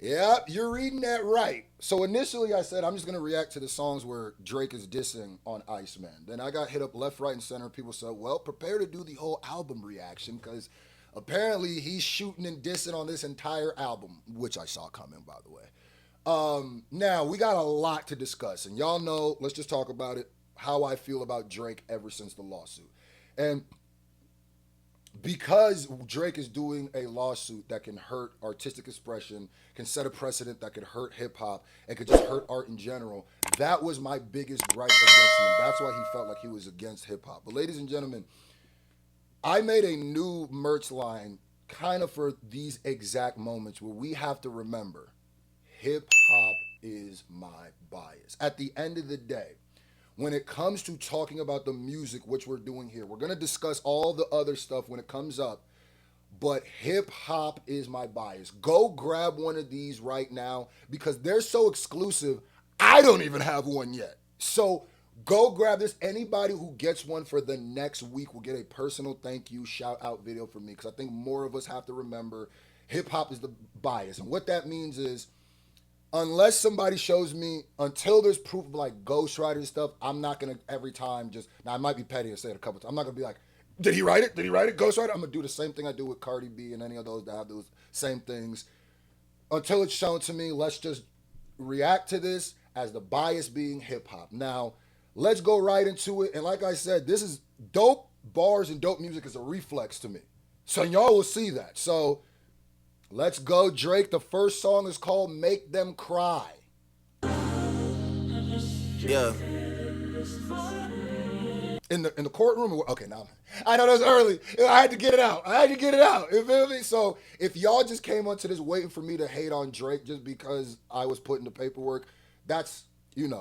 Yep, you're reading that right. So initially I said I'm just gonna react to the songs where Drake is dissing on Iceman. Then I got hit up left, right, and center. People said, well, prepare to do the whole album reaction because apparently he's shooting and dissing on this entire album, which I saw coming, by the way. Now we got a lot to discuss, and y'all know, let's just talk about it, how I feel about Drake ever since the lawsuit. And because Drake is doing a lawsuit that can hurt artistic expression, can set a precedent that could hurt hip hop, and could just hurt art in general, that was my biggest gripe against him. That's why he felt like he was against hip hop. But, ladies and gentlemen, I made a new merch line kind of for these exact moments where we have to remember hip hop is my bias. At the end of the day, when it comes to talking about the music, which we're doing here, we're going to discuss all the other stuff when it comes up, but hip hop is my bias. Go grab one of these right now because they're so exclusive. I don't even have one yet. So go grab this. Anybody who gets one for the next week will get a personal thank you shout out video from me because I think more of us have to remember hip hop is the bias. And what that means is unless somebody shows me, until there's proof of like ghostwriting stuff, I'm not gonna every time just, now I might be petty and say it a couple times. I'm not gonna be like, did he write it? Did he write it? Ghostwriter? I'm gonna do the same thing I do with Cardi B and any of those that have those same things. Until it's shown to me, let's just react to this as the bias being hip hop. Now, let's go right into it. And like I said, this is dope bars and dope music is a reflex to me. So y'all will see that. So let's go, Drake. The first song is called Make Them Cry. Yeah. In the courtroom. Okay, now I know that's early. I had to get it out. You feel me? So if y'all just came onto this waiting for me to hate on Drake just because I was putting the paperwork, that's,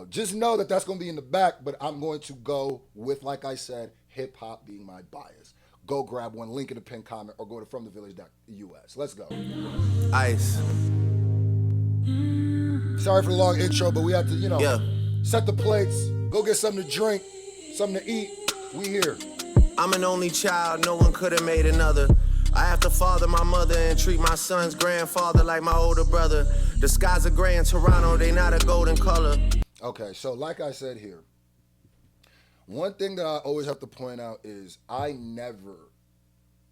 just know that that's going to be in the back, but I'm going to go with, like I said, hip hop being my bias. Go grab one, link in the pinned comment, or go to fromthevillage.us. Let's go. Ice. Sorry for the long intro, but we have to, Yeah. set the plates, go get something to drink, something to eat. We here. I'm an only child, no one could have made another. I have to father my mother and treat my son's grandfather like my older brother. The skies are gray in Toronto, they not a golden color. Okay, so like I said here, one thing that I always have to point out is I never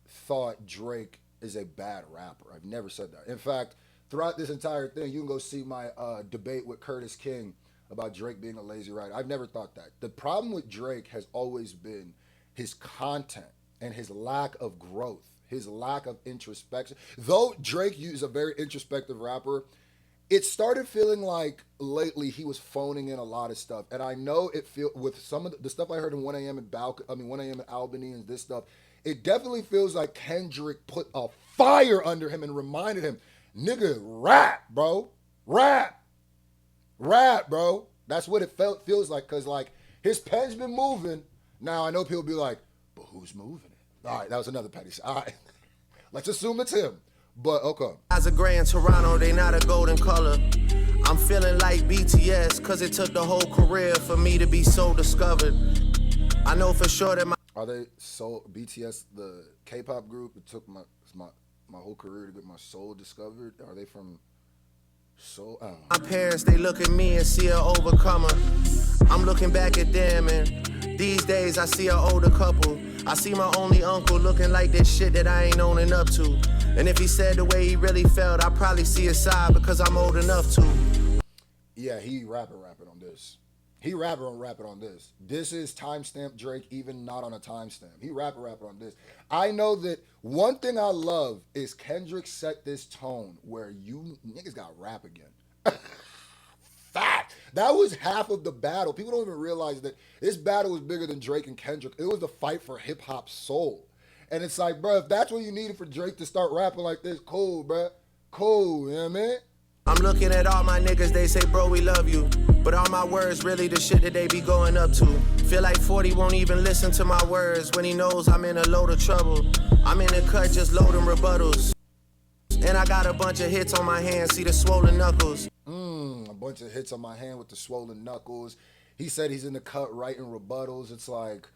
thought Drake is a bad rapper. I've never said that. In fact, throughout this entire thing, you can go see my debate with Curtis King about Drake being a lazy writer. I've never thought that. The problem with Drake has always been his content and his lack of growth, his lack of introspection. Though Drake is a very introspective rapper, it started feeling like lately he was phoning in a lot of stuff. And I know it feel with some of the stuff I heard in 1 a.m. 1 a.m. in Albany and this stuff, it definitely feels like Kendrick put a fire under him and reminded him, nigga, rap, bro. Rap, bro. That's what it feels like, because like his pen's been moving. Now I know people be like, but who's moving it? All right, that was another petty. All right, let's assume it's him. But okay. Skies are gray in Toronto, they not a golden color. I'm feeling like BTS, cause it took the whole career for me to be so discovered. I know for sure that Are they so BTS, the K-pop group? It took my whole career to get my soul discovered. Are they from Soul? I don't know. my parents, they look at me and see an overcomer. I'm looking back at them and these days I see an older couple. I see my only uncle looking like this shit that I ain't owning up to. And if he said the way he really felt, I probably see his side because I'm old enough to. Yeah, he rapping on this. He rapping on this. This is timestamp Drake, even not on a timestamp. He rapping on this. I know that one thing I love is Kendrick set this tone where you niggas got rap again. Fact. That was half of the battle. People don't even realize that this battle was bigger than Drake and Kendrick. It was the fight for hip hop soul. And it's like, bro, if that's what you needed for Drake to start rapping like this, cool, bro. Cool, you know what I mean? I'm looking at all my niggas, they say, bro, we love you. But all my words really the shit that they be going up to. Feel like 40 won't even listen to my words when he knows I'm in a load of trouble. I'm in the cut just loading rebuttals. And I got a bunch of hits on my hands, see the swollen knuckles. A bunch of hits on my hand with the swollen knuckles. He said he's in the cut writing rebuttals. It's like,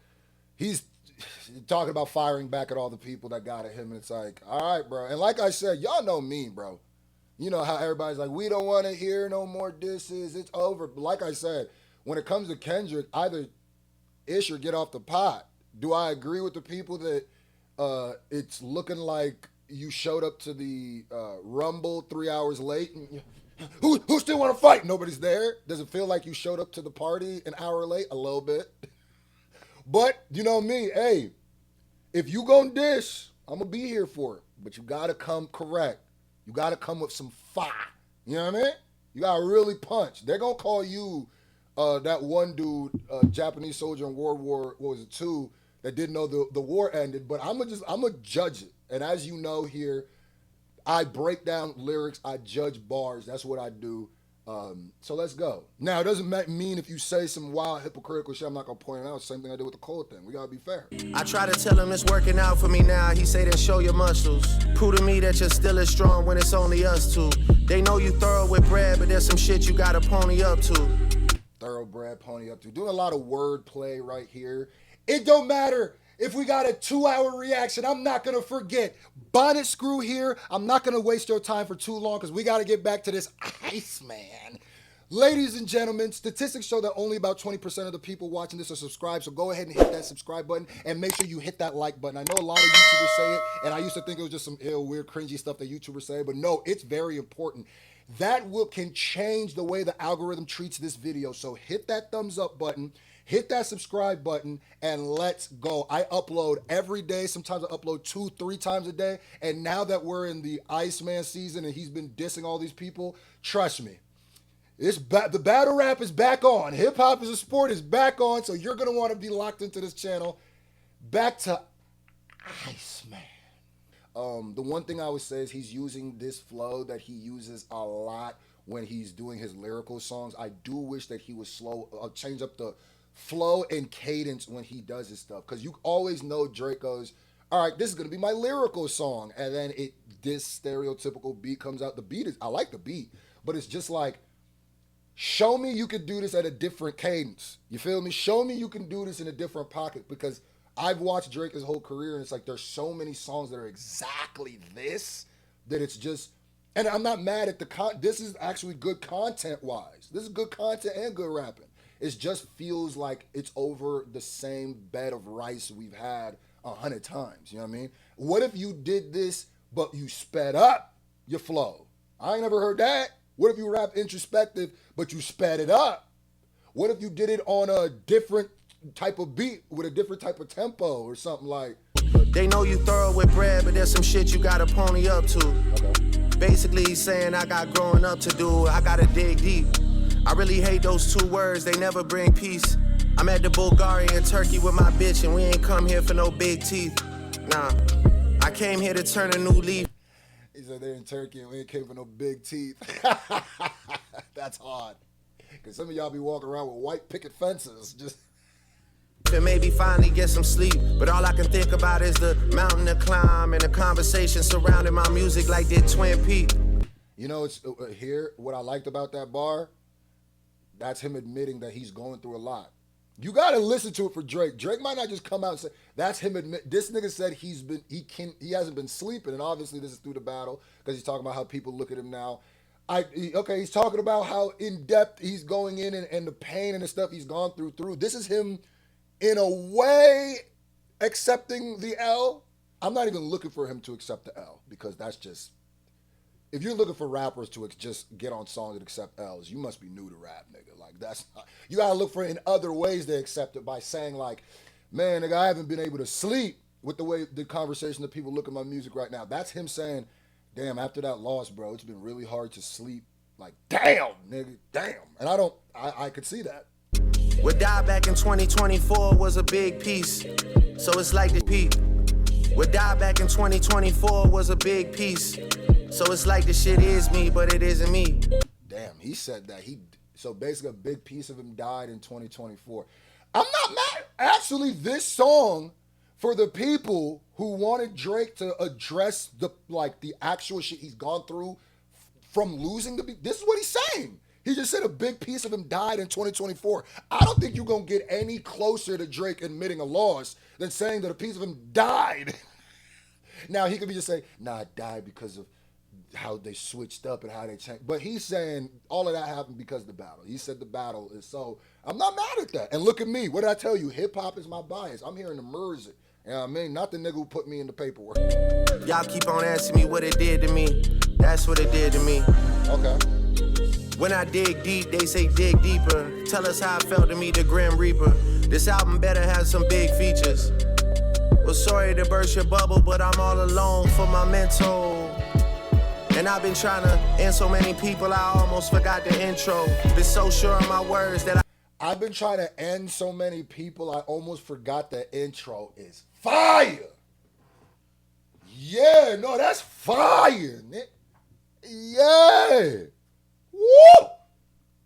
he's talking about firing back at all the people that got at him. And it's like, all right, bro. And like I said, y'all know me, bro. You know how everybody's like, we don't want to hear no more disses. It's over. But like I said, when it comes to Kendrick, either ish or get off the pot. Do I agree with the people that it's looking like you showed up to the Rumble 3 hours late? And who still want to fight? Nobody's there. Does it feel like you showed up to the party an hour late? A little bit. But you know me, hey, if you gonna dish, I'm gonna be here for it. But you gotta come correct. You gotta come with some fire. You know what I mean? You gotta really punch. They're gonna call you that one dude, Japanese soldier in World War, what was it, II, that didn't know the war ended. But I'm gonna judge it. And as you know here, I break down lyrics, I judge bars. That's what I do. So let's go. Now, it doesn't mean if you say some wild hypocritical shit, I'm not gonna point it out. Same thing I did with the Cole thing. We gotta be fair. I try to tell him it's working out for me now. He say then show your muscles. Prove to me that you're still as strong when it's only us two. They know you thorough with bread, but there's some shit you gotta pony up to. Thoroughbred, pony up to. Doing a lot of wordplay right here. It don't matter if we got a 2-hour reaction. I'm not going to forget. Bonnet screw here. I'm not going to waste your time for too long because we got to get back to this Iceman. Ladies and gentlemen, statistics show that only about 20% of the people watching this are subscribed, so go ahead and hit that subscribe button and make sure you hit that like button. I know a lot of YouTubers say it, and I used to think it was just some ill, weird, cringy stuff that YouTubers say, but no, it's very important. That can change the way the algorithm treats this video, so hit that thumbs up button. Hit that subscribe button and let's go. I upload every day. Sometimes I upload 2-3 times a day. And now that we're in the Iceman season and he's been dissing all these people, trust me, the battle rap is back on. Hip hop as a sport is back on. So you're going to want to be locked into this channel. Back to Iceman. The one thing I would say is he's using this flow that he uses a lot when he's doing his lyrical songs. I do wish that he would change up the flow and cadence when he does his stuff, because you always know Drake goes, all right, this is gonna be my lyrical song, and then this stereotypical beat comes out. The beat is, I like the beat, but it's just like, show me you could do this at a different cadence. You feel me? Show me you can do this in a different pocket, because I've watched Drake his whole career and it's like there's so many songs that are exactly this that it's just, and I'm not mad at this is actually good content wise. This is good content and good rapping. It just feels like it's over the same bed of rice we've had 100 times. You know what I mean? What if you did this, but you sped up your flow? I ain't never heard that. What if you rap introspective, but you sped it up? What if you did it on a different type of beat with a different type of tempo or something like? They know you thorough with bread, but there's some shit you gotta pony up to. Okay. Basically, he's saying I got growing up to do. I gotta dig deep. I really hate those two words, they never bring peace. I'm at the Bulgaria and Turkey with my bitch, and we ain't come here for no big teeth. Nah, I came here to turn a new leaf. He said they're in Turkey and we ain't came for no big teeth. That's hard. Because some of y'all be walking around with white picket fences. Just and maybe finally get some sleep. But all I can think about is the mountain to climb and the conversation surrounding my music like did Twin Peaks. You know, it's here, what I liked about that bar, that's him admitting that he's going through a lot. You gotta listen to it for Drake. Drake might not just come out and say, that's him admit. This nigga said he hasn't been sleeping, and obviously this is through the battle, because he's talking about how people look at him now. He's talking about how in depth he's going in and the pain and the stuff he's gone through. This is him in a way accepting the L. I'm not even looking for him to accept the L, because that's just, if you're looking for rappers to just get on songs and accept L's, you must be new to rap, nigga. Like, that's not, you gotta look for it in other ways they accept it, by saying like, man, nigga, I haven't been able to sleep with the way the conversation that people look at my music right now. That's him saying, damn, after that loss, bro, it's been really hard to sleep. Like, damn, nigga, damn. And I could see that. What died back in 2024 was a big piece, so it's like the peak. What died back in 2024 was a big piece. So it's like the shit is me, but it isn't me. Damn, he said that. So basically a big piece of him died in 2024. I'm not mad. Actually, this song, for the people who wanted Drake to address the actual shit he's gone through from losing the beat, this is what he's saying. He just said a big piece of him died in 2024. I don't think you're going to get any closer to Drake admitting a loss than saying that a piece of him died. Now, he could be just saying, nah, it died because of how they switched up and how they changed. But he's saying all of that happened because of the battle. He said the battle is so. I'm not mad at that. And look at me. What did I tell you? Hip hop is my bias. I'm hearing the music. You know what I mean? Not the nigga who put me in the paperwork. Y'all keep on asking me what it did to me. That's what it did to me. Okay. When I dig deep, they say dig deeper. Tell us how it felt to meet the Grim Reaper. This album better have some big features. Well, sorry to burst your bubble, but I'm all alone for my mental. And I've been trying to end so many people, I almost forgot the intro. Been so sure of my words that I've been trying to end so many people, I almost forgot the intro is fire. Yeah, no, that's fire, Nick. Yeah. Woo!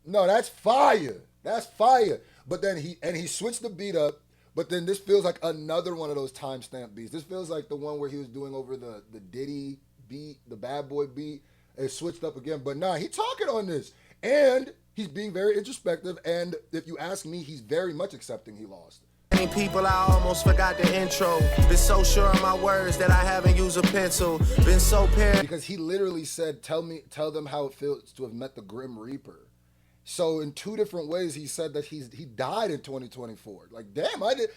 No, that's fire. That's fire. But then he switched the beat up, but then this feels like another one of those timestamp beats. This feels like the one where he was doing over the Diddy beat, the Bad Boy beat. It switched up again. But nah, he talking on this. And he's being very introspective. And if you ask me, he's very much accepting he lost. many people, I almost forgot the intro. Been so sure of my words that I haven't used a pencil. Been so paranoid. Because he literally said, tell them how it feels to have met the Grim Reaper. So in two different ways, he said that he died in 2024. Like, damn, I did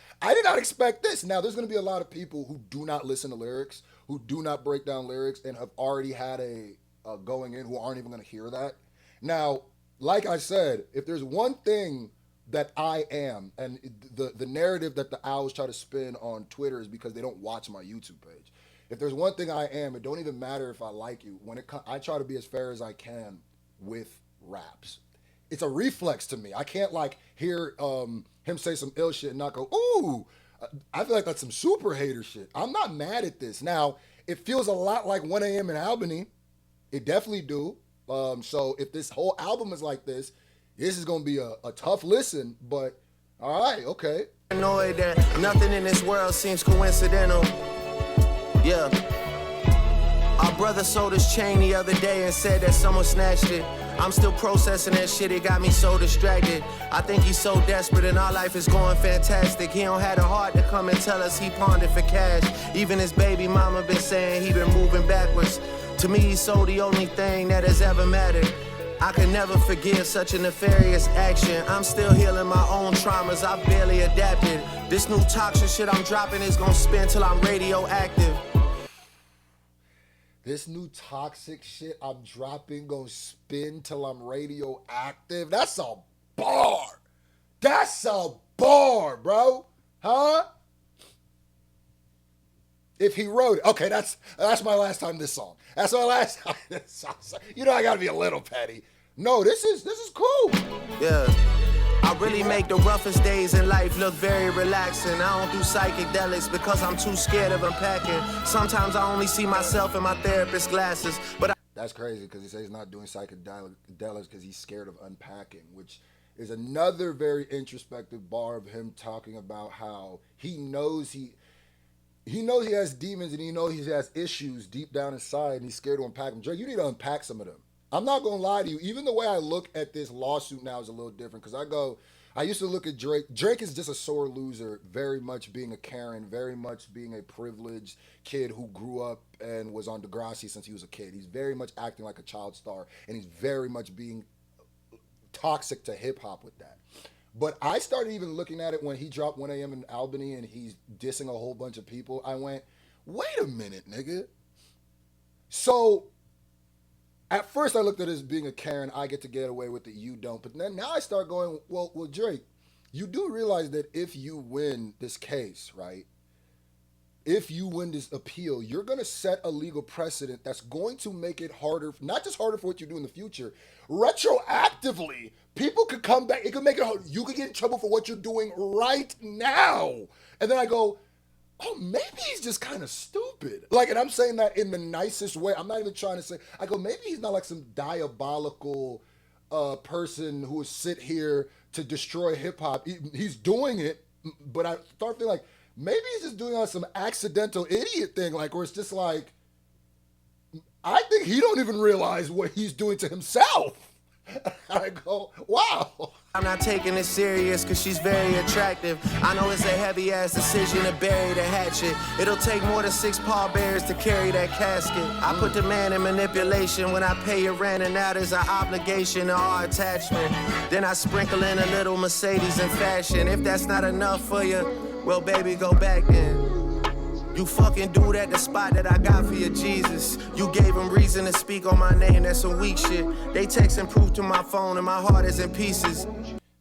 not expect this. Now, there's going to be a lot of people who do not listen to lyrics, who do not break down lyrics, and have already had a going in who aren't even going to hear that. Now, like I said, if there's one thing that I am, and the narrative that the owls try to spin on Twitter is because they don't watch my YouTube page. If there's one thing I am, it don't even matter if I like you. I try to be as fair as I can with raps. It's a reflex to me. I can't hear him say some ill shit and not go, ooh, I feel like that's some super hater shit. I'm not mad at this. Now, it feels a lot like 1 a.m. in Albany. It definitely do. So if this whole album is like this is going to be a tough listen, but all right, okay. Annoyed that nothing in this world seems coincidental. Yeah. Our brother sold his chain the other day and said that someone snatched it. I'm still processing that shit, it got me so distracted. I think he's so desperate and our life is going fantastic. He don't have the heart to come and tell us he pawned it for cash. Even his baby mama been saying he been moving backwards. To me, he's so the only thing that has ever mattered. I can never forgive such a nefarious action. I'm still healing my own traumas, I've barely adapted. This new toxic shit I'm dropping is gonna spin till I'm radioactive. This new toxic shit I'm dropping gonna spin till I'm radioactive. That's a bar. That's a bar, bro. Huh? If he wrote it. Okay, that's my last time this song. That's my last time this song. You know I gotta be a little petty. No, this is cool. Yeah. I really make the roughest days in life look very relaxing. I don't do psychedelics because I'm too scared of unpacking. Sometimes I only see myself in my therapist's glasses, but That's crazy because he says he's not doing psychedelics because he's scared of unpacking, which is another very introspective bar of him talking about how he knows he has demons and he knows he has issues deep down inside and he's scared to unpack them. Drake, you need to unpack some of them. I'm not going to lie to you. Even the way I look at this lawsuit now is a little different because I used to look at Drake. Drake is just a sore loser, very much being a Karen, very much being a privileged kid who grew up and was on Degrassi since he was a kid. He's very much acting like a child star and he's very much being toxic to hip hop with that. But I started even looking at it when he dropped 1 a.m. in Albany and he's dissing a whole bunch of people. I went, wait a minute, nigga. So at first I looked at it as being a Karen, I get to get away with it, you don't. But then now I start going, well, Drake, you do realize that if you win this case, right? If you win this appeal, you're going to set a legal precedent that's going to make it harder, not just harder for what you do in the future, retroactively, people could come back, it could make it hard. You could get in trouble for what you're doing right now. And then I go, oh, maybe he's just kind of stupid. And I'm saying that in the nicest way. I'm not even trying to say, I go, maybe he's not like some diabolical person who would sit here to destroy hip hop. He's doing it, but I start feeling like, maybe he's just doing some accidental idiot thing, where it's just I think he don't even realize what he's doing to himself. I go, wow. I'm not taking it serious cause she's very attractive. I know it's a heavy ass decision to bury the hatchet. It'll take more than 6 pallbearers to carry that casket. I put the man in manipulation when I pay your rent, and that is an obligation to our attachment. Then I sprinkle in a little Mercedes in fashion. If that's not enough for you, well baby, go back then. You fucking dude at the spot that I got for you, Jesus. You gave him reason to speak on my name, that's some weak shit. They texting proof to my phone and my heart is in pieces.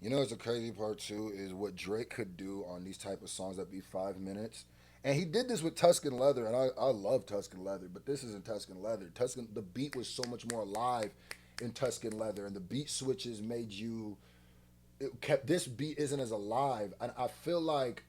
You know what's the crazy part too is what Drake could do on these type of songs that be 5 minutes. And he did this with Tuscan Leather, and I love Tuscan Leather, but this isn't Tuscan Leather. The beat was so much more alive in Tuscan Leather, and the beat switches made this beat isn't as alive. And I feel like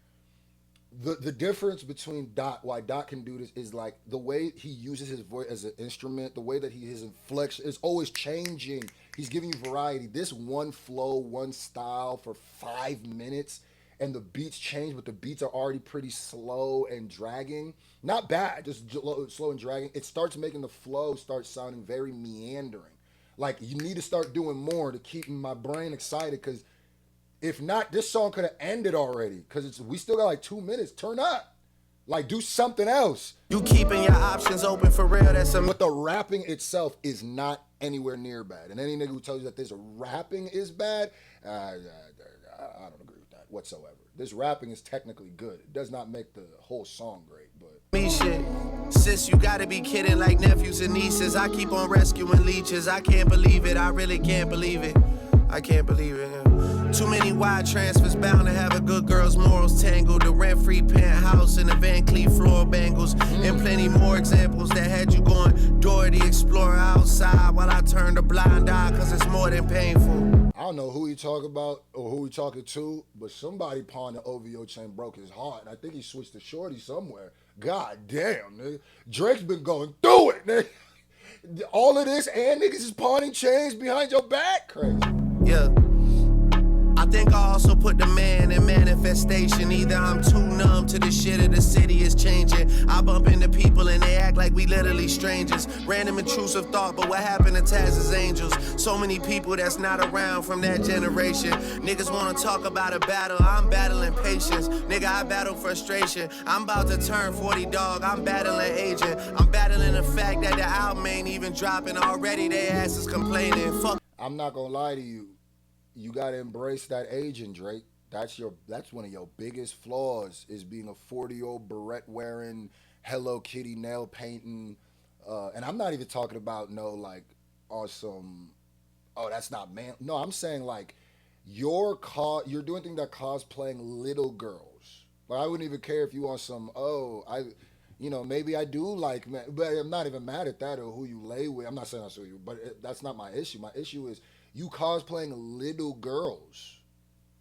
the difference between why Dot can do this is like the way he uses his voice as an instrument, the way that his inflection is always changing. He's giving you variety. This one flow, one style for 5 minutes, and the beats change, but the beats are already pretty slow and dragging. Not bad, just slow and dragging. It starts making the flow start sounding very meandering. Like you need to start doing more to keep my brain excited, because if not, this song could have ended already, because we still got like 2 minutes. Turn up. Like, do something else. You keeping your options open for real, But the rapping itself is not anywhere near bad. And any nigga who tells you that this rapping is bad, I don't agree with that whatsoever. This rapping is technically good. It does not make the whole song great, but... Me shit. Sis, you gotta be kidding, like nephews and nieces. I keep on rescuing leeches. I can't believe it. I really can't believe it. I can't believe it. Too many wide transfers, bound to have a good girl's morals tangled. The rent-free penthouse and the Van Cleef floor bangles. And plenty more examples that had you going Dora the Explorer outside while I turned a blind eye, cause it's more than painful. I don't know who he talk about or who he talking to, but somebody pawned the OVO chain, broke his heart, and I think he switched to Shorty somewhere. God damn, nigga. Drake's been going through it, nigga. All of this and niggas is pawning chains behind your back? Crazy. Yeah. I think I also put the man in manifestation. Either I'm too numb to the shit or the city is changing. I bump into people and they act like we literally strangers. Random intrusive thought, but what happened to Taz's angels? So many people that's not around from that generation. Niggas wanna talk about a battle, I'm battling patience. Nigga, I battle frustration. I'm about to turn 40, dog, I'm battling aging. I'm battling the fact that the album ain't even dropping. Already they asses complaining. Fuck. I'm not gonna lie to you. You gotta embrace that aging, Drake. That's one of your biggest flaws, is being a 40-year-old beret wearing, Hello Kitty nail painting, and I'm not even talking about awesome. Oh, that's not man. No, I'm saying like you're doing things that cosplaying little girls. Like I wouldn't even care if you on some maybe I do like, but I'm not even mad at that or who you lay with. I'm not saying that's who you, but that's not my issue. My issue is you cosplaying little girls.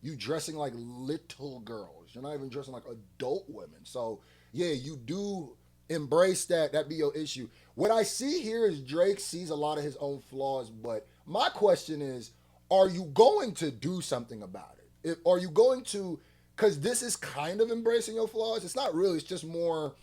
You dressing like little girls. You're not even dressing like adult women. So, yeah, you do embrace that. That be your issue. What I see here is Drake sees a lot of his own flaws, but my question is, are you going to do something about it? Are you going to, because this is kind of embracing your flaws. It's not really. It's just more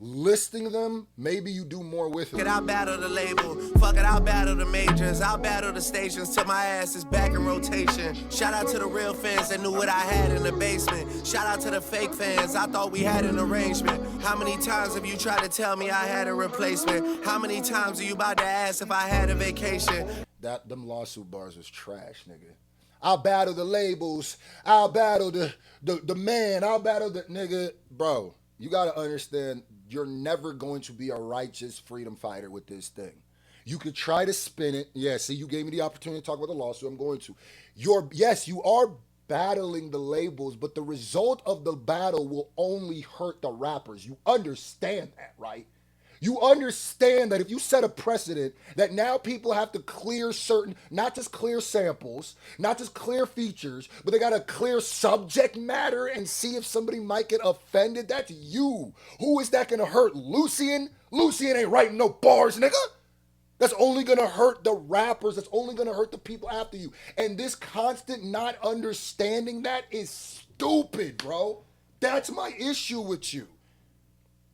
listing them. Maybe you do more with it. I'll battle the label. Fuck it, I'll battle the majors. I'll battle the stations till my ass is back in rotation. Shout out to the real fans that knew what I had in the basement. Shout out to the fake fans, I thought we had an arrangement. How many times have you tried to tell me I had a replacement? How many times are you about to ask if I had a vacation? Them lawsuit bars was trash, nigga. I'll battle the labels. I'll battle the man. I'll battle the nigga. Bro, you gotta understand, you're never going to be a righteous freedom fighter with this thing. You could try to spin it. Yeah, see, you gave me the opportunity to talk about the lawsuit. I'm going to. Yes, you are battling the labels, but the result of the battle will only hurt the rappers. You understand that, right? You understand that if you set a precedent that now people have to clear certain, not just clear samples, not just clear features, but they got to clear subject matter and see if somebody might get offended. That's you. Who is that going to hurt? Lucian? Lucian ain't writing no bars, nigga. That's only going to hurt the rappers. That's only going to hurt the people after you. And this constant not understanding that is stupid, bro. That's my issue with you.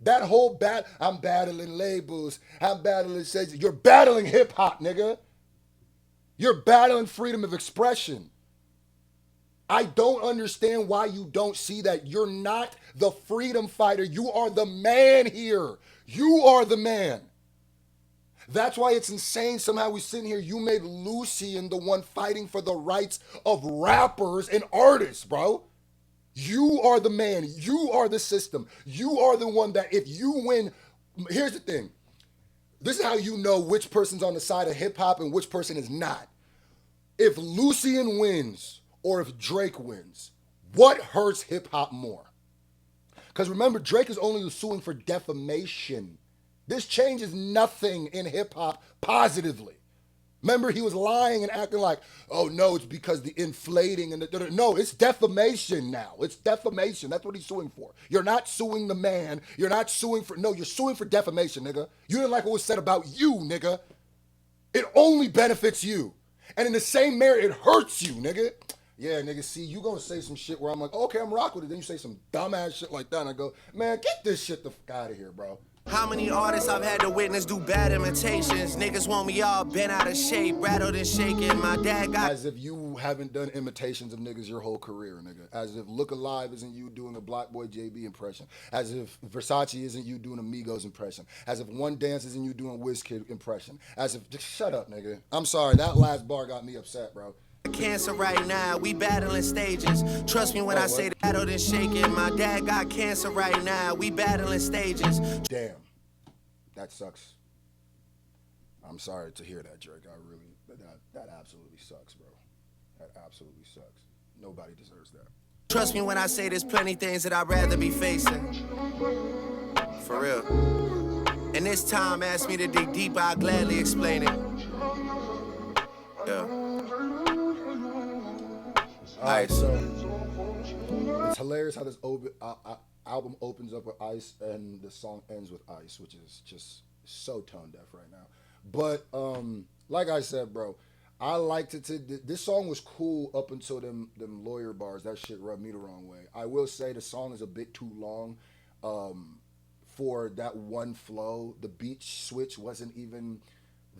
That whole I'm battling labels. I'm battling you're battling hip hop, nigga. You're battling freedom of expression. I don't understand why you don't see that. You're not the freedom fighter. You are the man here. You are the man. That's why it's insane somehow we sitting here. You made Lucian the one fighting for the rights of rappers and artists, bro. You are the man. You are the system. You are the one that if you win, here's the thing. This is how you know which person's on the side of hip hop and which person is not. If Lucian wins or if Drake wins, what hurts hip hop more? Because remember, Drake is only suing for defamation. This changes nothing in hip hop positively. Remember, he was lying and acting like, oh no, it's because the inflating and the no, it's defamation now. It's defamation. That's what he's suing for. You're not suing the man. You're not suing for, no, you're suing for defamation, nigga. You didn't like what was said about you, nigga. It only benefits you. And in the same manner, it hurts you, nigga. Yeah, nigga, see, you gonna say some shit where I'm like, okay, I'm rock with it. Then you say some dumbass shit like that, and I go, man, get this shit the fuck out of here, bro. How many artists I've had to witness do bad imitations? Niggas want me all bent out of shape, rattled and shaking. My dad got... As if you haven't done imitations of niggas your whole career, nigga. As if Look Alive isn't you doing a Black Boy JB impression. As if Versace isn't you doing a Migos impression. As if One Dance isn't you doing a Wizkid impression. As if... Just shut up, nigga. I'm sorry, that last bar got me upset, bro. Cancer right now, we battling stages. Trust me when I say that rattled and shaking. My dad got cancer right now, we battling stages. Damn. That sucks. I'm sorry to hear that, Drake. I really, that absolutely sucks, bro. That absolutely sucks. Nobody deserves that. Trust me when I say there's plenty things that I'd rather be facing. For real. And this time, ask me to dig deeper, I'll gladly explain it. Yeah. All right, so it's hilarious how this album opens up with Ice and the song ends with Ice, which is just so tone deaf right now. But like I said, bro, I liked it. This song was cool up until them lawyer bars. That shit rubbed me the wrong way. I will say the song is a bit too long for that one flow. The beat switch wasn't even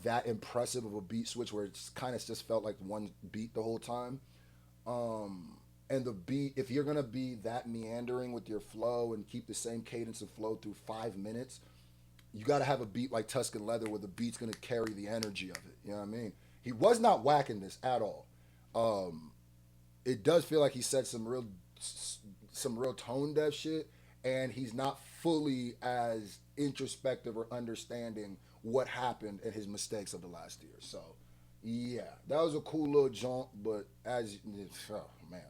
that impressive of a beat switch where it's kind of just felt like one beat the whole time. And the beat, if you're gonna be that meandering with your flow and keep the same cadence of flow through 5 minutes, you gotta have a beat like Tuscan Leather where the beat's gonna carry the energy of it. You know what I mean? He was not whacking this at all. It does feel like he said some real tone deaf shit, and he's not fully as introspective or understanding what happened and his mistakes of the last year. So yeah, that was a cool little jaunt, but oh man.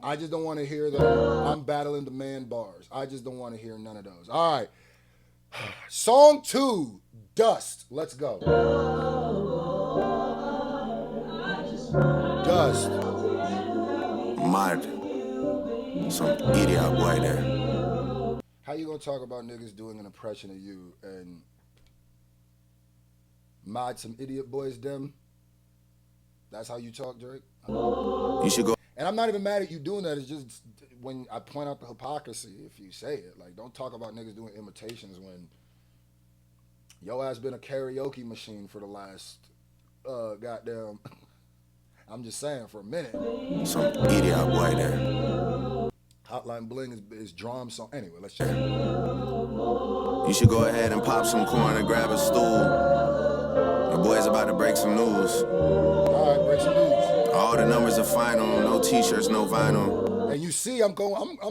I just don't want to hear the I'm battling the man bars. I just don't want to hear none of those. All right. Song 2, Dust. Let's go. Dust. Mad. Some idiot boy there. How you gonna talk about niggas doing an impression of you and mod some idiot boys them? That's how you talk, Drake? You should go. And I'm not even mad at you doing that. It's just when I point out the hypocrisy if you say it. Like, don't talk about niggas doing imitations when yo ass been a karaoke machine for the last goddamn I'm just saying for a minute. Some idiot boy there. Hotline Bling is drum song. Anyway, let's check. You should go ahead and pop some corn and grab a stool. Your boy's about to break some news. All right, break some news. All the numbers are final. No t-shirts, no vinyl. And you see, I'm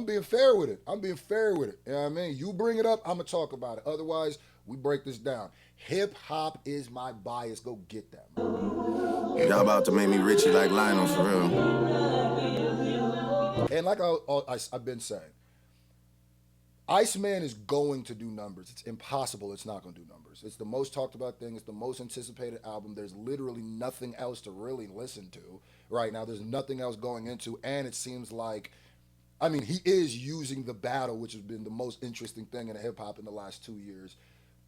being fair with it. I'm being fair with it. You know what I mean? You bring it up, I'm gonna talk about it. Otherwise, we break this down. Hip hop is my bias. Go get that, man. Y'all about to make me Richie like Lionel for real. And like I've been saying, Iceman is going to do numbers. It's impossible it's not going to do numbers. It's the most talked about thing. It's the most anticipated album. There's literally nothing else to really listen to right now. There's nothing else going into. And it seems like, I mean, he is using the battle, which has been the most interesting thing in hip hop in the last 2 years,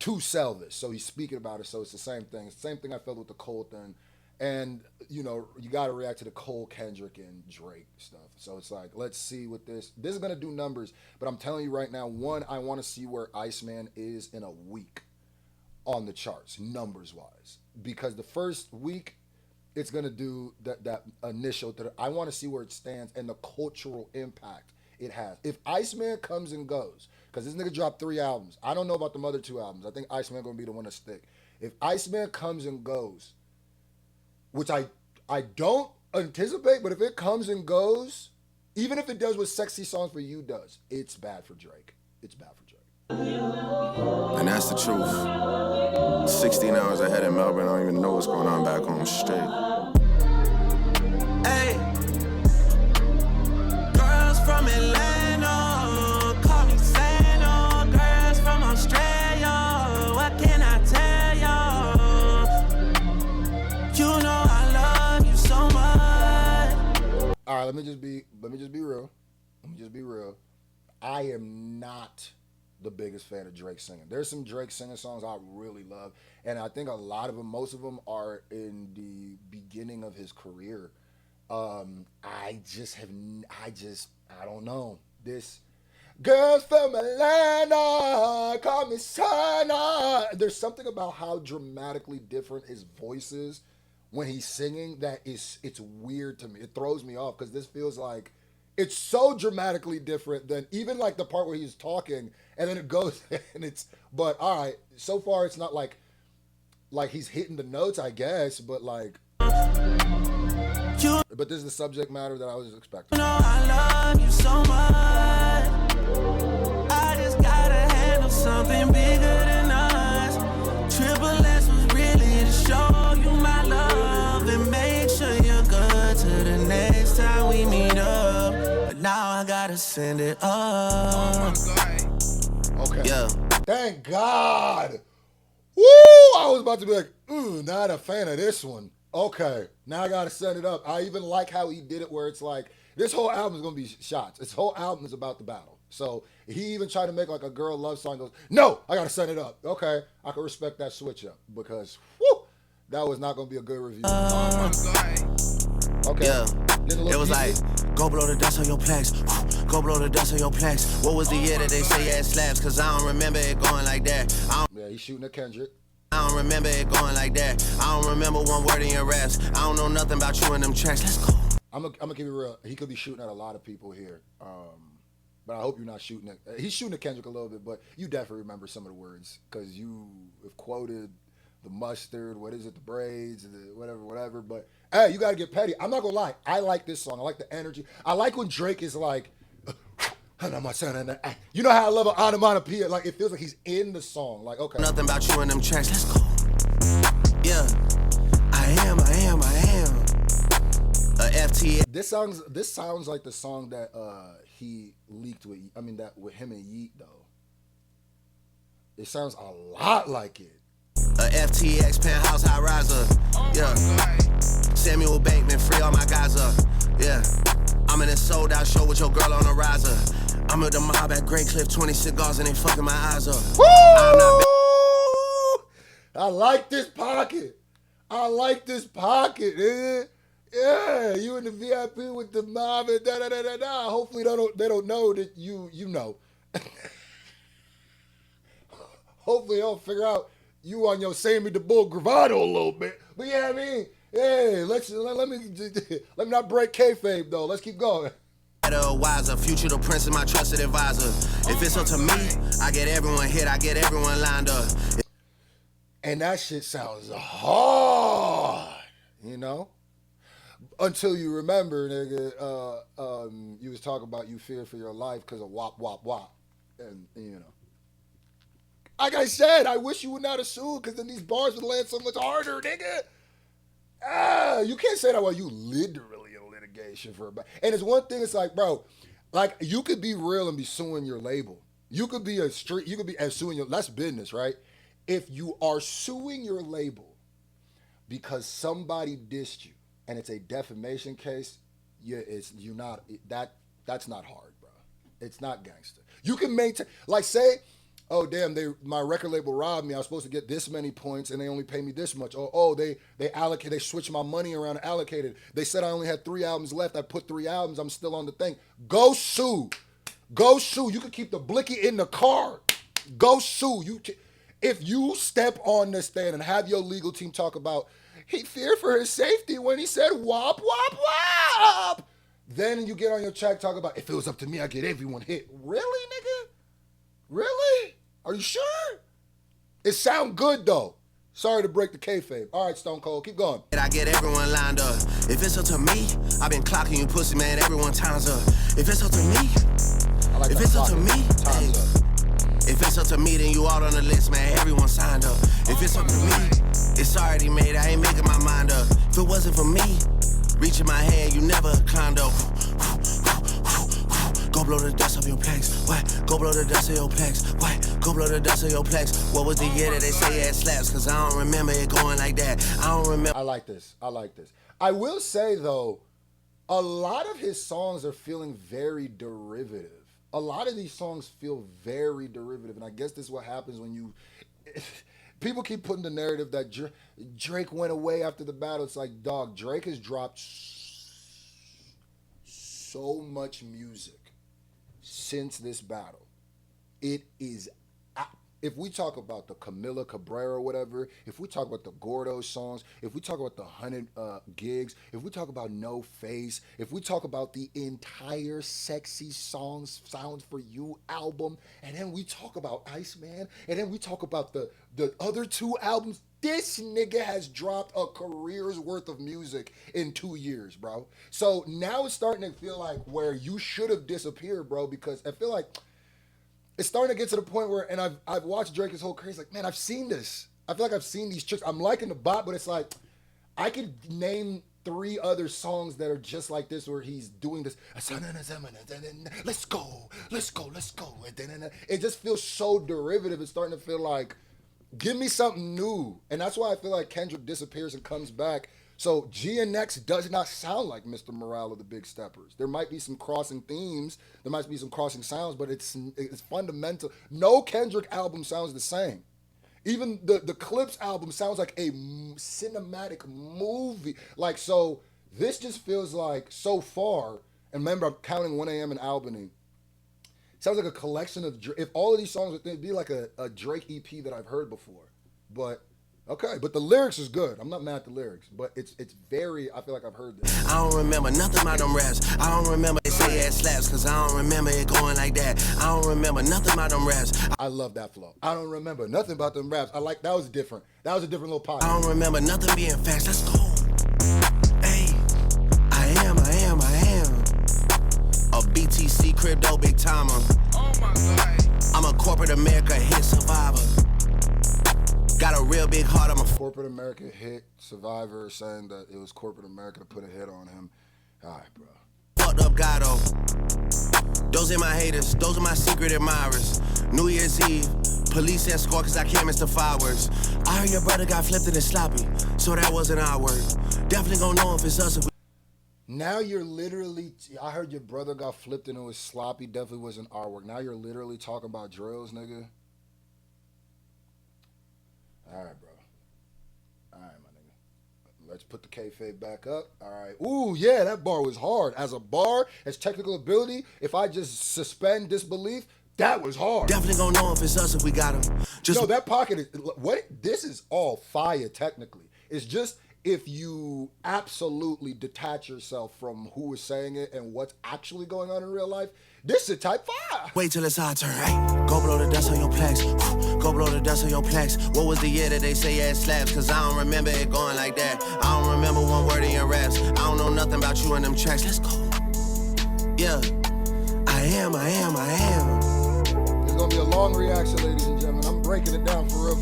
to sell this. So he's speaking about it. So it's the same thing. It's the same thing I felt with the Cole thing. And, you know, you got to react to the Cole, Kendrick, and Drake stuff. So it's like, let's see what this is going to do numbers. But I'm telling you right now, one, I want to see where Iceman is in a week on the charts, numbers-wise. Because the first week, it's gonna do that initial. I want to see where it stands and the cultural impact it has. If Iceman comes and goes, because this nigga dropped 3 albums. I don't know about the other 2 albums. I think Iceman gonna be the one to stick. If Iceman comes and goes, which I don't anticipate, but if it comes and goes, even if it does what Sexy Songs for You does, it's bad for Drake. It's bad for Drake. And that's the truth. 16 hours ahead in Melbourne, I don't even know what's going on back home straight. Hey, girls from Atlanta, call me Santa. Girls from Australia, what can I tell y'all? You know I love you so much. All right, let me just be real. I am not the biggest fan of Drake singing. There's some Drake singing songs I really love, and I think a lot of them, most of them, are in the beginning of his career. I don't know. This girls from Atlanta, call me Sana. There's something about how dramatically different his voice is when he's singing that it's weird to me. It throws me off because this feels like it's so dramatically different than even like the part where he's talking and then it goes and it's, but all right, so far it's not like he's hitting the notes, I guess, but like, but this is the subject matter that I was expecting. You know I love you so much. I just gotta handle something bigger than us. Triple S was really to show you my love and make sure you're good to the next time we meet up. But now I gotta send it up. Okay. Yeah. Thank God. Woo! I was about to be like, not a fan of this one. Okay, now I gotta set it up. I even like how he did it where it's like, this whole album is gonna be shots. This whole album is about the battle. So he even tried to make like a girl love song, goes, no, I gotta set it up. Okay, I can respect that switch up because, whoo, that was not gonna be a good review. Okay. Yeah. It was like, go blow the dust on your plaques. Go blow the dust on your plaques. What was the year that they say ass slaps? Cause I don't remember it going like that. Yeah, he's shooting at Kendrick. I don't remember it going like that. I don't remember one word in your raps. I don't know nothing about you and them tracks. Let's go. I'm gonna keep it real. He could be shooting at a lot of people here. But I hope you're not shooting at, he's shooting at Kendrick a little bit, but you definitely remember some of the words because you have quoted the mustard, what is it, the braids, the whatever. But hey, you gotta get petty. I'm not gonna lie. I like this song. I like the energy. I like when Drake is like, you know how I love an onomatopoeia. Like it feels like he's in the song. Like, okay. Nothing about you and them tracks. Let's go. Yeah. I am. FTA. This sounds like the song that he leaked with. I mean that with him and Yeet though. It sounds a lot like it. A FTX penthouse high riser. Yeah. Samuel Bankman, free all my guys up. Yeah. I'm in a sold out show with your girl on a riser. I'm at the mob at Great Cliff, 20 cigars and they fucking my eyes up. Woo! I like this pocket. Nigga. Yeah, you in the VIP with the mob and da. Hopefully they don't know that you know. Hopefully they don't figure out you on your Sammy the Bull Gravado a little bit. But yeah, I mean, hey, let me not break kayfabe though. Let's keep going. Wiser, future the prince is my trusted advisor. If it's up to me, I get everyone hit, I get everyone lined up. And that shit sounds hard, you know? Until you remember, nigga, you was talking about you fear for your life because of wop, wop, wop. And, you know. Like I said, I wish you would not have sued because then these bars would land so much harder, nigga. You can't say that while you literally in litigation for about. And it's one thing, it's like, bro, like you could be real and be suing your label. You could be suing your, that's business, right? If you are suing your label because somebody dissed you and it's a defamation case, that's not hard, bro. It's not gangster. You can maintain, like say, oh damn, my record label robbed me. I was supposed to get this many points and they only pay me this much. They switched my money around and allocated. They said I only had 3 albums left. I put 3 albums. I'm still on the thing. Go sue. You can keep the blicky in the car. Go sue. If you step on this stand and have your legal team talk about, he feared for his safety when he said wop, wop, wop. Then you get on your track talk about, if it was up to me, I'd get everyone hit. Really, nigga? Really? Are you sure? It sound good, though. Sorry to break the kayfabe. All right, Stone Cold, keep going. I get everyone lined up. If it's up to me, I've been clocking you pussy, man. Everyone time's up. If it's up to me, I like if that it's up to clocking. me, Time's up. if it's up to me, then you out on the list, man. Everyone signed up. If it's up to me, it's already made. I ain't making my mind up. If it wasn't for me, reaching my hand, you never climbed up. Go blow the dust off your plex. What? Go blow the dust of your plex. What? Go blow the dust of your plex. What was the year that they say it slaps? Cause I don't remember it going like that. I don't remember. I like this. I like this. I will say, though, a lot of his songs are feeling very derivative. A lot of these songs feel very derivative. And I guess this is what happens when you... People keep putting the narrative that Drake went away after the battle. It's like, dog, Drake has dropped so much music since this battle. It is, if we talk about the Camila Cabrera or whatever, if we talk about the Gordo songs, if we talk about the 100 gigs, if we talk about No Face, if we talk about the entire Sexy Songs Sounds For You album, and then we talk about Iceman, and then we talk about the other two albums, this nigga has dropped a career's worth of music in 2 years, bro. So now it's starting to feel like where you should have disappeared, bro, because I feel like it's starting to get to the point where, and I've watched Drake his whole career, it's like, man, I've seen this. I feel like I've seen these tricks. I'm liking the bot, but it's like, I could name 3 other songs that are just like this where he's doing this, let's go, let's go, let's go. It just feels so derivative. It's starting to feel like, give me something new. And that's why I feel like Kendrick disappears and comes back. So GNX does not sound like Mr. Morale of the Big Steppers. There might be some crossing themes. There might be some crossing sounds, but it's fundamental. No Kendrick album sounds the same. Even the Clips album sounds like a cinematic movie. Like, so this just feels like, so far, and remember, I'm counting 1 AM in Albany. Sounds like a collection of, if all of these songs would be like a Drake EP that I've heard before. But, okay, but the lyrics is good. I'm not mad at the lyrics, but it's very, I feel like I've heard this. I don't remember nothing about them raps. I don't remember they say it slaps, cause I don't remember it going like that. I don't remember nothing about them raps. I love that flow. I don't remember nothing about them raps. I like, that was different. That was a different little pocket. I don't remember nothing being fast. Let's go. Hey, I am a BTC crypto big timer. Oh my God. I'm a corporate America hit survivor. Got a real big heart. I'm a corporate America hit survivor, saying that it was corporate America to put a hit on him. All right, bro. Fucked up Gato. Those are my haters. Those are my secret admirers. New Year's Eve, police escort cause I can't miss the fireworks. I heard your brother got flipped in his sloppy, so that wasn't our word. Definitely gonna know if it's us. If we Now you're literally, I heard your brother got flipped and it was sloppy, definitely wasn't our work. Now you're literally talking about drills, nigga. All right, bro. All right, my nigga. Let's put the kayfabe back up. All right. Ooh, yeah, that bar was hard. As a bar, as technical ability, if I just suspend disbelief, that was hard. definitely gonna know if it's us if we got him. Just No, that pocket is, what? This is all fire technically. It's just if you absolutely detach yourself from who is saying it and what's actually going on in real life, this is type 5. wait till it's our turn. Hey, go blow the dust on your plex. Go blow the dust on your plex. What was the year that they say it slaps? Cause I don't remember it going like that. I don't remember one word in your raps. I don't know nothing about you and them tracks. Let's go. Yeah. I am. It's gonna be a long reaction, ladies and gentlemen. I'm breaking it down for real.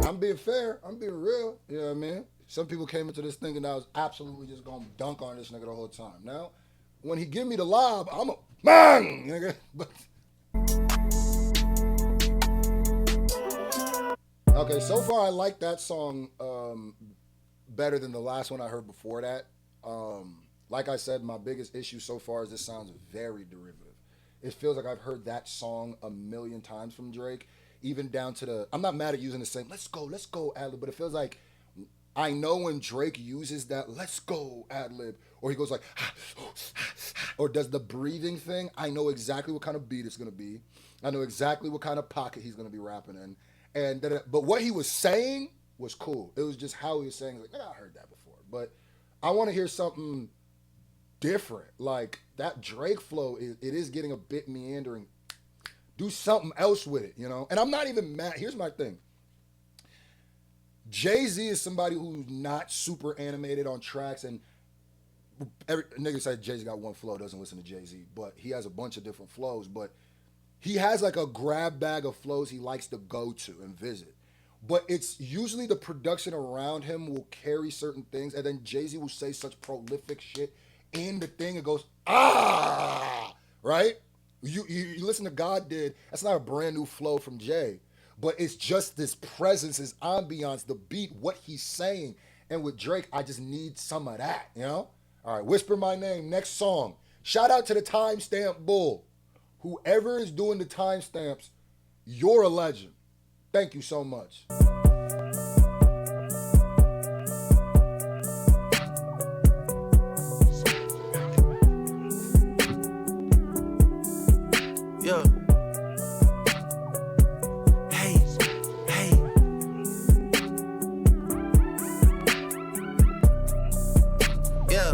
I'm being fair. I'm being real. You know what I mean? Some people came into this thinking that I was absolutely just gonna dunk on this nigga the whole time. Now, when he give me the lob, I'm a man, nigga. But okay, so far I like that song better than the last one I heard before that. Like I said, my biggest issue so far is this sounds very derivative. It feels like I've heard that song a million times from Drake, even down to the, I'm not mad at using the same, let's go, ad-lib, but it feels like I know when Drake uses that, let's go, ad-lib, or he goes like, or does the breathing thing, I know exactly what kind of beat it's going to be. I know exactly what kind of pocket he's going to be rapping in. and but what he was saying was cool. It was just how he was saying, like, I heard that before, but I want to hear something different. Like that Drake flow, it is getting a bit meandering. Do something else with it, you know? And I'm not even mad. Here's my thing. Jay-Z is somebody who's not super animated on tracks, and every nigga said Jay-Z got one flow, doesn't listen to Jay-Z, but he has a bunch of different flows, but he has like a grab bag of flows he likes to go to and visit. But it's usually the production around him will carry certain things, and then Jay-Z will say such prolific shit in the thing, it goes, right? You listen to God Did, that's not a brand new flow from Jay, but it's just this presence, his ambiance, the beat, what he's saying. And with Drake, I just need some of that, you know? All right, Whisper My Name, next song. Shout out to the timestamp bull. Whoever is doing the timestamps, you're a legend. Thank you so much. Yeah. Hey, hey. Yeah.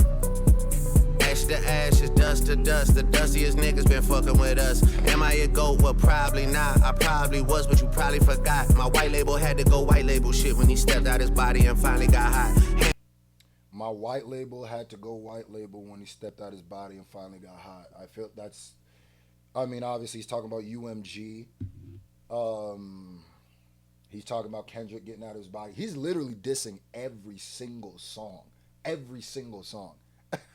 Ash to ashes, dust to dust. The dustiest niggas been fucking with us. Am I a GOAT? Well, probably not. I probably was, but you probably forgot. My white label had to go white label shit when he stepped out his body and finally got hot. My white label had to go white label when he stepped out his body and finally got hot. I feel that's... I mean, obviously, he's talking about UMG. He's talking about Kendrick getting out of his body. He's literally dissing every single song. Every single song.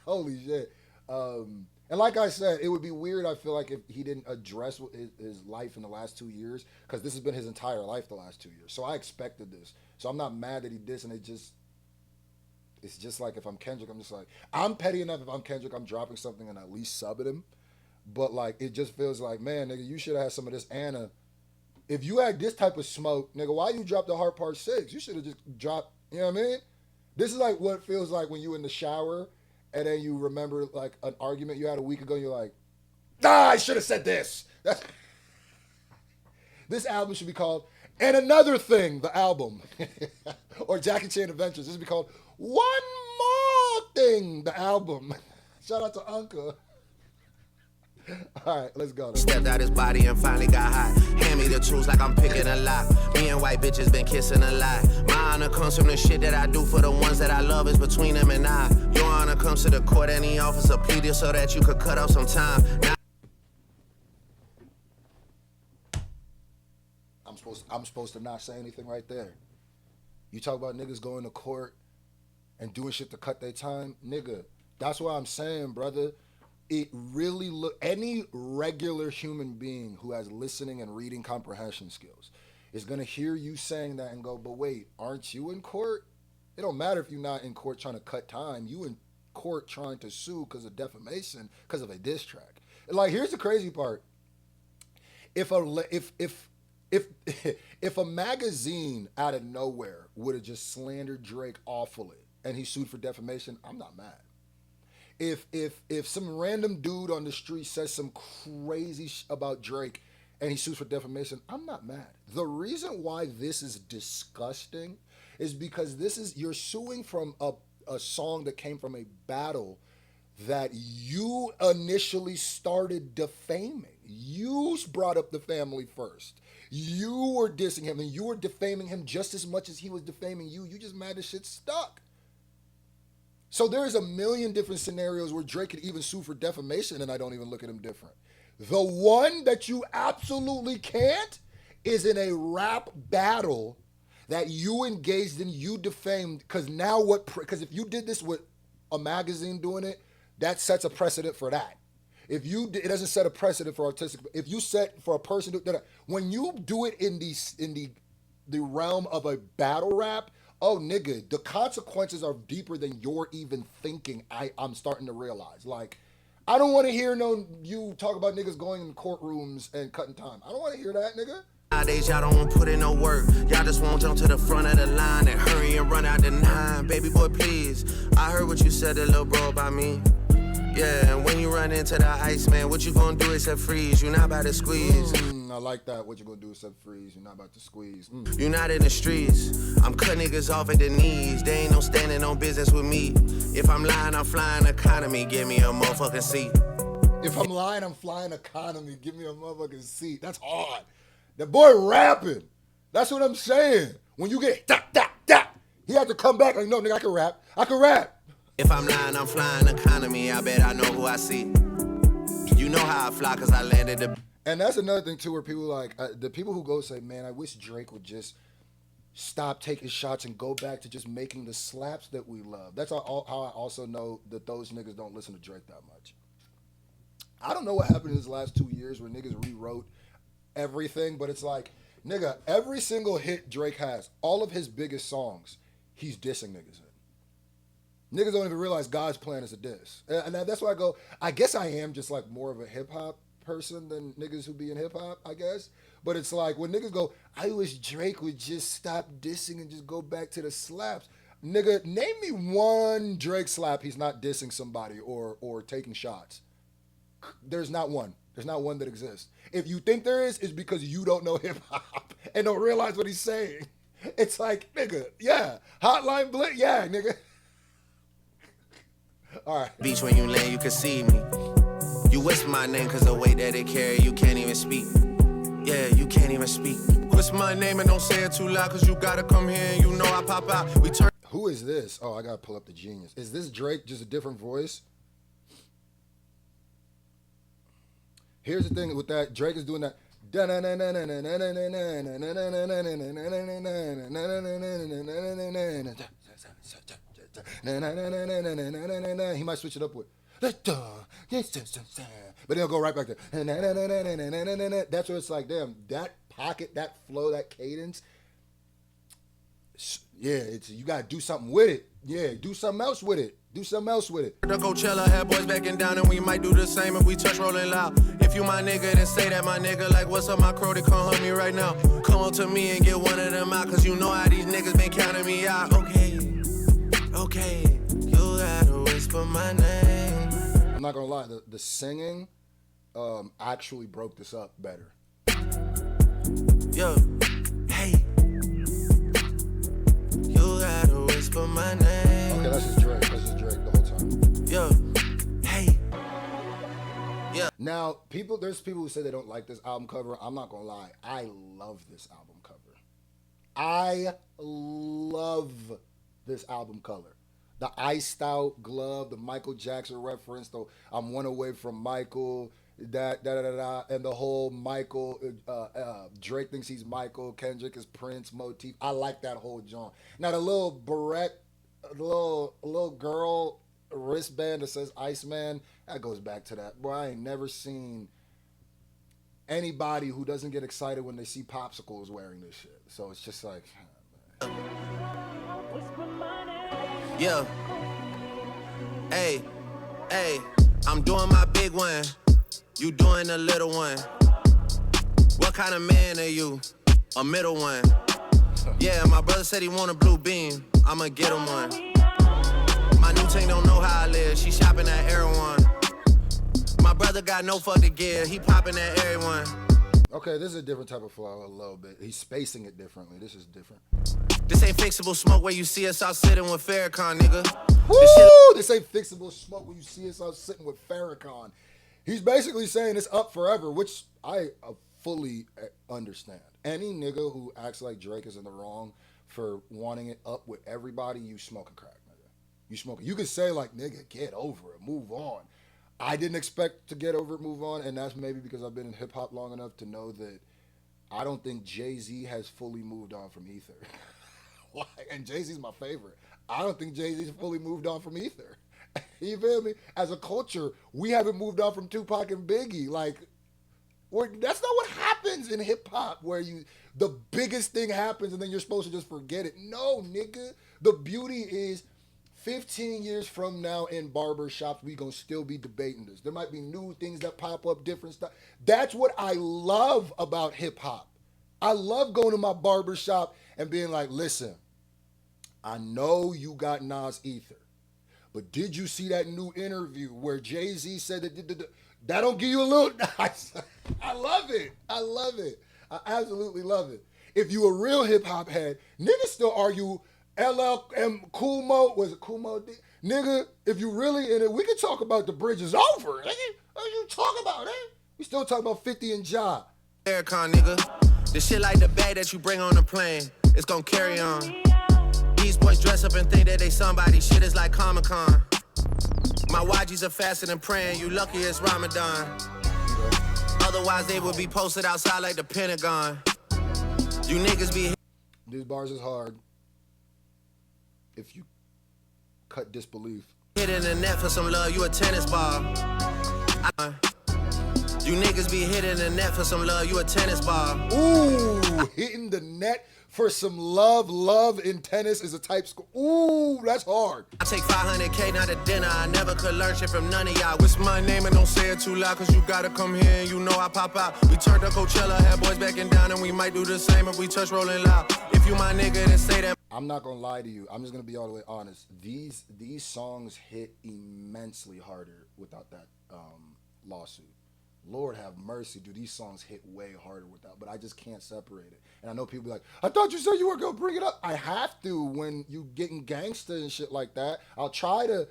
Holy shit. And like I said, it would be weird, I feel like, if he didn't address his life in the last 2 years, because this has been his entire life the last 2 years. So I expected this. So I'm not mad that he dissed, and it's just like, if I'm Kendrick, I'm just like, I'm petty enough if I'm Kendrick, I'm dropping something and at least subbing him. But, like, it just feels like, man, nigga, you should have had some of this Anna. If you had this type of smoke, nigga, why you drop the Heart Part 6? You should have just dropped, you know what I mean? This is like what it feels like when you in the shower and then you remember, like, an argument you had a week ago and you're like, I should have said this. This album should be called And Another Thing, the album. Or Jackie Chan Adventures. This should be called One More Thing, the album. Shout out to Uncle. All right, let's go. Stepped out his body and finally got hot. Hand me the tools like I'm picking a lock. Me and white bitches been kissing a lot. My honor comes from the shit that I do for the ones that I love is between them and I. Your honor comes to the court, any officer pleaded so that you could cut off some time. Now I'm supposed to not say anything right there. You talk about niggas going to court and doing shit to cut their time, nigga. That's what I'm saying, brother. It really any regular human being who has listening and reading comprehension skills is gonna hear you saying that and go, but wait, aren't you in court? It don't matter if you're not in court trying to cut time. You in court trying to sue because of defamation, because of a diss track. Like, here's the crazy part. If a magazine out of nowhere would have just slandered Drake awfully and he sued for defamation, I'm not mad. If some random dude on the street says some crazy about Drake and he sues for defamation, I'm not mad. The reason why this is disgusting is because you're suing from a song that came from a battle that you initially started defaming. You brought up the family first. You were dissing him and you were defaming him just as much as he was defaming you. You just mad the shit stuck. So there's a million different scenarios where Drake could even sue for defamation and I don't even look at him different. The one that you absolutely can't is in a rap battle that you engaged in, you defamed, because now because if you did this with a magazine doing it, that sets a precedent for that. It doesn't set a precedent for artistic, if you set for a person, when you do it in the realm of a battle rap, oh, nigga, the consequences are deeper than you're even thinking. I'm starting to realize. Like, I don't want to hear you talk about niggas going in courtrooms and cutting time. I don't want to hear that, nigga. Nowadays, y'all don't want to put in no work. Y'all just want to jump to the front of the line and hurry and run out the 9. Baby boy, please. I heard what you said to little bro about me. Yeah, and when you run into the Iceman, what you gonna do except freeze? You not about to squeeze. I like that. What you gonna do except freeze? You're not about to squeeze. You not in the streets. I'm cut niggas off at the knees. They ain't no standing on business with me. If I'm lying, I'm flying economy. Give me a motherfucking seat. If I'm lying, I'm flying economy. Give me a motherfucking seat. That's hard. That boy rapping. That's what I'm saying. When you get da da da, he had to come back like, no, nigga, I can rap. I can rap. If I'm lying, I'm flying economy. I bet I know who I see. You know how I fly because I landed the... And that's another thing, too, where people like, the people who go say, man, I wish Drake would just stop taking shots and go back to just making the slaps that we love. That's how I also know that those niggas don't listen to Drake that much. I don't know what happened in these last 2 years where niggas rewrote everything, but it's like, nigga, every single hit Drake has, all of his biggest songs, he's dissing niggas in. Niggas don't even realize God's plan is a diss. And that's why I go, I guess I am just like more of a hip-hop person than niggas who be in hip-hop, I guess. But it's like when niggas go, I wish Drake would just stop dissing and just go back to the slaps. Nigga, name me one Drake slap he's not dissing somebody or taking shots. There's not one. There's not one that exists. If you think there is, it's because you don't know hip-hop and don't realize what he's saying. It's like, nigga, yeah. Hotline Bling, yeah, nigga. All right. Beach when you land, you can see me. You whisper my name cause the way that it carry, you can't even speak. Yeah, you can't even speak. Whisper my name and don't say it too loud cause you gotta come here and you know I pop out. We turn. Who is this? Oh, I gotta pull up the Genius. Is this Drake, just a different voice? Here's the thing with that. Drake is doing that. He might switch it up with, but then he'll go right back there. That's what it's like. Damn, that pocket, that flow, that cadence. Yeah, it's, you gotta do something with it. Yeah, do something else with it. Do something else with it. The Coachella had boys backing down and we might do the same if we touch rolling loud. If you my nigga, then say that my nigga. Like, what's up, my crow? They come hug me right now. Come on to me and get one of them out, cause you know how these niggas been counting me out. Okay, you gotta whisper my name. I'm not gonna lie, the singing actually broke this up better. Yo, hey, you gotta whisper my name. Okay, that's just Drake. That's just Drake the whole time. Yo, hey. Yeah. Now, there's people who say they don't like this album cover. I'm not gonna lie, I love this album cover. I love this album color. The iced out glove, the Michael Jackson reference, the I'm one away from Michael, and the whole Michael, Drake thinks he's Michael, Kendrick is Prince motif. I like that whole genre. Now the little barrette, little girl wristband that says Iceman, that goes back to that. Boy, I ain't never seen anybody who doesn't get excited when they see popsicles wearing this shit. So it's just like, oh, yeah. Hey, I'm doing my big one. You doing the little one. What kind of man are you? A middle one. Yeah, my brother said he want a blue beam. I'ma get him one. My new team don't know how I live. She shopping at Erewhon. My brother got no fucking gear. He popping at everyone. Okay, this is a different type of flow a little bit. He's spacing it differently. This is different. This ain't fixable smoke where you see us out sitting with Farrakhan, nigga. Woo! This ain't fixable smoke when you see us out sitting with Farrakhan. He's basically saying it's up forever, which I fully understand. Any nigga who acts like Drake is in the wrong for wanting it up with everybody, you smoking crack, nigga. You smoking. You could say like, nigga, get over it, move on. I didn't expect to get over it, move on, and that's maybe because I've been in hip-hop long enough to know that I don't think Jay-Z has fully moved on from Ether. And Jay-Z's my favorite. I don't think Jay-Z's fully moved on from Ether. You feel me? As a culture, we haven't moved on from Tupac and Biggie. Like, that's not what happens in hip-hop, where the biggest thing happens and then you're supposed to just forget it. No, nigga. The beauty is 15 years from now in barbershops, we gonna still be debating this. There might be new things that pop up, different stuff. That's what I love about hip-hop. I love going to my barbershop and being like, listen, I know you got Nas Ether, but did you see that new interview where Jay-Z said that? That don't give you a little. I love it. I love it. I absolutely love it. If you a real hip hop head, niggas still argue LLM Cool Mo, was it Cool Mo D? Nigga, if you really in it, we can talk about the bridge is over. Nigga. What are you talking about, eh? We still talking about 50 and Ja. Aircon, nigga. The shit like the bag that you bring on the plane, it's gonna carry on. These boys dress up and think that they somebody. Shit is like Comic-Con. My YGs are faster than praying. You lucky it's Ramadan. Otherwise they would be posted outside like the Pentagon. You niggas be. These bars is hard. If you cut disbelief. Hitting the net for some love, you a tennis ball. You niggas be hitting the net for some love, you a tennis ball. Ooh, hitting the net for some love. Love in tennis is a type score. Ooh, that's hard. I take 500K, not a dinner. I never could learn shit from none of y'all. Whisper my name and don't say it too loud, cause you gotta come here and you know I pop out. We turned to Coachella, had boys backing down, and we might do the same if we touch rolling loud. If you my nigga, then say that. I'm not gonna lie to you. I'm just gonna be all the way honest. These songs hit immensely harder without that lawsuit. Lord have mercy, dude. These songs hit way harder without, but I just can't separate it. And I know people be like, I thought you said you were gonna bring it up. I have to when you getting gangster and shit like that. I'll try to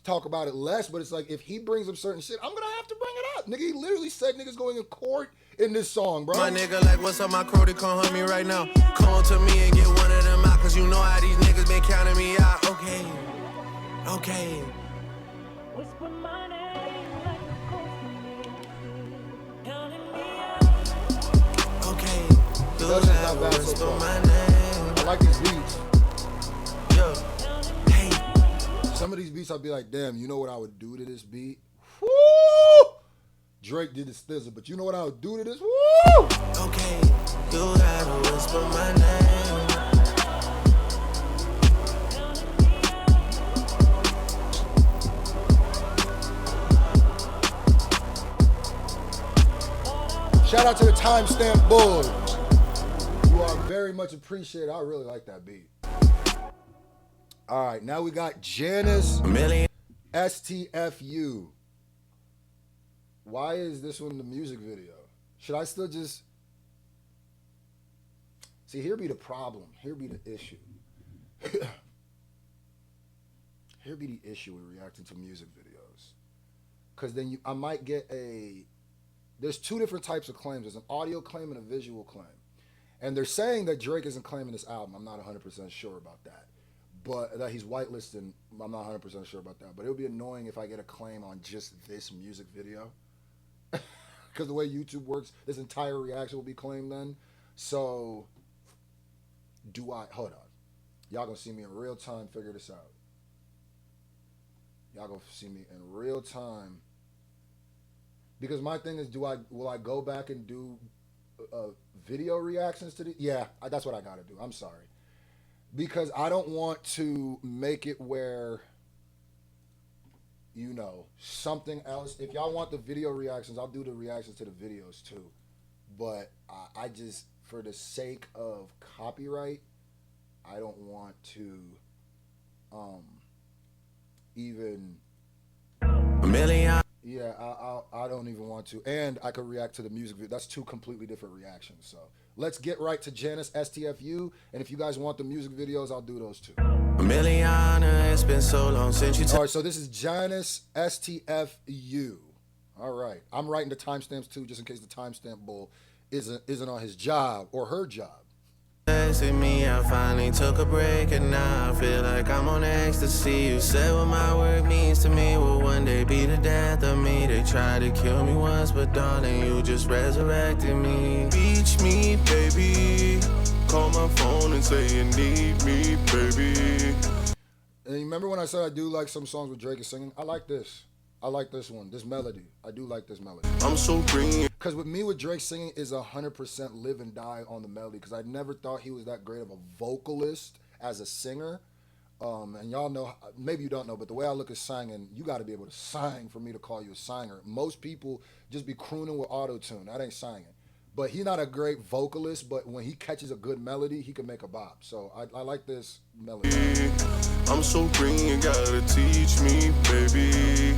talk about it less, but it's like if he brings up certain shit, I'm gonna have to bring it up. Nigga, he literally said niggas going in court in this song, bro. My nigga like, what's up, my crew? They come hunt me right now. Come on to me and get one of them out, cause you know how these niggas been counting me out. Okay. Whisper my name like a ghost, counting me out. Okay. That's not bad so far. I like these beats. Yo. Hey. Some of these beats I'd be like, damn, you know what I would do to this beat? Woo! Drake did his thizzle, but you know what I would do to this? Woo! Okay. You gotta whisper my name. Shout out to the timestamp boys. You are very much appreciated. I really like that beat. All right, now we got Janice STFU. Why is this one the music video? Should I still just... See, here be the problem. Here be the issue. Here be the issue with reacting to music videos. Because then I might get a... There's two different types of claims. There's an audio claim and a visual claim. And they're saying that Drake isn't claiming this album. I'm not 100% sure about that. But that he's whitelisted, I'm not 100% sure about that. But it would be annoying if I get a claim on just this music video. Because the way YouTube works, this entire reaction will be claimed then. So, hold on. Y'all gonna see me in real time figure this out. Y'all gonna see me in real time. Because my thing is, will I go back and do video reactions to the? Yeah, that's what I gotta do. I'm sorry, because I don't want to make it where, you know, something else. If y'all want the video reactions, I'll do the reactions to the videos too. But I just, for the sake of copyright, I don't want to even. A million. Yeah, I don't even want to. And I could react to the music video. That's two completely different reactions. So let's get right to Janice STFU. And if you guys want the music videos, I'll do those too. A million, it's been so long since you All right, so this is Janice STFU. All right. I'm writing the timestamps too, just in case the timestamp bull isn't on his job or her job. texted me, I finally took a break, and now I feel like I'm on ecstasy. You said what my work means to me will one day be the death of me. They tried to kill me once, but darling, you just resurrected me. Reach me, baby. Call my phone and say you need me, baby. And you remember when I said I do like some songs with Drake is singing? I like this. I like this one, this melody. I do like this melody. I'm so green. Because with me, with Drake singing is 100% live and die on the melody. Because I never thought he was that great of a vocalist as a singer. And y'all know, maybe you don't know, but the way I look at singing, you got to be able to sing for me to call you a singer. Most people just be crooning with auto-tune. That ain't singing. But he's not a great vocalist, but when he catches a good melody, he can make a bop. So I like this melody. I'm so green, you gotta teach me, baby.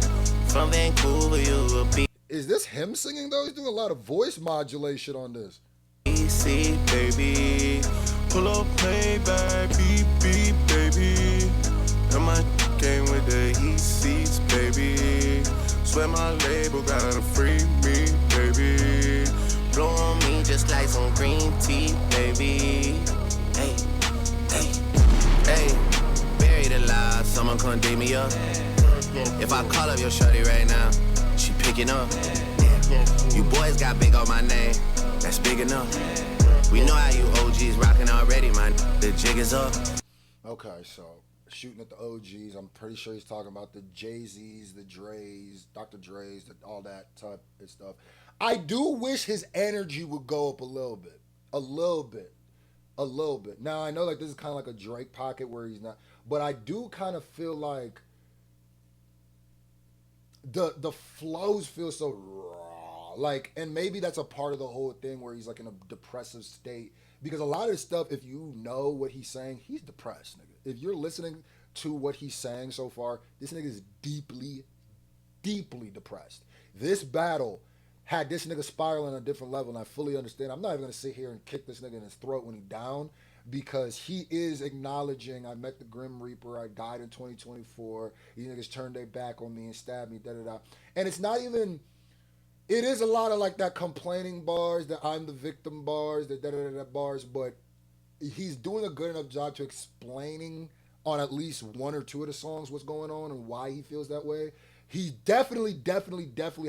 From Vancouver, you will be Is this him singing though? He's doing a lot of voice modulation on this. easy, baby. Pull up, Maybach, beep, beep, baby. And my came with the heat seats, baby. Swear my label gotta free me, baby. Blow on me just like some green tea, baby. Hey, hey, hey. Buried alive, someone come dig me up. If I call up your shorty right now, she picking up. You boys got big on my name, that's big enough. We know how you OGs rocking already, man. The jig is up. Okay, so shooting at the OGs. I'm pretty sure he's talking about the Jay-Z's, the Dre's, Dr. Dre's, all that type of stuff. I do wish his energy would go up a little bit. A little bit. A little bit. Now, I know like this is kind of like a Drake pocket where he's not, but I do kind of feel like the flows feel so raw. Like, and maybe that's a part of the whole thing where he's like in a depressive state. Because a lot of this stuff, if you know what he's saying, he's depressed, nigga. If you're listening to what he's saying so far, this nigga is deeply, deeply depressed. This battle had this nigga spiraling on a different level, and I fully understand. I'm not even gonna sit here and kick this nigga in his throat when he's down, because he is acknowledging, I met the Grim Reaper, I died in 2024, these niggas turned their back on me and stabbed me, da-da-da. And it's not even, it is a lot of like that complaining bars, that I'm the victim bars, the da-da-da-da bars, but he's doing a good enough job to explaining on at least one or two of the songs what's going on and why he feels that way. He definitely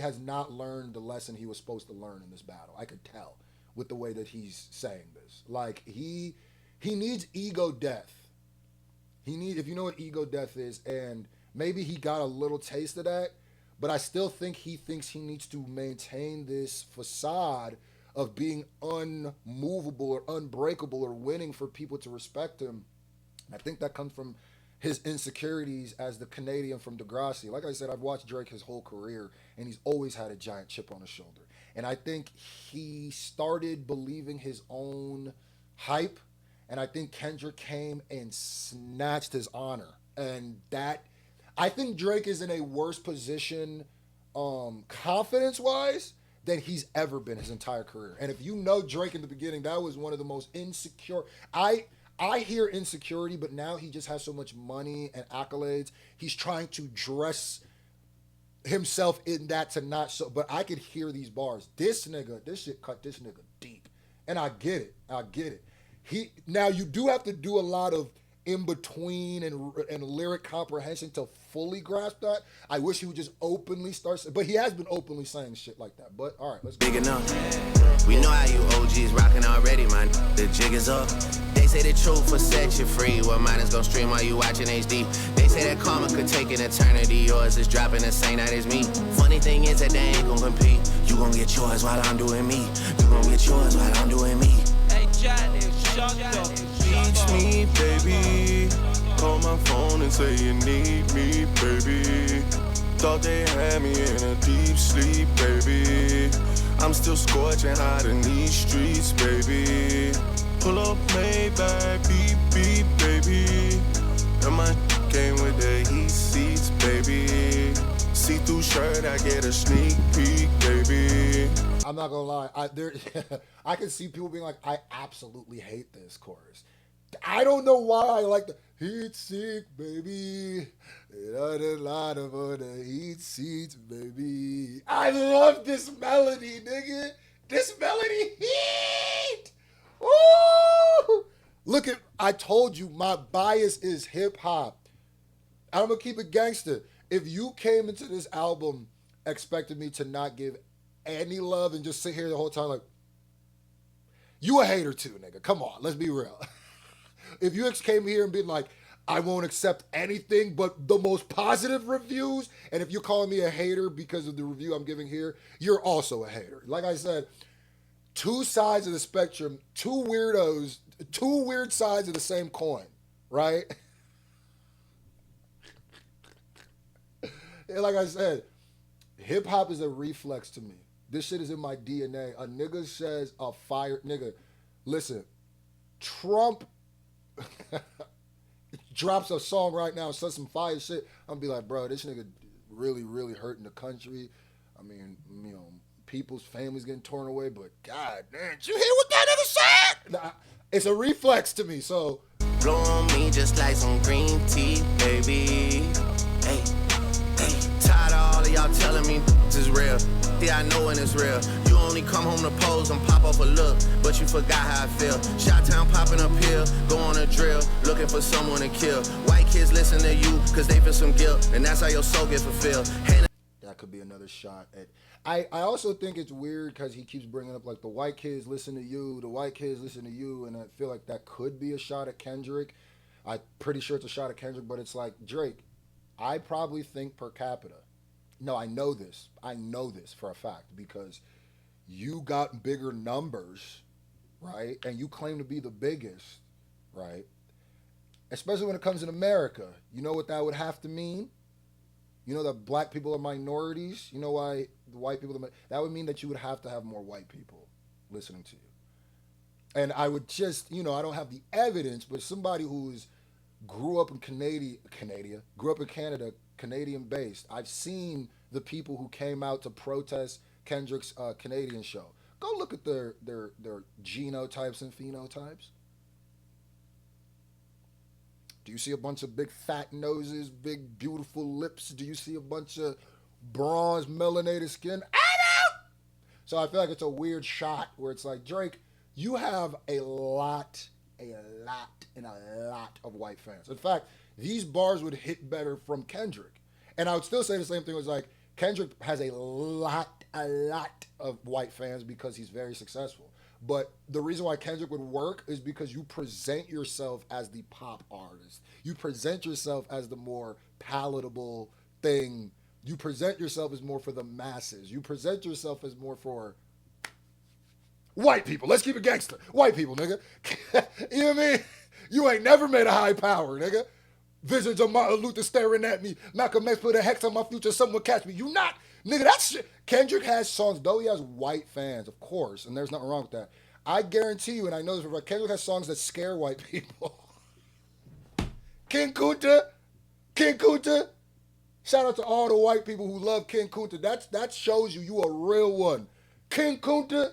has not learned the lesson he was supposed to learn in this battle. I could tell with the way that he's saying this. Like, he needs ego death. If you know what ego death is, and maybe he got a little taste of that, but I still think he thinks he needs to maintain this facade of being unmovable or unbreakable or winning for people to respect him. And I think that comes from his insecurities as the Canadian from Degrassi. Like I said, I've watched Drake his whole career, and he's always had a giant chip on his shoulder. And I think he started believing his own hype, and I think Kendrick came and snatched his honor. And that, I think Drake is in a worse position confidence-wise than he's ever been his entire career. And if you know Drake in the beginning, that was one of the most insecure. I hear insecurity, but now he just has so much money and accolades. He's trying to dress himself in that to not so. But I could hear these bars. This shit cut this nigga deep, and I get it. Now you do have to do a lot of in between and lyric comprehension to fully grasp that. I wish he would just openly start, but he has been openly saying shit like that. But all right, let's go. Big enough. We know how you OGs rocking already, man. The jig is up. They say the truth will set you free. Well, mine is gonna stream while you watching HD. They say that karma could take an eternity. Yours is dropping the same night as me. Funny thing is that they ain't gonna compete. You gonna get yours while I'm doing me. You gonna get yours while I'm doing me. Hey, Janice, shut up. Reach me, baby. Call my phone and say you need me, baby. Thought they had me in a deep sleep, baby. I'm still scorching hot in these streets, baby. Pull up Maybach, beep, beep, baby. And my came with the heat seats, baby. See-through shirt, I get a sneak peek, baby. I'm not gonna lie. I can see people being like, I absolutely hate this chorus. I don't know why I like the heat seek, baby. It ain't a lot of the heat seats, baby. I love this melody, nigga. This melody heat. Woo! Look at, I told you my bias is hip hop. I'm gonna keep it gangster. If you came into this album expecting me to not give any love and just sit here the whole time like, you a hater too, nigga. Come on, let's be real. If you came here and been like, I won't accept anything but the most positive reviews, and if you're calling me a hater because of the review I'm giving here, you're also a hater. Like I said, two sides of the spectrum, two weirdos, two weird sides of the same coin, right? And like I said, hip hop is a reflex to me. This shit is in my DNA. A nigga says a fire, nigga, listen, Trump drops a song right now, says some fire shit, I'm gonna be like, bro, this nigga really, really hurting the country. I mean, you know, people's families getting torn away, but God, man, did you hear what that nigga said? Nah, it's a reflex to me, so. Blow on me just like some green tea, baby. Hey, hey. Tired of all of y'all telling me this is real. Yeah, I know when it's real. You only come home to pose and pop off a look, but you forgot how I feel. Shot-town popping a pill, go on a drill, looking for someone to kill. White kids listen to you, cause they feel some guilt, and that's how your soul gets fulfilled. That could be another shot at. I also think it's weird because he keeps bringing up like the white kids listen to you, the white kids listen to you, and I feel like that could be a shot at Kendrick. I'm pretty sure it's a shot at Kendrick, but it's like, Drake, I probably think per capita. No, I know this. I know this for a fact because you got bigger numbers, right? And you claim to be the biggest, right? Especially when it comes in America. You know what that would have to mean? You know that black people are minorities. You know why the white people, that would mean that you would have to have more white people listening to you. And I would just, you know, I don't have the evidence, but somebody who's grew up in Canada, Canadian based. I've seen the people who came out to protest Kendrick's Canadian show. Go look at their genotypes and phenotypes. Do you see a bunch of big fat noses, big beautiful lips? Do you see a bunch of bronze melanated skin? I know! So I feel like it's a weird shot where it's like, Drake, you have a lot of white fans. In fact, these bars would hit better from Kendrick. And I would still say the same thing was like, Kendrick has a lot of white fans because he's very successful. But the reason why Kendrick would work is because you present yourself as the pop artist. You present yourself as the more palatable thing. You present yourself as more for the masses. You present yourself as more for white people. Let's keep it gangster. White people, nigga. You know what I mean? You ain't never made a high power, nigga. Visions of Martin Luther staring at me. Malcolm X put a hex on my future. Someone catch me. You not. Nigga, that shit. Kendrick has songs, though he has white fans, of course, and there's nothing wrong with that. I guarantee you, and I know this for a fact, Kendrick has songs that scare white people. King Kunta. Shout out to all the white people who love King Kunta. That shows you a real one. King Kunta.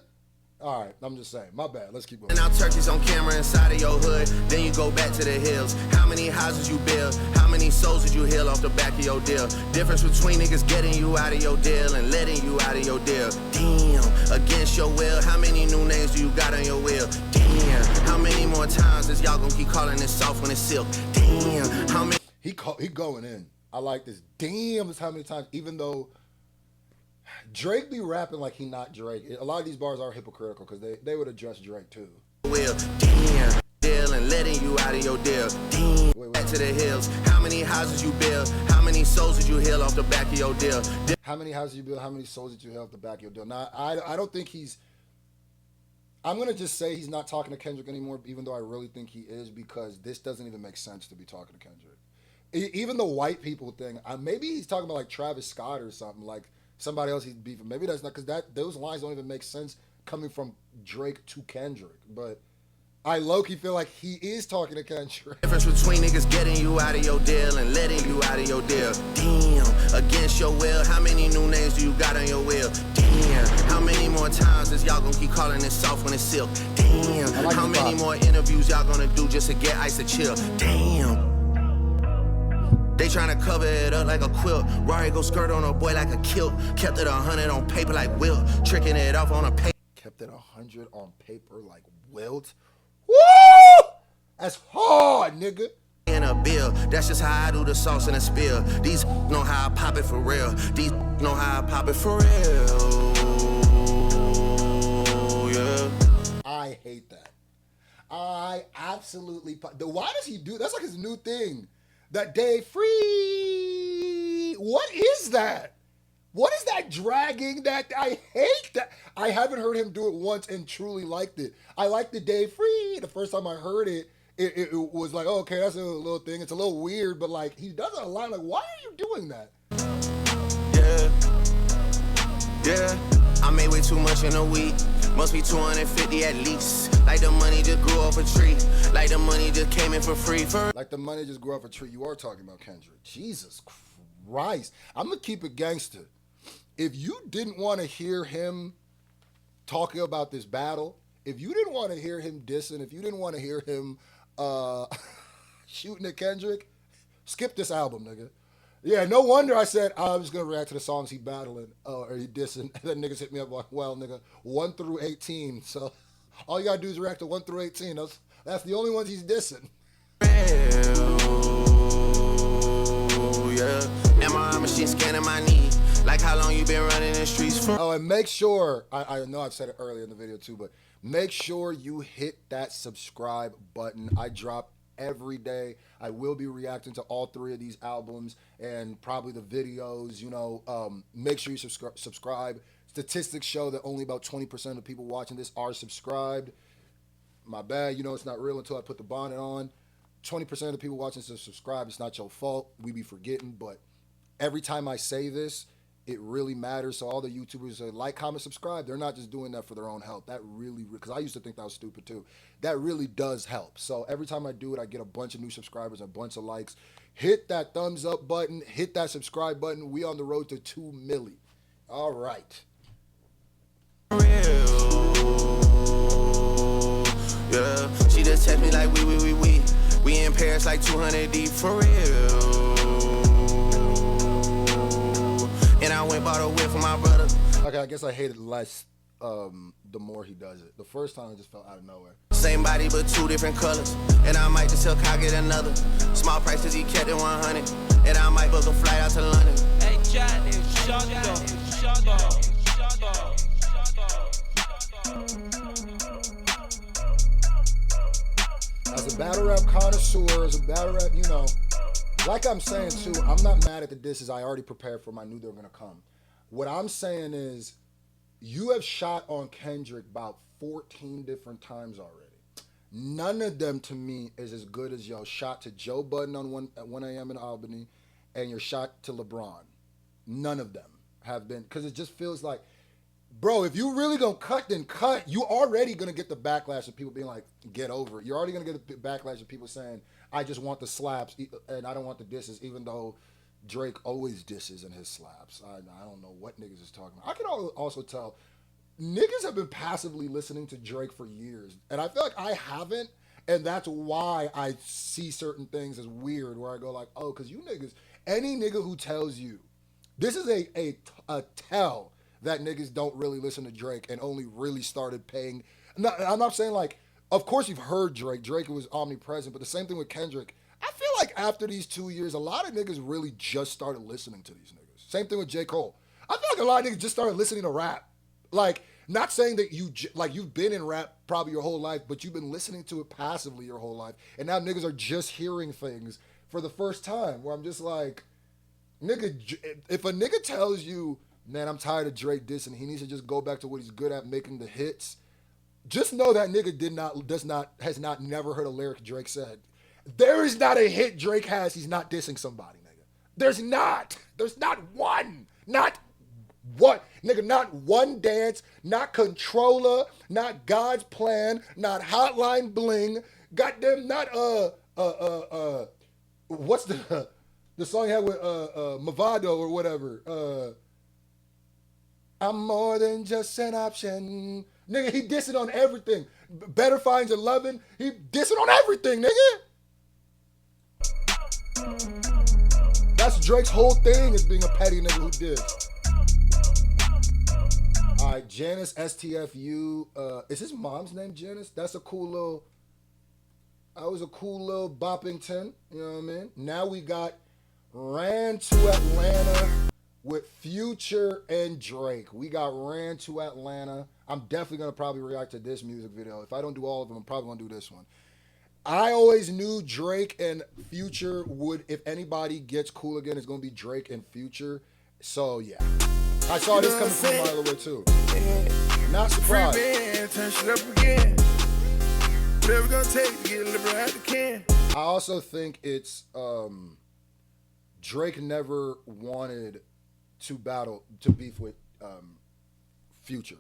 All right, I'm just saying. My bad. Let's keep going. Now turkeys on camera inside of your hood. Then you go back to the hills. How many houses you build? How many souls did you heal off the back of your deal? Difference between niggas getting you out of your deal and letting you out of your deal. Damn, against your will. How many new names do you got on your will? Damn, how many more times is y'all gonna keep calling it soft when it's silk? Damn, how many? He going in. I like this. Damn, is how many times. Even though Drake be rapping like he not Drake. A lot of these bars are hypocritical because they would address Drake too. Will, damn, deal and letting you out of your deal. Damn, back to the hills. How many houses you build? How many souls did you heal off the back of your deal? How many houses you build? How many souls did you heal off the back of your deal? Now, I don't think he's. I'm gonna just say he's not talking to Kendrick anymore, even though I really think he is, because this doesn't even make sense to be talking to Kendrick. Even the white people thing, maybe he's talking about like Travis Scott or something, like somebody else he's beefing. Maybe that's not, because those lines don't even make sense coming from Drake to Kendrick. But I low-key feel like he is talking to Kendrick. Difference between niggas getting you out of your deal and letting you out of your deal. Damn, against your will. How many new names do you got on your will? Damn, how many more times is y'all gonna keep calling it soft when it's silk? Damn, like how many more interviews y'all gonna do just to get Ice to chill? Damn. They tryna cover it up like a quilt. Rari go skirt on a boy like a kilt. Kept it 100 on paper like Wilt. Tricking it off on a paper. Kept it 100 on paper like Wilt. Woo! That's hard, nigga. In a bill. That's just how I do the sauce in a spill. These know how I pop it for real. These know how I pop it for real. Yeah. I hate that. I absolutely. Why does he do? That's like his new thing. That day free. What is that? What is that dragging? That I hate that. I haven't heard him do it once and truly liked it. I like the day free. The first time I heard it, it was like, oh, okay, that's a little thing. It's a little weird, but like he does it a lot. Like, why are you doing that? Yeah. I made way too much in a week. Must be 250 at least. Like the money just grew off a tree. Like the money just came in for free. Like the money just grew off a tree. You are talking about Kendrick. Jesus Christ. I'm going to keep it gangster. If you didn't want to hear him talking about this battle, if you didn't want to hear him dissing, if you didn't want to hear him shooting at Kendrick, skip this album, nigga. Yeah, no wonder I said I was going to react to the songs he battling or he dissing. And then niggas hit me up like, well, nigga, 1 through 18. So all you got to do is react to 1 through 18. That's the only ones he's dissing. Yeah. And my machine scanning my knee. Like how long you been running the streets for? Oh, and make sure, I know I've said it earlier in the video too, but make sure you hit that subscribe button. I drop every day. I will be reacting to all 3 of these albums and probably the videos, you know. Make sure you subscribe. Statistics show that only about 20% of people watching this are subscribed. My bad, you know, it's not real until I put the bonnet on. 20% of the people watching this are subscribed. It's not your fault. We be forgetting, but every time I say this, it really matters. So all the YouTubers that like, comment, subscribe, they're not just doing that for their own health. That really, because I used to think that was stupid too. That really does help. So every time I do it, I get a bunch of new subscribers, a bunch of likes. Hit that thumbs up button. Hit that subscribe button. We on the road to 2 milli. All right. Yeah, she just text me like we. We in Paris like 200 deep for real. And I went bought a whip for my brother. Okay, I guess I hate it less the more he does it. The first time it just felt out of nowhere. Same body but 2 different colors. And I might just tell Kyle get another. Small prices he kept at 100. And I might book a flight out to London. Hey, Janice, shut up. As a battle rap connoisseur, as a battle rap, you know, like I'm saying too, I'm not mad at the disses. I already prepared for them. I knew they were going to come. What I'm saying is, you have shot on Kendrick about 14 different times already. None of them to me is as good as your shot to Joe Budden at 1 a.m. in Albany and your shot to LeBron. None of them have been, because it just feels like, bro, if you really gonna cut, then cut. You already gonna get the backlash of people being like, get over it. You're already gonna get the backlash of people saying, I just want the slaps and I don't want the disses, even though Drake always disses in his slaps. I don't know what niggas is talking about. I can also tell niggas have been passively listening to Drake for years, and I feel like I haven't, and that's why I see certain things as weird, where I go like, oh, because you niggas, any nigga who tells you, this is a tell that niggas don't really listen to Drake and only really started paying. I'm not saying like, of course you've heard Drake. Drake was omnipresent, but the same thing with Kendrick. I feel like after these 2 years, a lot of niggas really just started listening to these niggas. Same thing with J. Cole. I feel like a lot of niggas just started listening to rap. Like, not saying that you've been in rap probably your whole life, but you've been listening to it passively your whole life. And now niggas are just hearing things for the first time, where I'm just like, nigga, if a nigga tells you, man, I'm tired of Drake dissing, he needs to just go back to what he's good at, making the hits, just know that nigga has never heard a lyric Drake said. There is not a hit Drake has he's not dissing somebody, nigga. There's not one. Not what? Nigga, not one dance, not Controller, not God's Plan, not Hotline Bling, goddamn, not what's the song he had with Movado or whatever? I'm more than just an option. Nigga, he dissing on everything. Better Finds Your Lovin', he dissing on everything, nigga. That's Drake's whole thing, is being a petty nigga who diss. All right, Janice STFU. Is his mom's name Janice? That was a cool little Boppington. You know what I mean? Now we got Ran to Atlanta with Future and Drake. We got Ran to Atlanta. I'm definitely going to probably react to this music video. If I don't do all of them, I'm probably going to do this one. I always knew Drake and Future would, if anybody gets cool again, it's going to be Drake and Future. So, yeah. I saw this coming from a mile away, too. Not surprised. Turn shit up again. Whatever gonna take to get a liberal out the can. I also think it's Drake never wanted to beef with Future.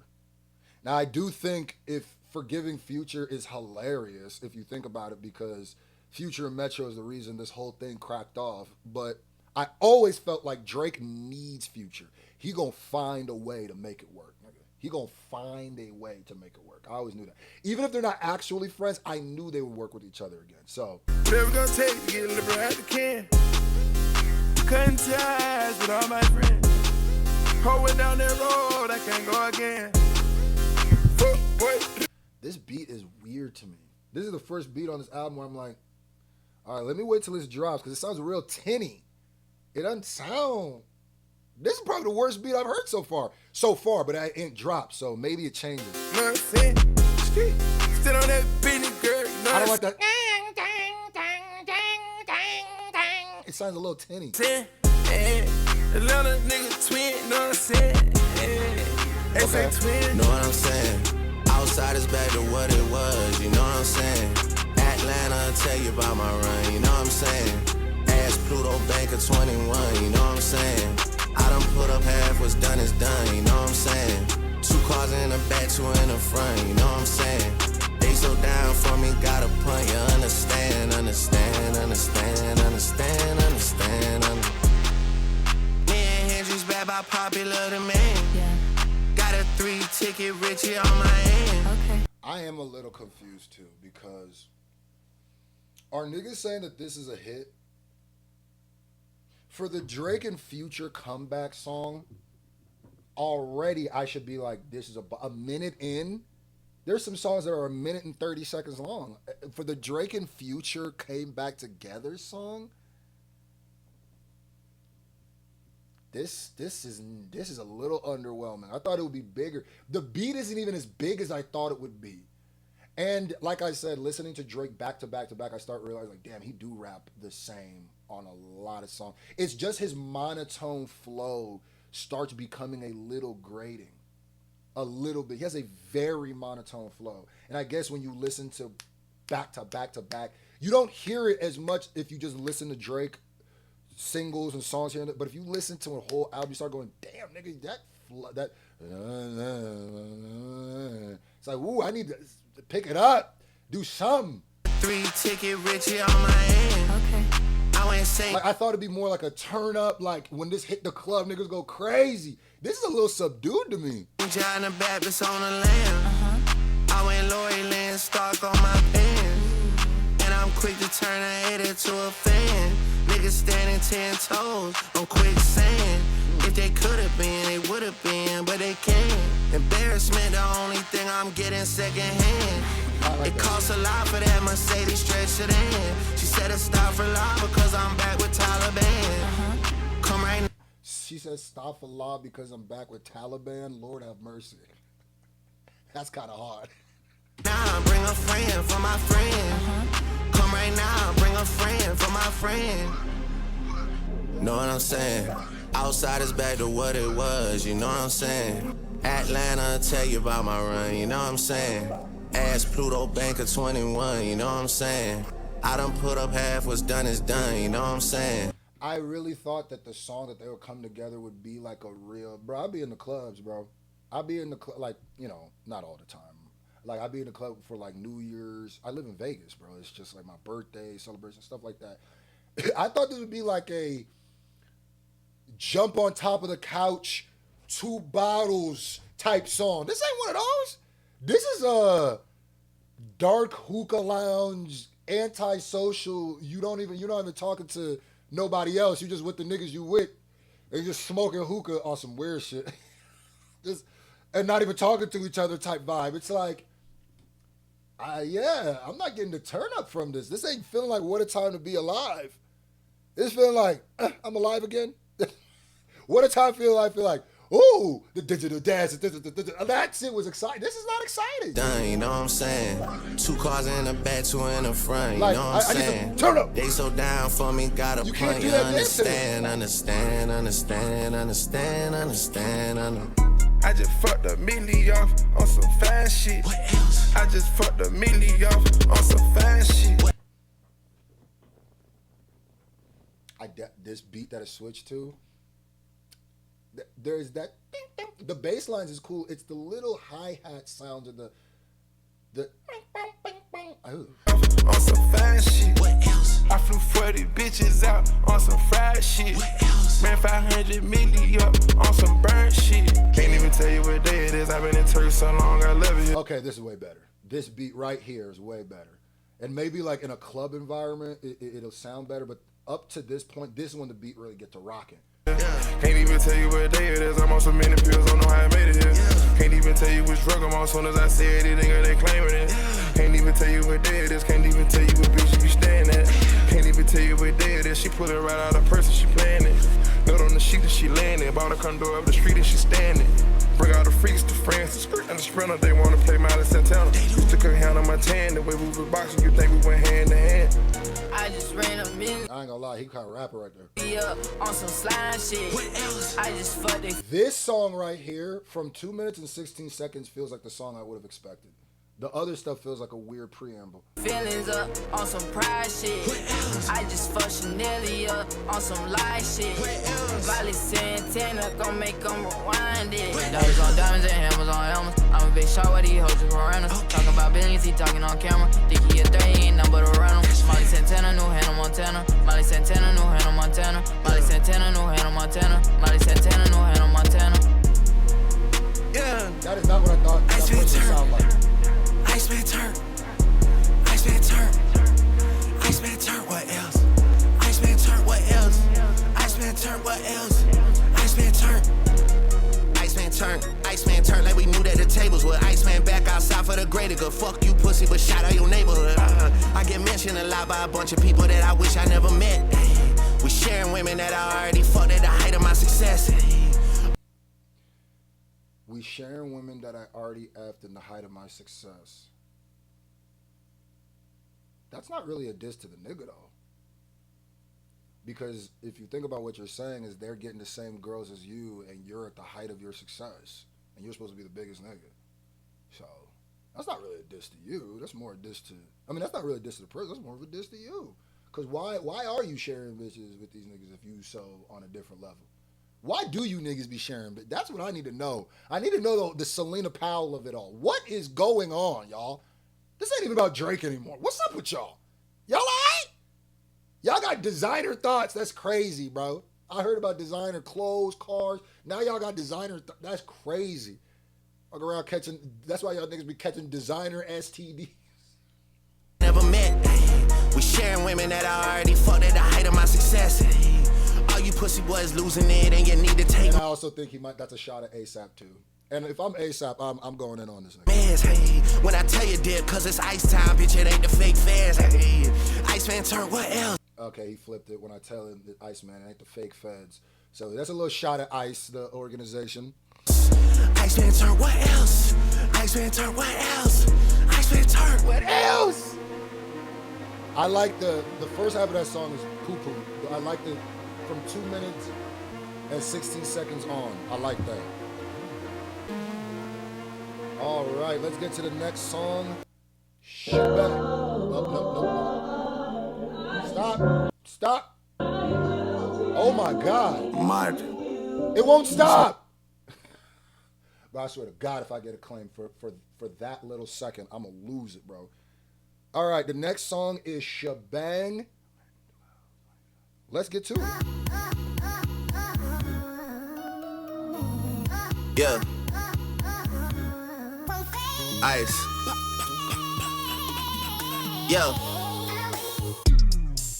Now, I do think if forgiving Future is hilarious, if you think about it, because Future and Metro is the reason this whole thing cracked off. But I always felt like Drake needs Future. He gonna find a way to make it work, nigga. He gonna find a way to make it work. I always knew that. Even if they're not actually friends, I knew they would work with each other again. So Whatever gonna take to get a little as I can. Cutting ties with all my friends. Holding down that road, I can't go again. Fuck, boy. this beat is weird to me. This is the first beat on this album where I'm like, all right, let me wait till this drops because it sounds real tinny. It doesn't sound. This is probably the worst beat I've heard so far. But it ain't dropped, so maybe it changes. You know what I'm saying? Still on that beanie, girl. You know I don't what like that. It sounds a little tinny. I'm saying? Atlanta nigga twin, you know what I'm saying? They say twin. Know what I'm saying? Outside is back to what it was, you know what I'm saying? Atlanta, tell you about my run, you know what I'm saying? Ass Pluto Bank of 21, you know what I'm saying? I done put up half, what's done is done, you know what I'm saying? 2 cars in the back, 2 in the front, you know what I'm saying? They so down for me, got a punt, you understand, understand, understand, understand, understand, Me and Hendrix back by popular demand. Yeah. Got a 3-ticket Richie on my hand. Okay. I am a little confused too because are niggas saying that this is a hit? For the Drake and Future comeback song, already I should be like, this is a minute in. There's some songs that are a minute and 30 seconds long. For the Drake and Future came back together song, this is a little underwhelming. I thought it would be bigger. The beat isn't even as big as I thought it would be. And like I said, listening to Drake back to back to back, I start realizing, like, damn, he do rap the same on a lot of songs. It's just his monotone flow starts becoming a little grating. A little bit. He has a very monotone flow. And I guess when you listen to back to back to back, you don't hear it as much if you just listen to Drake singles and songs here and there. But if you listen to a whole album, you start going, damn, nigga, that it's like, ooh, I need to pick it up, do something. 3-ticket Richie on my hand. Okay. I went say Like I thought it'd be more like a turn up, like when this hit the club, niggas go crazy. This is a little subdued to me. John the Baptist on the land. I went Lori Lynn Stark on my pen. And I'm quick to turn a hater to a fan. Niggas standing 10 toes on quicksand. If they could have been, they would have been, but they can't. Embarrassment, the only thing I'm getting secondhand. It costs a lot for that Mercedes stretch sedan. She said it's stop for life because I'm back with Taliban. Come right now. She says, stop for law because I'm back with Taliban. Lord have mercy. That's kind of hard. Now bring a friend for my friend. Come right now, bring a friend for my friend. Know what I'm saying? Outside is back to what it was, you know what I'm saying? Atlanta, tell you about my run, you know what I'm saying? Ass Pluto Bank of 21, you know what I'm saying? I done put up half, what's done is done, you know what I'm saying? I really thought that the song that they would come together would be like a real, bro, I'd be in the clubs, bro. I'd be in the club, like, you know, not all the time. Like, I'd be in the club for, like, New Year's. I live in Vegas, bro. It's just, like, my birthday, celebration, stuff like that. I thought this would be, like, a jump on top of the couch, 2 bottles type song. This ain't one of those. This is a dark hookah lounge, antisocial. You're not even talking to nobody else. You just with the niggas you with. And just smoking hookah on some weird shit. Just, and not even talking to each other type vibe. It's like, yeah, I'm not getting the turn up from this. This ain't feeling like what a time to be alive. It's feeling like, I'm alive again. What a time feel like, ooh, the digital dance. That shit was exciting. This is not exciting. Done, you know what I'm saying? 2 cars in the back, 2 in the front, you Like, know what I'm I saying? need to turn up. They so down for me, got a You can't point, do you that dance to understand, understand, understand, understand, understand, understand. I just fucked a milli off on some fine shit. What else? I just fucked a milli off on some fine shit. This beat that I switched to, there's that ding, ding. The bass lines is cool. It's the little hi-hat sounds of the bing, bing, bing, bing. Ooh. On some fine shit. What else? I flew 40 bitches out on on some fried shit. Man, 500 million up on some burnt shit. Can't even tell you what day it is. I've been in church so long, I love it. Okay, this is way better. This beat right here is way better. And maybe like in a club environment, it'll sound better, but up to this point, this is when the beat really get to rocking. Can't even tell you what day it is. I'm on so many pills, don't know how I made it here. Can't even tell you which drug I'm on. Soon as I said it, nigga, they claiming it. Can't even tell you what day it is. Can't even tell you what bitch you be staying at. Can't even tell you what day it is. She pull it right out of her purse and she playing it. Note on the sheet that she landing. Bought a condo up the street and she standing. Bring all the freaks to France, the skirt and the sprinter. They wanna play Miley Santana. Used to cook hand on my tan. The way we was boxing, you think we went hand to hand. I just ran a million. I ain't gonna lie, he kind of rapper right there. Be up on some slime shit. What else? I just fucked it. This song right here, from 2 minutes and 16 seconds, feels like the song I would have expected. The other stuff feels like a weird preamble. Feelings up on some pride shit. What else? I just fucked Chanelly up on some lie shit. What else? Miley Santana gon' make them rewind it. Diamonds on diamonds and hammers on hammers. I'm a big shot, what he hoes just around us. Talking about billions, he talking on camera. Think he a 30, ain't nothing but around him. Miley Santana, new Hannah Montana. Miley Santana, new Hannah Montana. Miley Santana, new Hannah Montana. Miley Santana, new Hannah Montana. Yeah. That is not what I thought that person would sound like. Iceman turn. Iceman turn. Iceman turn. What else? Iceman turn. What else? Iceman turn. What else? Iceman turn. Iceman turn, Iceman turn like we knew that the tables were Iceman back outside for the greater good. Fuck you pussy, but shout out your neighborhood. I get mentioned a lot by a bunch of people that I wish I never met. We sharing women that I already fucked at the height of my success. We sharing women that I already effed in the height of my success. That's not really a diss to the nigga though. Because if you think about what you're saying is they're getting the same girls as you and you're at the height of your success. And you're supposed to be the biggest nigga. So that's not really a diss to you. That's more a diss to, I mean, that's not really a diss to the person. That's more of a diss to you. Because why are you sharing bitches with these niggas if you so on a different level? Why do you niggas be sharing? But that's what I need to know. I need to know the Selena Powell of it all. What is going on, y'all? This ain't even about Drake anymore. What's up with y'all? Y'all all right? Y'all got designer thoughts. That's crazy, bro. I heard about designer clothes, cars. Now y'all got designer that's crazy. Walk around catching, that's why y'all niggas be catching designer STDs. Never met. We sharing women that I already fucked at the height of my success. All you pussy boys losing it and you need to take. And I also think that's a shot at ASAP too. And if I'm ASAP, I'm going in on this nigga. Mans, hey, when I tell you dip, cause it's ice time, bitch, it ain't the fake fans, hey. Iceman turn, what else? Okay, he flipped it when I tell him that Iceman ain't the fake feds. So that's a little shot at ICE, the organization. Iceman turn, what else? Iceman turn, what else? Iceman turn, what else? I like the first half of that song is poo-poo. I like the from 2 minutes and 16 seconds on. I like that. All right, let's get to the next song. Shabang. No. Stop. Oh my God. Mad. It won't stop. But I swear to God, if I get a claim for that little second, I'm gonna lose it, bro. All right, the next song is Shabang. Let's get to it. Yeah. Ice. Yo.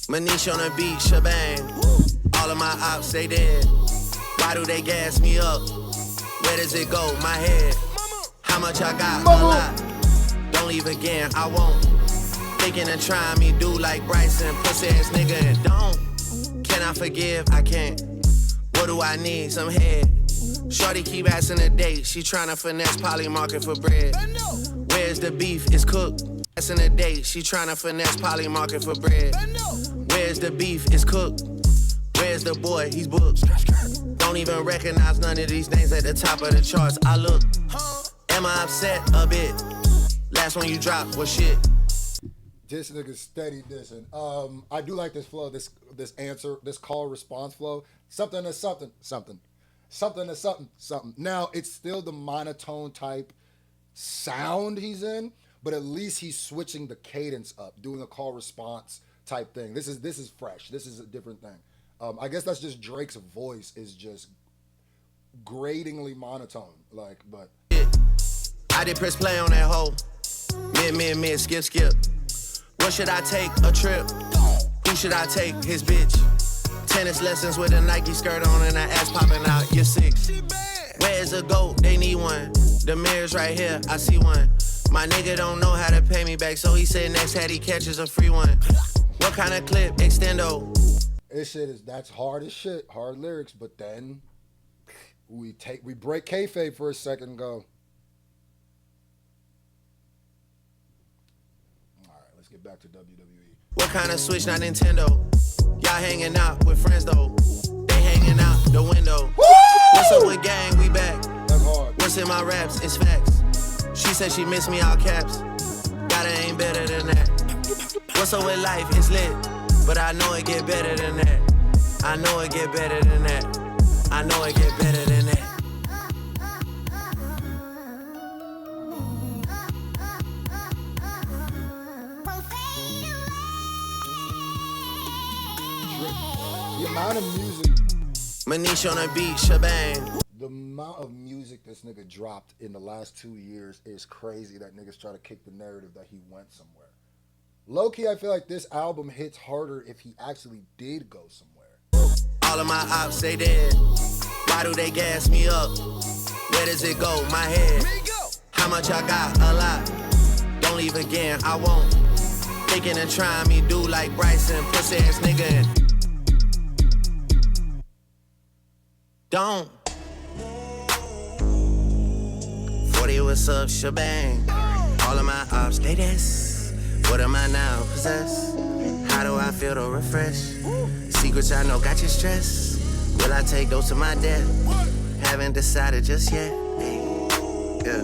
Manish on the beat, Shabang. All of my ops, they dead. Why do they gas me up? Where does it go? My head. How much I got? A lot. Don't leave again, I won't. Thinking of trying me, do like Bryson, pussy ass nigga, and don't. Can I forgive? I can't. What do I need? Some head. Shorty keep asking a date. She tryna finesse Poly Market for bread. Where's the beef? It's cooked. Asking a date. She tryna finesse Poly Market for bread. Where's the beef? It's cooked. Where's the boy? He's booked. Don't even recognize none of these names at the top of the charts. I look. Am I upset? A bit. Last one you dropped was shit. This nigga steady dissing. I do like this flow, this answer, this call response flow. Something to something, something. Something to something, something. Now, it's still the monotone type sound he's in, but at least he's switching the cadence up, doing a call response type thing. This is fresh. This is a different thing. I guess that's just Drake's voice is just gratingly monotone. Like, but I did press play on that hoe. Mid, skip. What should I take? A trip? Who should I take? His bitch. Tennis lessons with a Nike skirt on and her ass popping out. You're 6. Where's the goat? They need one. The mirror's right here. I see one. My nigga don't know how to pay me back, so he said next hat he catches a free one. What kind of clip? Extendo. this shit that's hard as shit, hard lyrics. But then we break kayfabe for a second and go, all right, let's get back to WWE. What kind of switch, not Nintendo? Y'all hanging out with friends though. They hanging out the window. Woo! What's up with gang? We back. That's hard. What's in my raps? It's facts. She said she missed me, all caps. Gotta ain't better than that. What's up with life? It's lit. But I know it get better than that. I know it get better than that. I know it get better than that. The amount of music, Manish on a beat, Shabang. the amount of music this nigga dropped in the last 2 years is crazy. That niggas try to kick the narrative that he went somewhere. Low key, I feel like this album hits harder if he actually did go somewhere. All of my ops, they dead. Why do they gas me up? Where does it go? My head. How much I got? A lot. Don't leave again, I won't. Thinking and trying me do like Bryson, pussy ass nigga. Don't. 40, what's up, Shabang? All of my ops, they DISS. What am I now, possessed? How do I feel to refresh? Secrets I know got you stressed. Will I take those to my death? Haven't decided just yet. Yeah.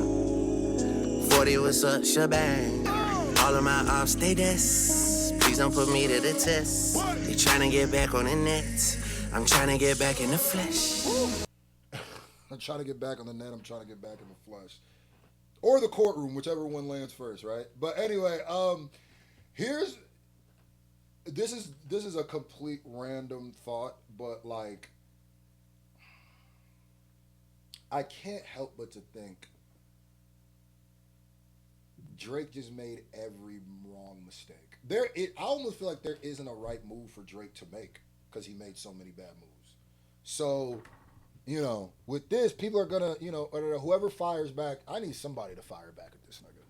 40, what's up, Shabang? All of my ops, they DISS. Please don't put me to the test. They tryna get back on the net. I'm trying to get back in the flesh. I'm trying to get back on the net. I'm trying to get back in the flesh. Or the courtroom, whichever one lands first, right? But anyway, this is a complete random thought, but like, I can't help but to think Drake just made every wrong mistake. I almost feel like there isn't a right move for Drake to make because he made so many bad moves. So, with this, people are gonna, whoever fires back, I need somebody to fire back at this nigga.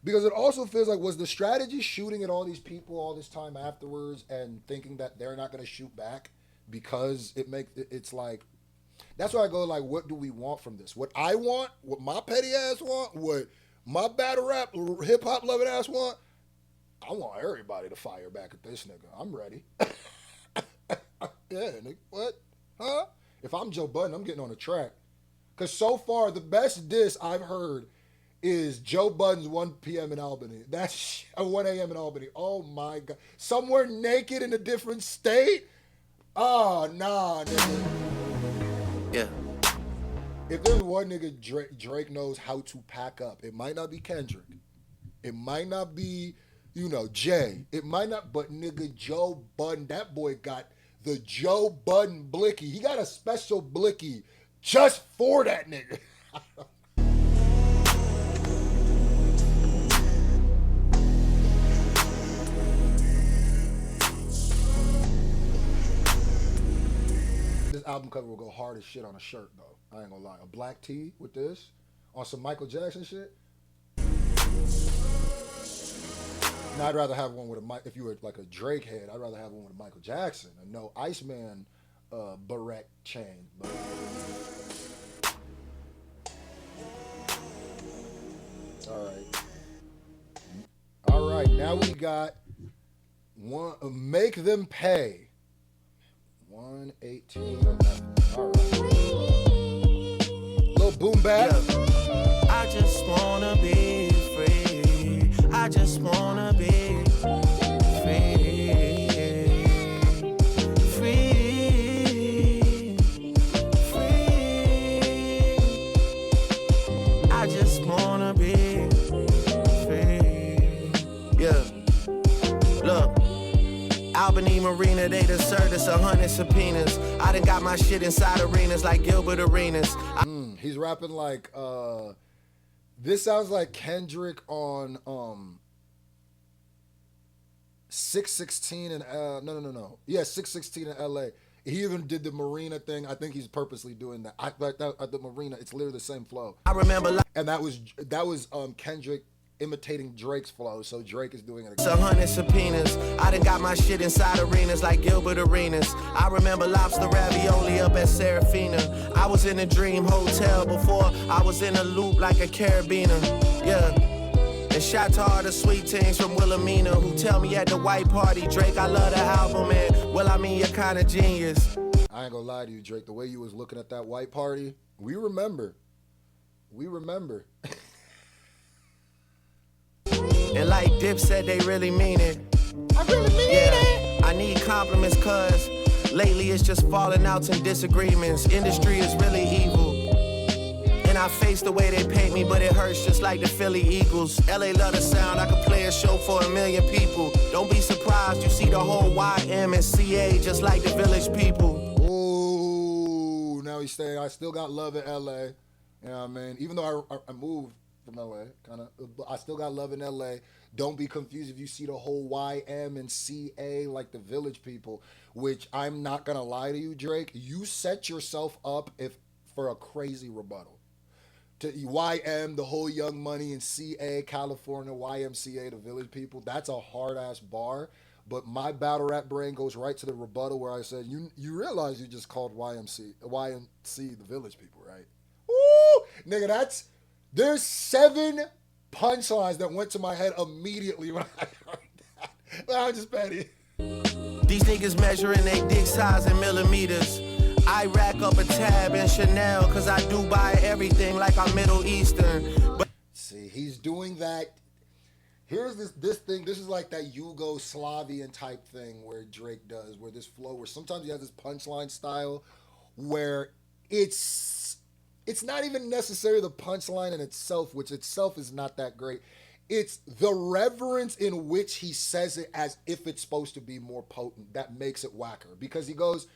Because it also feels like, was the strategy shooting at all these people all this time afterwards and thinking that they're not gonna shoot back because it's like, that's why I go like, what do we want from this? What I want, what my petty ass want, what my battle rap, hip hop loving ass want, I want everybody to fire back at this nigga. I'm ready. Yeah, nigga, what? Huh? If I'm Joe Budden, I'm getting on the track. Because so far, the best diss I've heard is Joe Budden's 1 p.m. in Albany. That's 1 a.m. in Albany. Oh, my God. Somewhere naked in a different state? Oh, nah, nigga. Yeah. If there's one nigga Drake knows how to pack up, it might not be Kendrick. It might not be, Jay. It might not, but nigga Joe Budden, that boy got the Joe Budden blicky. He got a special blicky just for that nigga. This album cover will go hard as shit on a shirt, though. I ain't gonna lie. A black tee with this on some Michael Jackson shit. Now, I'd rather have one with if you were like a Drake head, I'd rather have one with a Michael Jackson and no Iceman barrette chain. But all right. Now we got one. Make them pay. 1:18. All right. Little boom bap. I just wanna be free. I just wanna be free. Free. Free. I just wanna be free. Yeah. Look. Albany, marina, they done served us 100 subpoenas. I done got my shit inside arenas like Gilbert Arenas. He's rapping like, this sounds like Kendrick on 616 in, no. Yeah, 616 in LA. He even did the marina thing. I think he's purposely doing that. Like that at the marina, it's literally the same flow. I remember And that was Kendrick imitating Drake's flow, so Drake is doing it it's again. 100 subpoenas. I done got my shit inside arenas like Gilbert Arenas. I remember lobster ravioli up at Serafina. I was in a dream hotel before I was in a loop like a carabiner. Yeah. And shout to all the sweet teens from Wilhelmina who tell me at the white party, Drake, I love the album, man. Well, I mean, you're kind of genius. I ain't gonna lie to you, Drake. The way you was looking at that white party, we remember. We remember. And like Dip said, they really mean it. I really mean it. I need compliments, cause lately it's just falling outs and disagreements. Industry is really evil. And I face the way they paint me, but it hurts just like the Philly Eagles. LA love the sound, I could play a show for 1 million people. Don't be surprised, you see the whole YM and CA just like the village people. Ooh, now he's saying I still got love in LA. You know what I mean? Even though I moved from LA, kind of, but I still got love in LA. Don't be confused if you see the whole YM and CA like the village people, which I'm not gonna lie to you, Drake. You set yourself up for a crazy rebuttal. To YM, the whole Young Money, and CA, California, YMCA, the village people. That's a hard ass bar. But my battle rap brain goes right to the rebuttal where I said, you realize you just called YMC the village people, right? Ooh, nigga, there's 7 punchlines that went to my head immediately when I heard that. But I'm just petty. These niggas measuring they dick size in millimeters. I rack up a tab in Chanel, cause I do buy everything like I'm Middle Eastern. But see, he's doing that. Here's this thing. This is like that Yugoslavian type thing where Drake does, where this flow, where sometimes he has this punchline style where it's not even necessarily the punchline in itself, which itself is not that great. It's the reverence in which he says it as if it's supposed to be more potent that makes it whacker. Because he goes,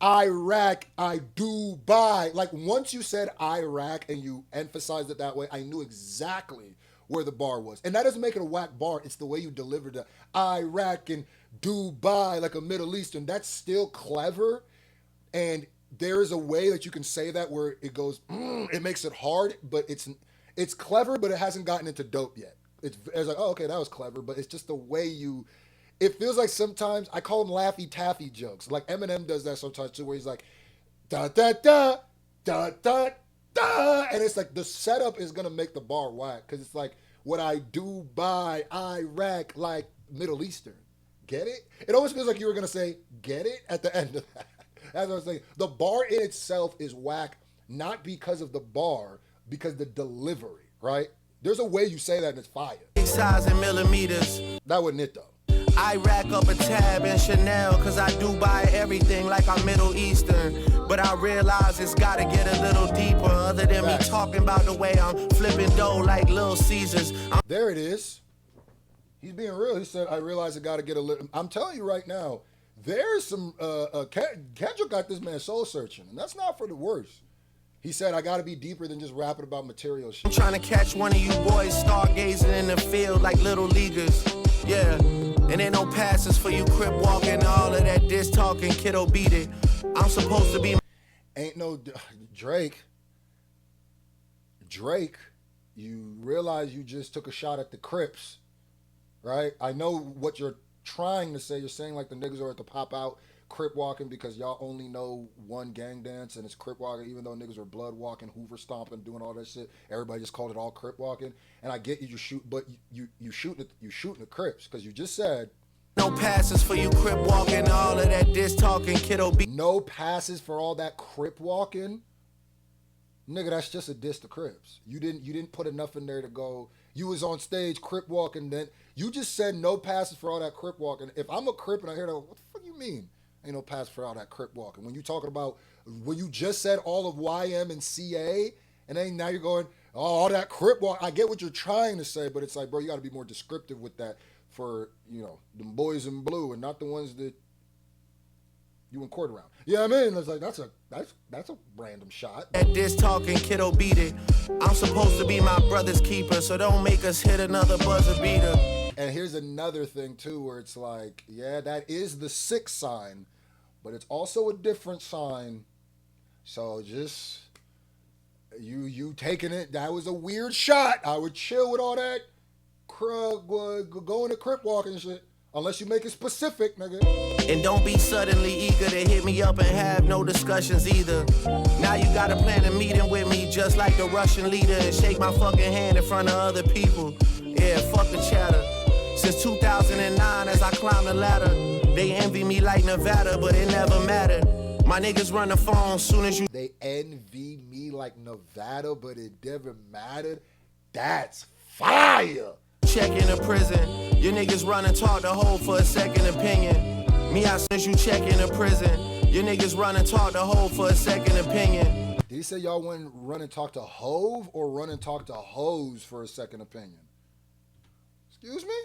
Iraq, I do buy. Like once you said Iraq and you emphasized it that way, I knew exactly where the bar was. And that doesn't make it a whack bar. It's the way you delivered the Iraq and Dubai like a Middle Eastern. That's still clever. And there is a way that you can say that where it goes, it makes it hard, but it's clever, but it hasn't gotten into dope yet. It's like, oh, okay, that was clever, but it's just the way it feels like sometimes, I call them Laffy Taffy jokes. Like Eminem does that sometimes too, where he's like, da da da, da da da. And it's like the setup is going to make the bar whack. Because it's like, what I do buy Iraq like Middle Eastern. Get it? It always feels like you were going to say, get it? At the end of that. As I was saying, the bar in itself is whack, not because of the bar, because the delivery, right? There's a way you say that and it's fire. size in millimeters. That wasn't it though. I rack up a tab in Chanel, cause I do buy everything like I'm Middle Eastern. But I realize it's gotta get a little deeper, other than me talking about the way I'm flipping dough like Little Caesars. There it is. He's being real. He said, I realize I gotta get a little. I'm telling you right now, there's some, Kendrick got this man soul searching, and that's not for the worst. He said, I gotta be deeper than just rapping about material shit. I'm trying to catch one of you boys stargazing in the field like little leaguers. Yeah. And ain't no passes for you crip walking, all of that diss talking, kiddo beat it. I'm supposed to be. Ain't no Drake, you realize you just took a shot at the Crips, right? I know what you're trying to say. You're saying like the niggas are at the pop out Crip walking because y'all only know one gang dance and it's Crip walking, even though niggas were blood walking, Hoover stomping, doing all that shit. Everybody just called it all Crip walking. And I get you shoot, but you shooting the Crips because you just said no passes for you crip walking, all of that diss talking, kiddo beat. No passes for all that Crip walking. Nigga, that's just a diss to Crips. You didn't put enough in there to go. You was on stage Crip walking, then you just said no passes for all that Crip walking. If I'm a Crip and I hear that, what the fuck you mean? Ain't no pass for all that Crip walking. When you talking about, when you just said all of YM and CA, and then now you're going, oh, all that Crip walk. I get what you're trying to say, but it's like, bro, you got to be more descriptive with that for, you know, them boys in blue and not the ones that You in court around. You know what I mean? It's like, that's a random shot. At this talking, kiddo, beat it. I'm supposed to be my brother's keeper, so don't make us hit another buzzer beater. And here's another thing, too, where it's like, yeah, that is the 6 sign, but it's also a different sign. So just, you taking it, that was a weird shot. I would chill with all that going to crip walk and shit. Unless you make it specific, nigga. And don't be suddenly eager to hit me up and have no discussions either. Now you gotta plan a meeting with me just like the Russian leader and shake my fucking hand in front of other people. Yeah, fuck the chatter. Since 2009 as I climb the ladder, they envy me like Nevada, but it never mattered. My niggas run the phone soon as you... They envy me like Nevada, but it never mattered. That's fire. Check in a prison. Your niggas run and talk to hoe for a second opinion. Me, I since you check in a prison. Your niggas run and talk to hoe for a second opinion. Did he say y'all wouldn't run and talk to Hove or run and talk to hoes for a second opinion? Excuse me?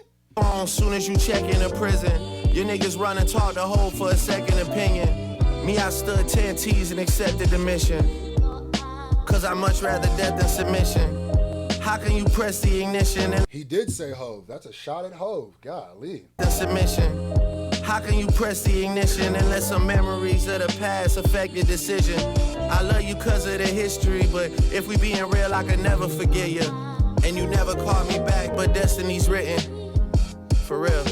Soon as you check in a prison. Your niggas run and talk to hoe for a second opinion. Me, I stood 10 T's and accepted the mission. Cause I much rather death than submission. How can you press the ignition and he did say Hove. That's a shot at Hove. Golly. the submission? How can you press the ignition and let some memories of the past affect your decision? I love you cause of the history, but if we being real, I could never forget you. And you never called me back, but destiny's written. For real.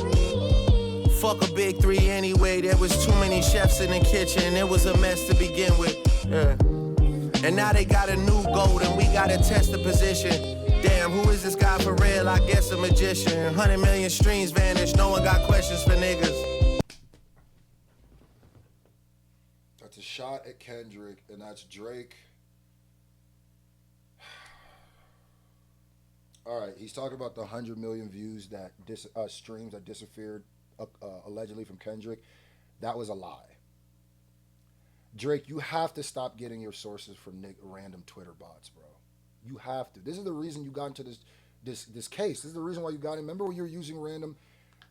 Fuck a big 3 anyway. There was too many chefs in the kitchen. It was a mess to begin with. Yeah. And now they got a new goal and we gotta test the position. Damn, who is this guy for real? I guess a magician. 100 million streams vanished. No one got questions for niggas. That's a shot at Kendrick, and that's Drake. All right, he's talking about the 100 million views that streams that disappeared allegedly from Kendrick. That was a lie. Drake, you have to stop getting your sources from random Twitter bots, bro. You have to. This is the reason you got into this case. This is the reason why you got him. Remember when you were using random?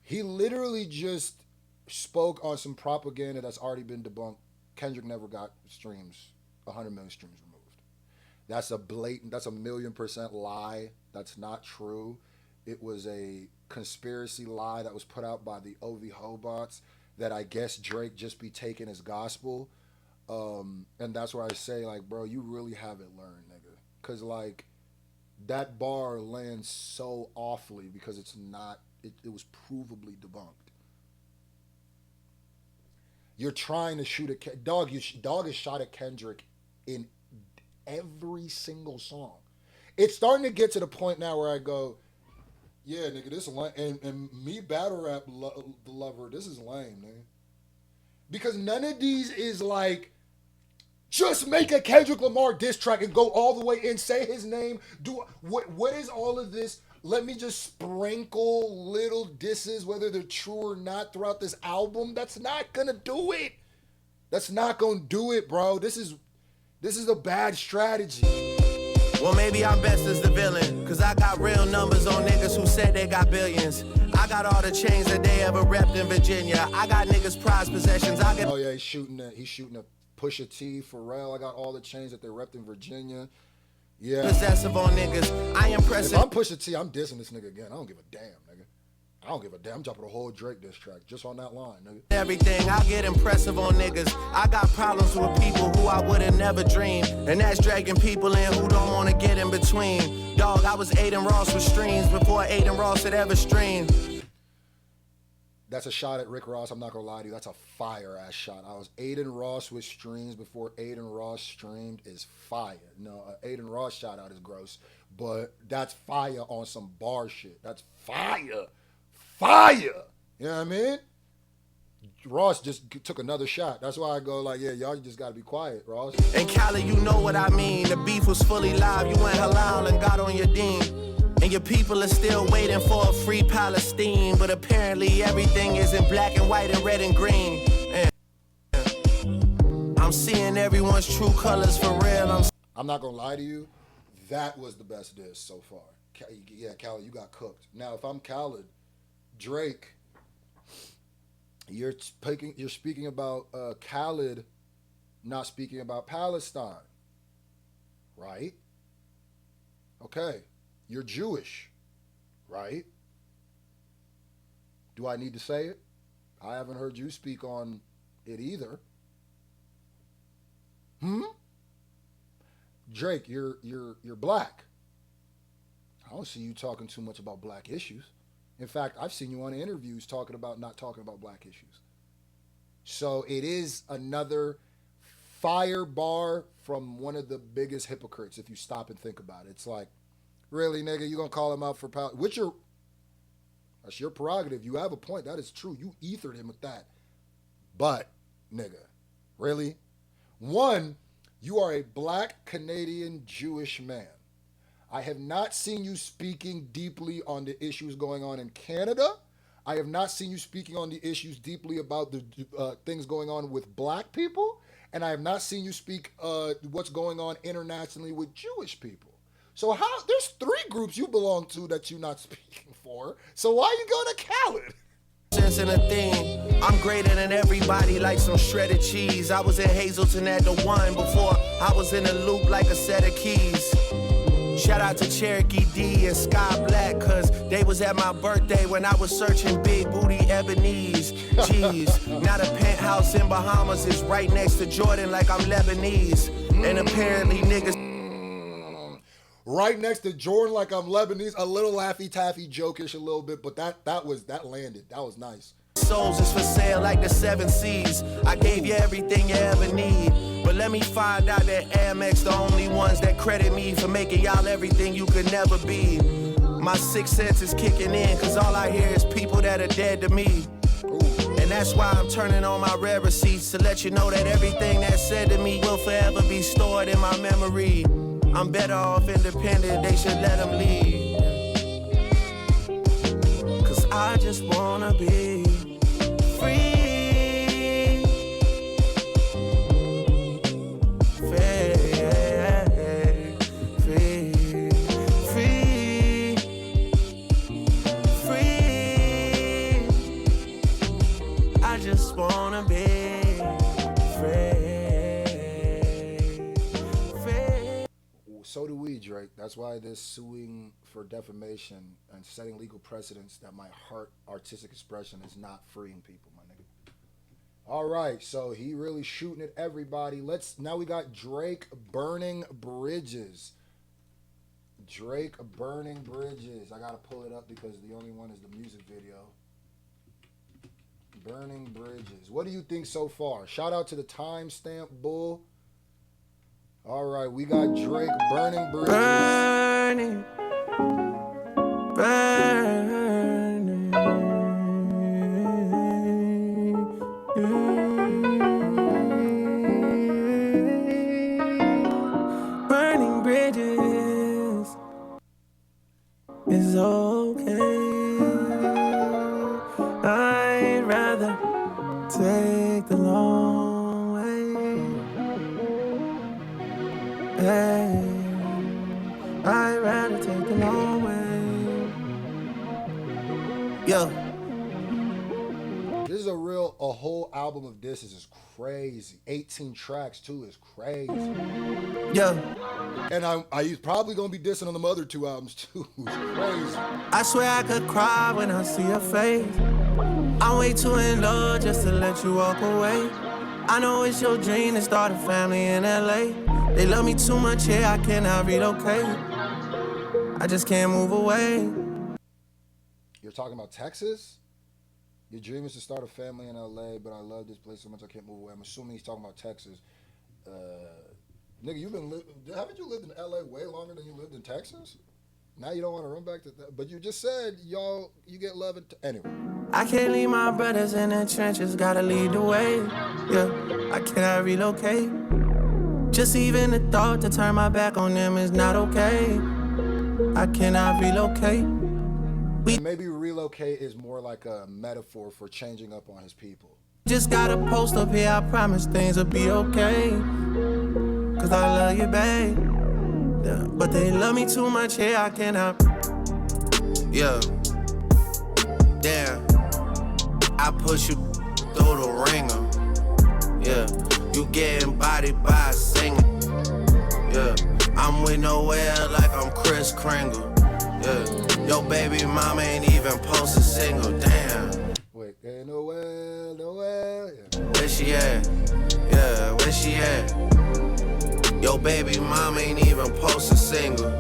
He literally just spoke on some propaganda that's already been debunked. Kendrick never got streams, 100 million streams removed. That's a blatant, that's a 1,000,000% lie. That's not true. It was a conspiracy lie that was put out by the OV Hobots that I guess Drake just be taking as gospel. And that's where I say, like, bro, you really haven't learned, nigga. Because, like, that bar lands so awfully because it's not, it was provably debunked. You're trying to shoot a, Dog is shot at Kendrick in every single song. It's starting to get to the point now where I go, yeah, nigga, this is lame. And me, battle rap lover, this is lame, nigga. Because none of these is like, just make a Kendrick Lamar diss track and go all the way in, say his name. Do what is all of this? Let me just sprinkle little disses, whether they're true or not, throughout this album. That's not gonna do it. That's not gonna do it, bro. This is a bad strategy. Well, maybe I'm best as the villain, cause I got real numbers on niggas who said they got billions. I got all the chains that they ever repped in Virginia. I got niggas prized possessions. Oh yeah, he's shooting a Pusha T, Pharrell. I got all the chains that they repped in Virginia. Yeah. Possessive on niggas. I impressive. If I'm Pusha T, I'm dissing this nigga again. I don't give a damn, nigga. I don't give a damn. I'm dropping a whole Drake diss track just on that line, nigga. Everything, I get impressive on niggas. I got problems with people who I would've never dreamed. And that's dragging people in who don't wanna get in between. Dog, I was Aiden Ross with streams before Aiden Ross had ever streamed. That's a shot at Rick Ross. I'm not gonna lie to you. That's a fire ass shot. I was Aiden Ross with streams before Aiden Ross streamed is fire. No, Aiden Ross shout out is gross, but that's fire on some bar shit. That's fire. Fire. You know what I mean? Ross just took another shot. That's why I go like, yeah, y'all just gotta be quiet, Ross. And Cali, you know what I mean. The beef was fully live. You went halal and got on your dean. And your people are still waiting for a free Palestine. But apparently everything is in black and white and red and green. And I'm seeing everyone's true colors for real. I'm not gonna lie to you. That was the best diss so far. Yeah, Khaled, you got cooked. Now, if I'm Khaled, Drake, You're speaking about Khaled not speaking about Palestine, right? Okay. You're Jewish, right? Do I need to say it? I haven't heard you speak on it either. Drake, you're black. I don't see you talking too much about black issues. In fact, I've seen you on interviews talking about not talking about black issues. So it is another fire bar from one of the biggest hypocrites if you stop and think about it. It's like, really, nigga, you gonna call him out for power? That's your prerogative. You have a point. That is true. You ethered him with that. But, nigga, really? One, you are a black Canadian Jewish man. I have not seen you speaking deeply on the issues going on in Canada. I have not seen you speaking on the issues deeply about the things going on with black people. And I have not seen you speak what's going on internationally with Jewish people. So there's 3 groups you belong to that you're not speaking for. So why are you going to Khaled? Sense in a thing. I'm greater than everybody like some shredded cheese. I was in Hazleton at the 1 before I was in a loop like a set of keys. Shout out to Cherokee D and Sky Black, cause they was at my birthday when I was searching big booty ebonies. Jeez, now the penthouse in Bahamas is right next to Jordan like I'm Lebanese. And apparently niggas right next to Jordan like I'm Lebanese. A little Laffy Taffy jokish a little bit, but that landed. That was nice. souls is for sale like the 7 Seas. I gave you everything you ever need, but let me find out that Amex the only ones that credit me for making y'all everything you could never be. My 6th sense is kicking in, cause all I hear is people that are dead to me. And that's why I'm turning on my rare receipts to let you know that everything that's said to me will forever be stored in my memory. I'm better off independent, they should let them leave. Cause I just wanna be free. I just wanna be free. So do we, Drake. That's why this suing for defamation and setting legal precedents that might hurt artistic expression is not freeing people, my nigga. All right, so he really shooting at everybody. Now we got Drake burning bridges. Drake burning bridges. I gotta pull it up because the only one is the music video. Burning bridges. What do you think so far? Shout out to the timestamp bull. All right, we got Drake burning bridges. Burning, burning, burning bridges is okay. I'd rather take the long way. Hey, I'd rather take the long way. Yo. This is a whole album of disses is crazy. 18 tracks too is crazy. Yo. And he's probably gonna be dissing on them other 2 albums too. It's crazy. I swear I could cry when I see your face. I'm way too in love just to let you walk away. I know it's your dream to start a family in LA. They love me too much here, I cannot relocate. I just can't move away. You're talking about Texas? Your dream is to start a family in LA, but I love this place so much I can't move away. I'm assuming he's talking about Texas. Nigga, haven't you lived in LA way longer than you lived in Texas? Now you don't want to run back to that. But you just said, you get love anyway. I can't leave my brothers in the trenches, gotta lead the way. Yeah, I cannot relocate. Just even the thought to turn my back on them is not okay. I cannot relocate. Maybe relocate is more like a metaphor for changing up on his people. Just got a post up here, I promise things will be okay. Cause I love you, babe. Yeah, but they love me too much here, I cannot. Yeah. Damn. I push you, through the ringer. Yeah, you getting bodied by a singer. Yeah, I'm with Noel like I'm Chris Kringle. Yeah, your baby mama ain't even post a single. Damn. Wait, hey, Noel. Yeah. Where she at? Yeah, where she at? Your baby mama ain't even post a single.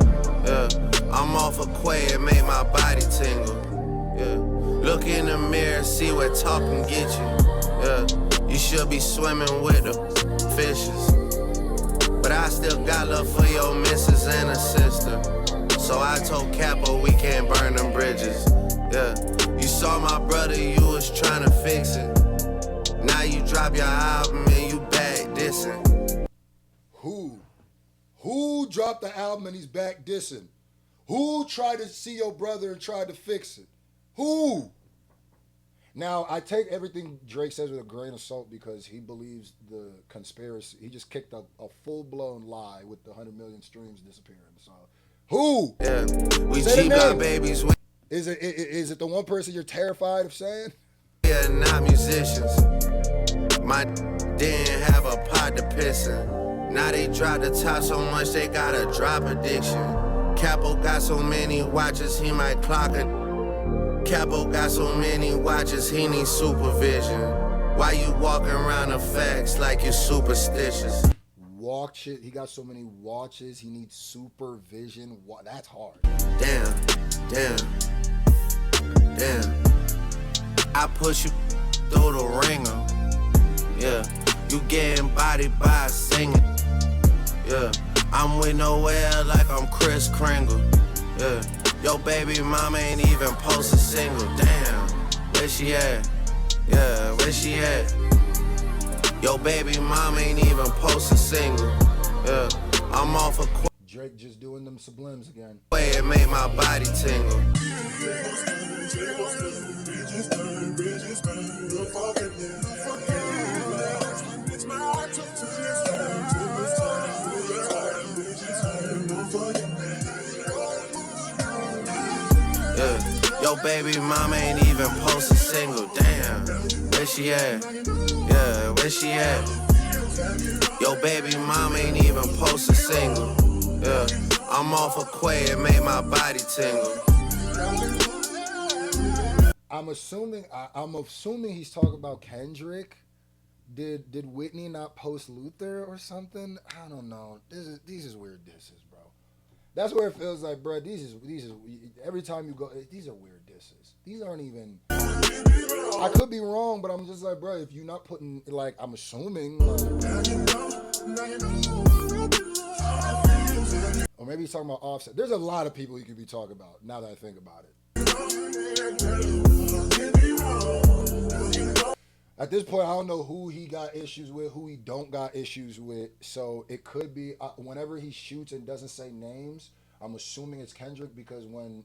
Yeah, I'm off a quay and make my body tingle. Yeah, look in the mirror, see what talking get you. Yeah, you should be swimming with the fishes. But I still got love for your missus and a sister. So I told Capo we can't burn them bridges. Yeah, you saw my brother, you was trying to fix it. Now you drop your album and you back dissing. Who dropped the album and he's back dissing? Who tried to see your brother and tried to fix it? Who? Now, I take everything Drake says with a grain of salt because he believes the conspiracy. He just kicked a full-blown lie with the 100 million streams disappearing. So, who? Yeah, we Say G got babies. Is it the one person you're terrified of saying? Yeah, not musicians. My didn't have a pot to piss in. Now they drop the top so much they got a drop addiction. Capo got so many watches he might clock it. Capo got so many watches he needs supervision. Why you walking around the facts like you're superstitious? Watch it. He got so many watches he needs supervision. That's hard. Damn. I push you through the ringer. Yeah, you getting bodied by a singer. Yeah, I'm with Noel like I'm Chris Kringle. Yeah, your baby mama ain't even post a single. Damn, where she at? Yeah, where she at? Your baby mama ain't even post a single. Yeah, I'm off a Drake just doing them sublims again. Way it made my body tingle. Yeah, your baby mama ain't even post a single. Damn, where she at? Yeah, where she at? Your baby mama ain't even post a single. Yeah, I'm off a quay and made my body tingle. I'm assuming he's talking about Kendrick. Did Whitney not post Luther or something? I don't know. These is weird disses, bro. That's where it feels like, bro. These is every time you go, these are weird disses. These aren't even. I could be wrong, but I'm just like, bro. If you're not putting like, I'm assuming. Or maybe he's talking about Offset. There's a lot of people he could be talking about now that I think about it. At this point, I don't know who he got issues with, who he don't got issues with. So it could be whenever he shoots and doesn't say names, I'm assuming it's Kendrick because when,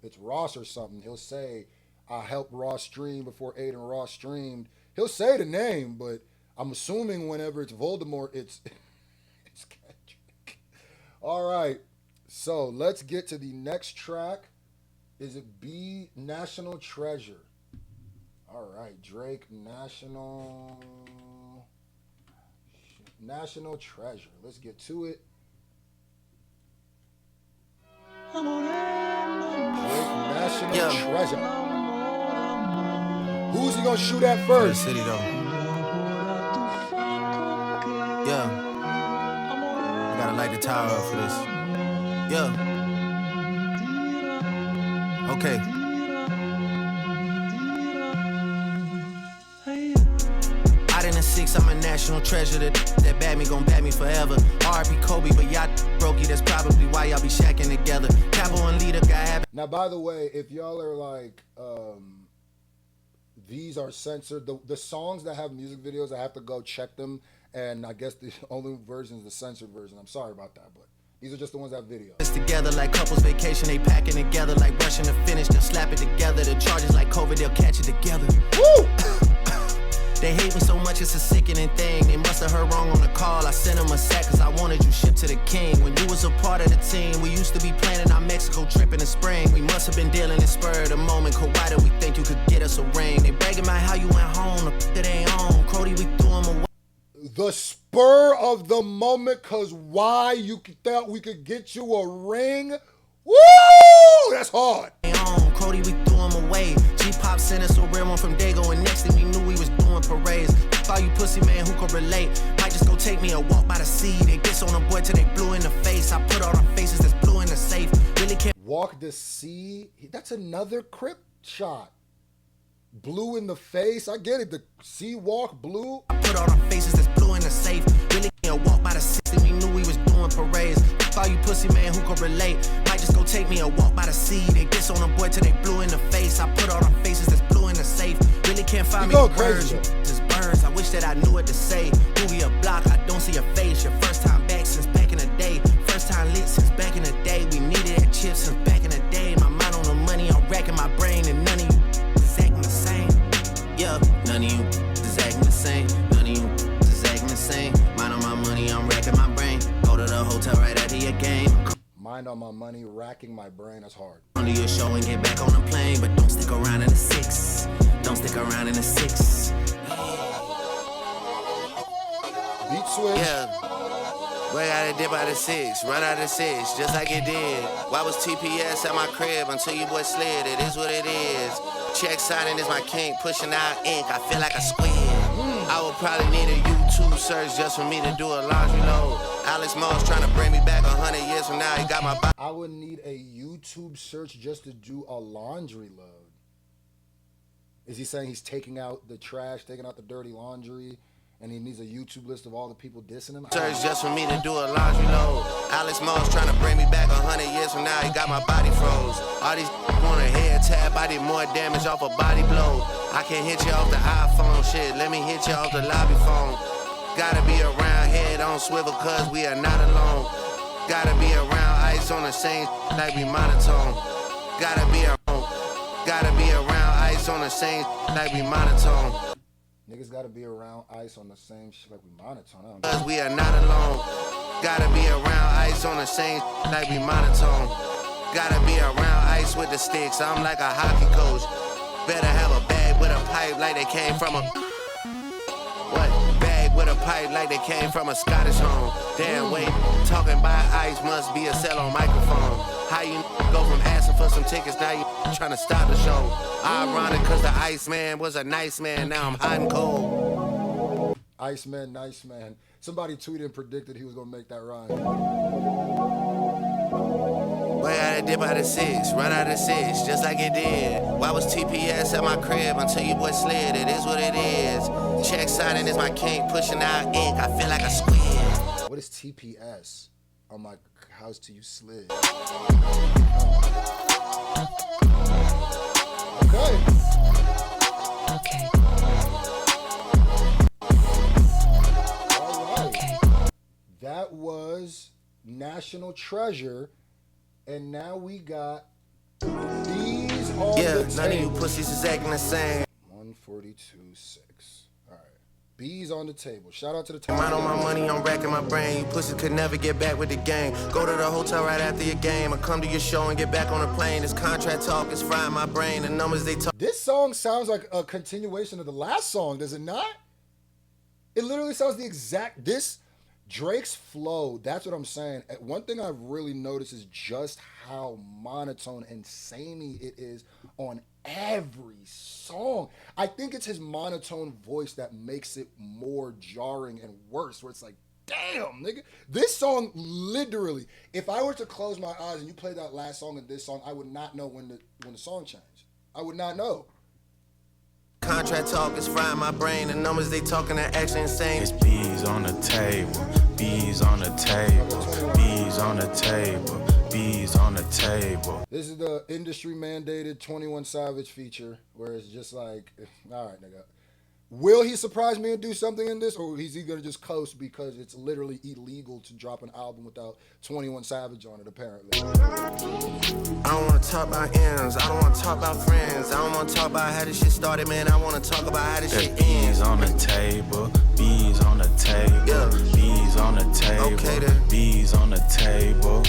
it's Ross or something, he'll say, I helped Ross stream before Aiden Ross streamed. He'll say the name, but I'm assuming whenever it's Voldemort, it's Kendrick. All right. So let's get to the next track. Is it B, National Treasure? All right, Drake, National Treasure. Let's get to it. Drake, National Treasure. Who's he gonna shoot at first? City though. Yeah. I gotta light the tower up for this. Yeah. Okay. Out in the six, I'm a national treasure. That bad me gon' bad me forever. R.I.P. Kobe, but y'all brokey. That's probably why y'all be shacking together. Capo and leader got happy. Now, by the way, if y'all are like, these are censored. The songs that have music videos, I have to go check them. And I guess the only version is the censored version. I'm sorry about that, but these are just the ones that have video. It's together like couples vacation. They packing together like rushing to finish. They'll slap it together. The charges like COVID, they'll catch it together. Woo! They hate me so much, it's a sickening thing. They must have heard wrong on the call. I sent them a sack cause I wanted you shipped to the king. When you was a part of the team, we used to be planning our Mexico trip in the spring. We must have been dealing in spur of the moment. Cause why did we think you could get us a ring? They bragging about how you went home, the that ain't on. Crody, we threw him away. The spur of the moment, cause why you thought we could get you a ring? Woo! That's hard. Crody, we threw him away. G-Pop sent us a real one from Dago, and next thing we knew we was doing parades. All you pussy man who could relate. Might just go take me a walk by the sea. They diss on a boy till they blue in the face. I put all the faces that's blue in the safe. Really can't walk the sea. That's another Crip shot. Blue in the face. I get it. The sea walk blue. I put all the faces that's blue in the safe. Really can't walk by the sea. We knew we was doing parades. All you pussy man who could relate. Might just go take me a walk by the sea. They diss on a boy till they blue in the face. I put all the faces that's blue in the safe. Really can't find me birds. Just birds. I wish that I knew what to say. Movie a block, I don't see your face. Your first time back since back in the day. First time lit since back in the day. We needed that chip since back in the day. My mind on the money, I'm racking my brain, and none of you is acting the same. Yeah, none of you is acting the same. None of you is acting the same. Mind on my money, I'm racking my brain. Go to the hotel right after your game. Mind on my money, racking my brain. That's hard. Come to your show and get back on the plane, but don't stick around in the 6. Don't stick around in the 6. Beat switch. Yeah. Boy, gotta dip out of 6, run out of 6, just like it did. Why was TPS at my crib until you boy slid? It is what it is. Check signing is my kink, pushing out ink. I feel like a squid. I would probably need a YouTube search just for me to do a laundry load. Alex Moss trying to bring me back 100 years from now. He got my body. I would need a YouTube search just to do a laundry load. Is he saying he's taking out the trash, taking out the dirty laundry, and he needs a YouTube list of all the people dissing him? Search just for me to do a laundry load. Alex Moss trying to bring me back 100 years from now. He got my body froze. All these want a head tap. I did more damage off a body blow. I can't hit you off the iPhone shit. Let me hit you off the lobby phone. Gotta be around, head on swivel, cause we are not alone. Gotta be around, ice on the same like we monotone. Gotta be around, ice on the same like we monotone. Niggas gotta be around ice on the same shit like we monotone. Cause we are not alone. Gotta be around ice on the same like we monotone. Gotta be around ice with the sticks. I'm like a hockey coach. Better have a bag with a pipe like they came from a bag with a pipe like they came from a Scottish home. Damn, wait, talking about ice must be a cell on microphone. How you go from asking for some tickets, now you trying to stop the show? Ironic, cause the Iceman was a nice man, now I'm hot and cold. Iceman, nice man. Somebody tweeted and predicted he was gonna make that rhyme. Boy, I dip out of 6, run out of 6, just like it did. Why was TPS at my crib until you boy slid? It is what it is. Check signing is my kink, pushing out ink. I feel like a squid. What is TPS? On my house till you slid. Okay. All right. That was National Treasure. And now we got these on the table. None of you pussies is acting the same. 142.6. All right. B's on the table. Shout out to the table. Mind on my money, I'm racking my brain. You pussies could never get back with the game. Go to the hotel right after your game. Or come to your show and get back on the plane. This contract talk is frying my brain. The numbers they talk. This song sounds like a continuation of the last song, does it not? It literally sounds the exact. Drake's flow, that's what I'm saying. One thing I've really noticed is just how monotone and samey it is on every song. I think it's his monotone voice that makes it more jarring and worse, where it's like, damn, nigga. This song, literally, if I were to close my eyes and you played that last song and this song, I would not know when the song changed. I would not know. Contract talk is frying my brain. The numbers they talking are actually insane. It's B's on the table, B's on the table, B's on the table, B's on the table. This is the industry mandated 21 Savage feature where it's just like, all right, nigga. Will he surprise me and do something in this, or is he gonna just coast because it's literally illegal to drop an album without 21 Savage on it? Apparently. I don't wanna talk about ends, I don't wanna talk about friends, I don't wanna talk about how this shit started, man. I wanna talk about how this shit ends. B's on the table, B's on the table, Yeah. B's on the table, Okay, then. B's on the table.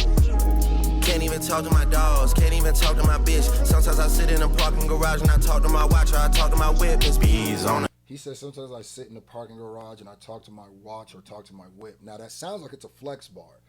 Can't even talk to my dogs, can't even talk to my bitch. Sometimes I sit in a parking garage and I talk to my watch or I talk to my whip. It's B's on the He says sometimes I sit in the parking garage and I talk to my watch or talk to my whip. Now that sounds like it's a flex bar.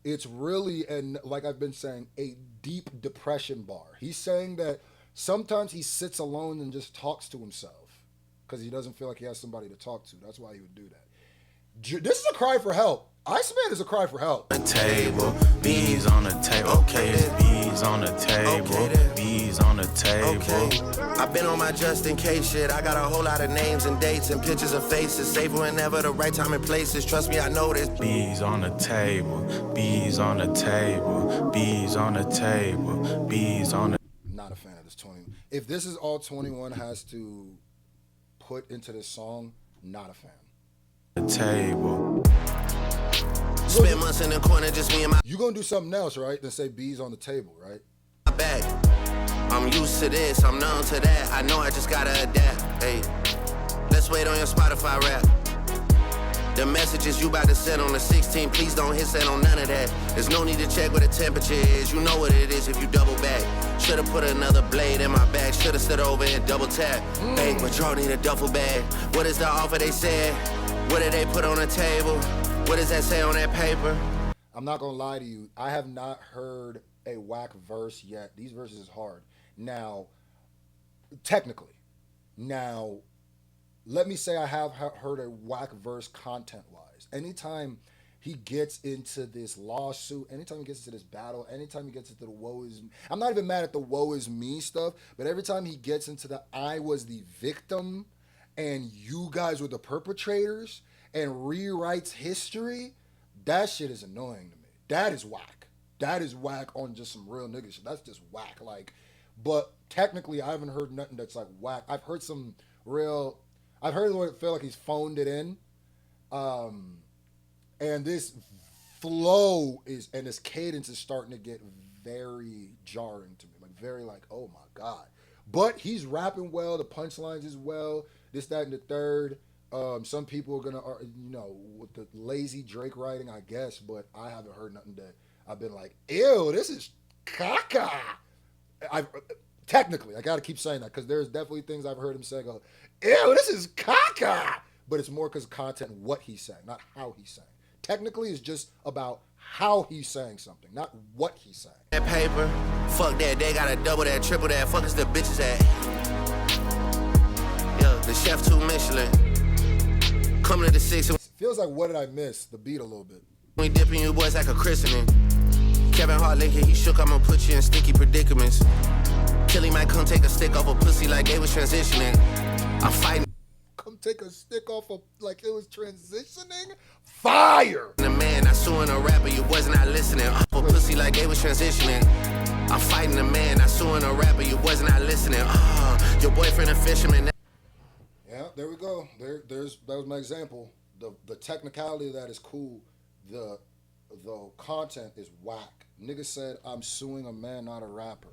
It's really, and like I've been saying, a deep depression bar. He's saying that sometimes he sits alone and just talks to himself because he doesn't feel like he has somebody to talk to. That's why he would do that. This is a cry for help. Iceman is a cry for help. table, B's on the table. Okay, it's B's on the table, Okay, then. B's on the table. okay. I've been on my just in case shit. I got a whole lot of names and dates and pictures of faces. Safe whenever the right time and places. Trust me, I know this. B's on the table, B's on the table, B's on the table, B's on the Not a fan of this 21. If this is all 21 has to put into this song, not a fan. table. Spent months in the corner, just me and my You gonna do something else, right? Than say B's on the table, right? back. I'm used to this, I'm numb to that. I know I just gotta adapt. Hey, let's wait on your Spotify rap. The messages you about to send on the 16th, please don't hit send on none of that. There's no need to check what the temperature is. You know what it is if you double back. Should've put another blade in my bag. Should've stood over and double tap. Hey, but y'all need a duffel bag. What is the offer they said? What did they put on the table? What does that say on that paper? I'm not gonna lie to you. I have not heard a whack verse yet. These verses is hard. Now, technically, now, let me say I have heard a whack verse content-wise. Anytime he gets into this lawsuit, anytime he gets into this battle, anytime he gets into the woe is... I'm not even mad at the woe is me stuff, but every time he gets into the I was the victim and you guys were the perpetrators and rewrites history, that shit is annoying to me. That is whack. That is whack on just some real nigga shit. That's just whack. Like, but technically, I haven't heard nothing that's like whack. I've heard some real... I've heard what it feel like he's phoned it in. And this flow is, and this cadence is starting to get very jarring to me. Like, very like, oh my God. But he's rapping well. The punchlines is well. This, that, and the third. Some people are going to, with the lazy Drake writing, I guess. But I haven't heard nothing that I've been like, ew, this is caca. Technically, I got to keep saying that because there's definitely things I've heard him say go, ew, this is caca. But it's more because of content and what he's saying, not how he's saying. Technically, it's just about how he's saying something, not what he's saying. That paper, fuck that, they gotta double that, triple that, fuck is the bitches at? Yeah, the chef 2 Michelin. Coming to the 6 and Feels like what did I miss? The beat a little bit. we dipping you boys like a christening. Kevin Hart linking, he shook, I'ma put you in sticky predicaments. Killy might come take a stick off a pussy like they was transitioning. I'm fighting Come take a stick off of like it was transitioning. Fire! the man, I suing a rapper, you boys not listening. Off a pussy like they was transitioning. I'm fighting the man, I suing a rapper, you boys not listening. Your boyfriend a fisherman. Yeah, there we go. That was my example. The technicality of that is cool. The content is whack. Nigga said, I'm suing a man, not a rapper.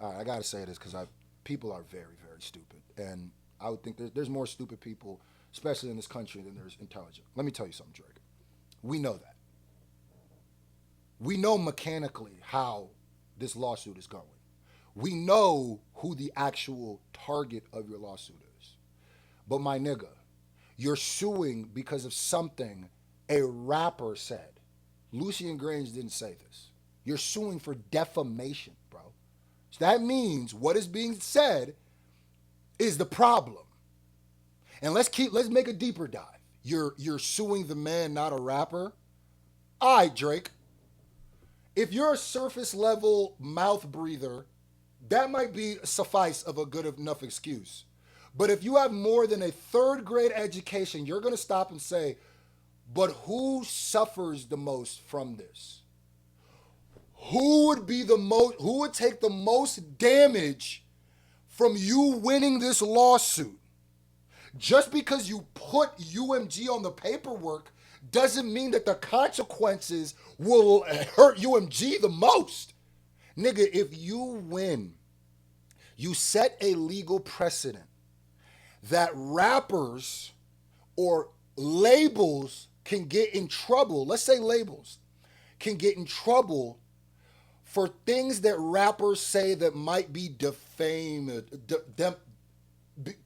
All right, I gotta say this because people are very, very stupid. And I would think there's more stupid people, especially in this country, than there's intelligent. Let me tell you something, Drake. We know that. We know mechanically how this lawsuit is going. We know who the actual target of your lawsuit is. But my nigga, you're suing because of something a rapper said. Lucien Grange didn't say this. You're suing for defamation, bro. So that means what is being said is the problem. And let's make a deeper dive. You're suing the man, not a rapper. All right, Drake. If you're a surface level mouth breather, that might be suffice of a good enough excuse. But if you have more than a 3rd grade education, you're going to stop and say, but who suffers the most from this? Who would take the most damage from you winning this lawsuit. Just because you put UMG on the paperwork doesn't mean that the consequences will hurt UMG the most. Nigga, if you win, you set a legal precedent that rappers or labels can get in trouble. Let's say labels can get in trouble for things that rappers say that might be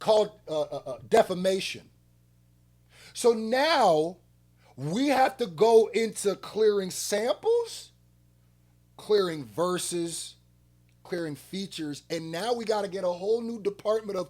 called defamation. So now we have to go into clearing samples, clearing verses, clearing features, and now we got to get a whole new department of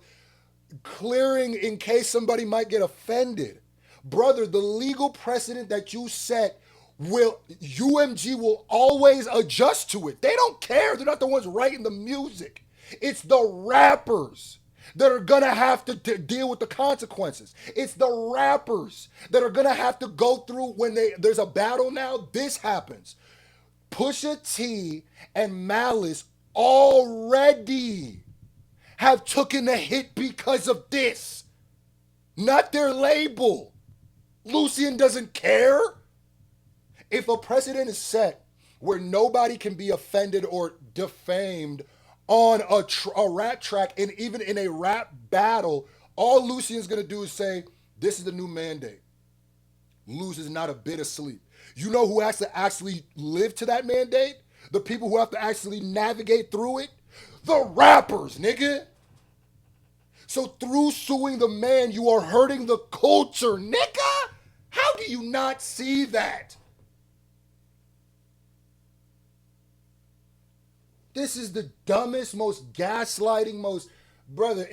clearing in case somebody might get offended. Brother, the legal precedent that you set UMG will always adjust to it. They don't care. They're not the ones writing the music. It's the rappers that are gonna have to deal with the consequences. It's the rappers that are gonna have to go through when there's a battle now. This happens. Pusha T and Malice already have taken a hit because of this. Not their label. Lucian doesn't care. If a precedent is set where nobody can be offended or defamed on a rap track, and even in a rap battle, all Lucian's gonna do is say, this is the new mandate. Luz is not a bit asleep. You know who has to actually live to that mandate? The people who have to actually navigate through it? The rappers, nigga. So through suing the man, you are hurting the culture, nigga. How do you not see that? This is the dumbest, most gaslighting, most... Brother,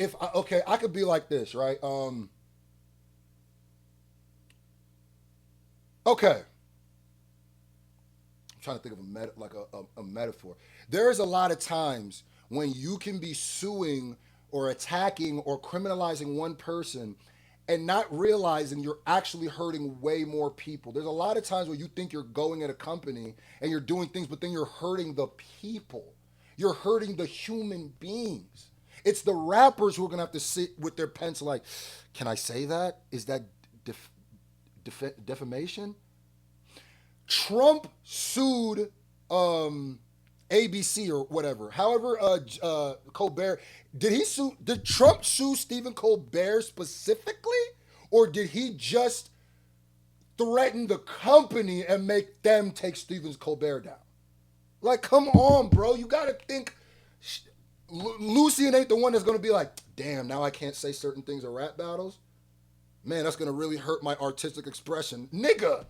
I could be like this, right? Okay. I'm trying to think of a metaphor. There's a lot of times when you can be suing or attacking or criminalizing one person and not realizing you're actually hurting way more people. There's a lot of times where you think you're going at a company and you're doing things, but then you're hurting the people. You're hurting the human beings. It's the rappers who are gonna have to sit with their pencil like, can I say that? Is that defamation? Trump sued ABC or whatever. However, Colbert, did Trump sue Stephen Colbert specifically? Or did he just threaten the company and make them take Stephen Colbert down? Like, come on, bro. You got to think. Lucian ain't the one that's going to be like, damn, now I can't say certain things at rap battles. Man, that's going to really hurt my artistic expression. Nigga.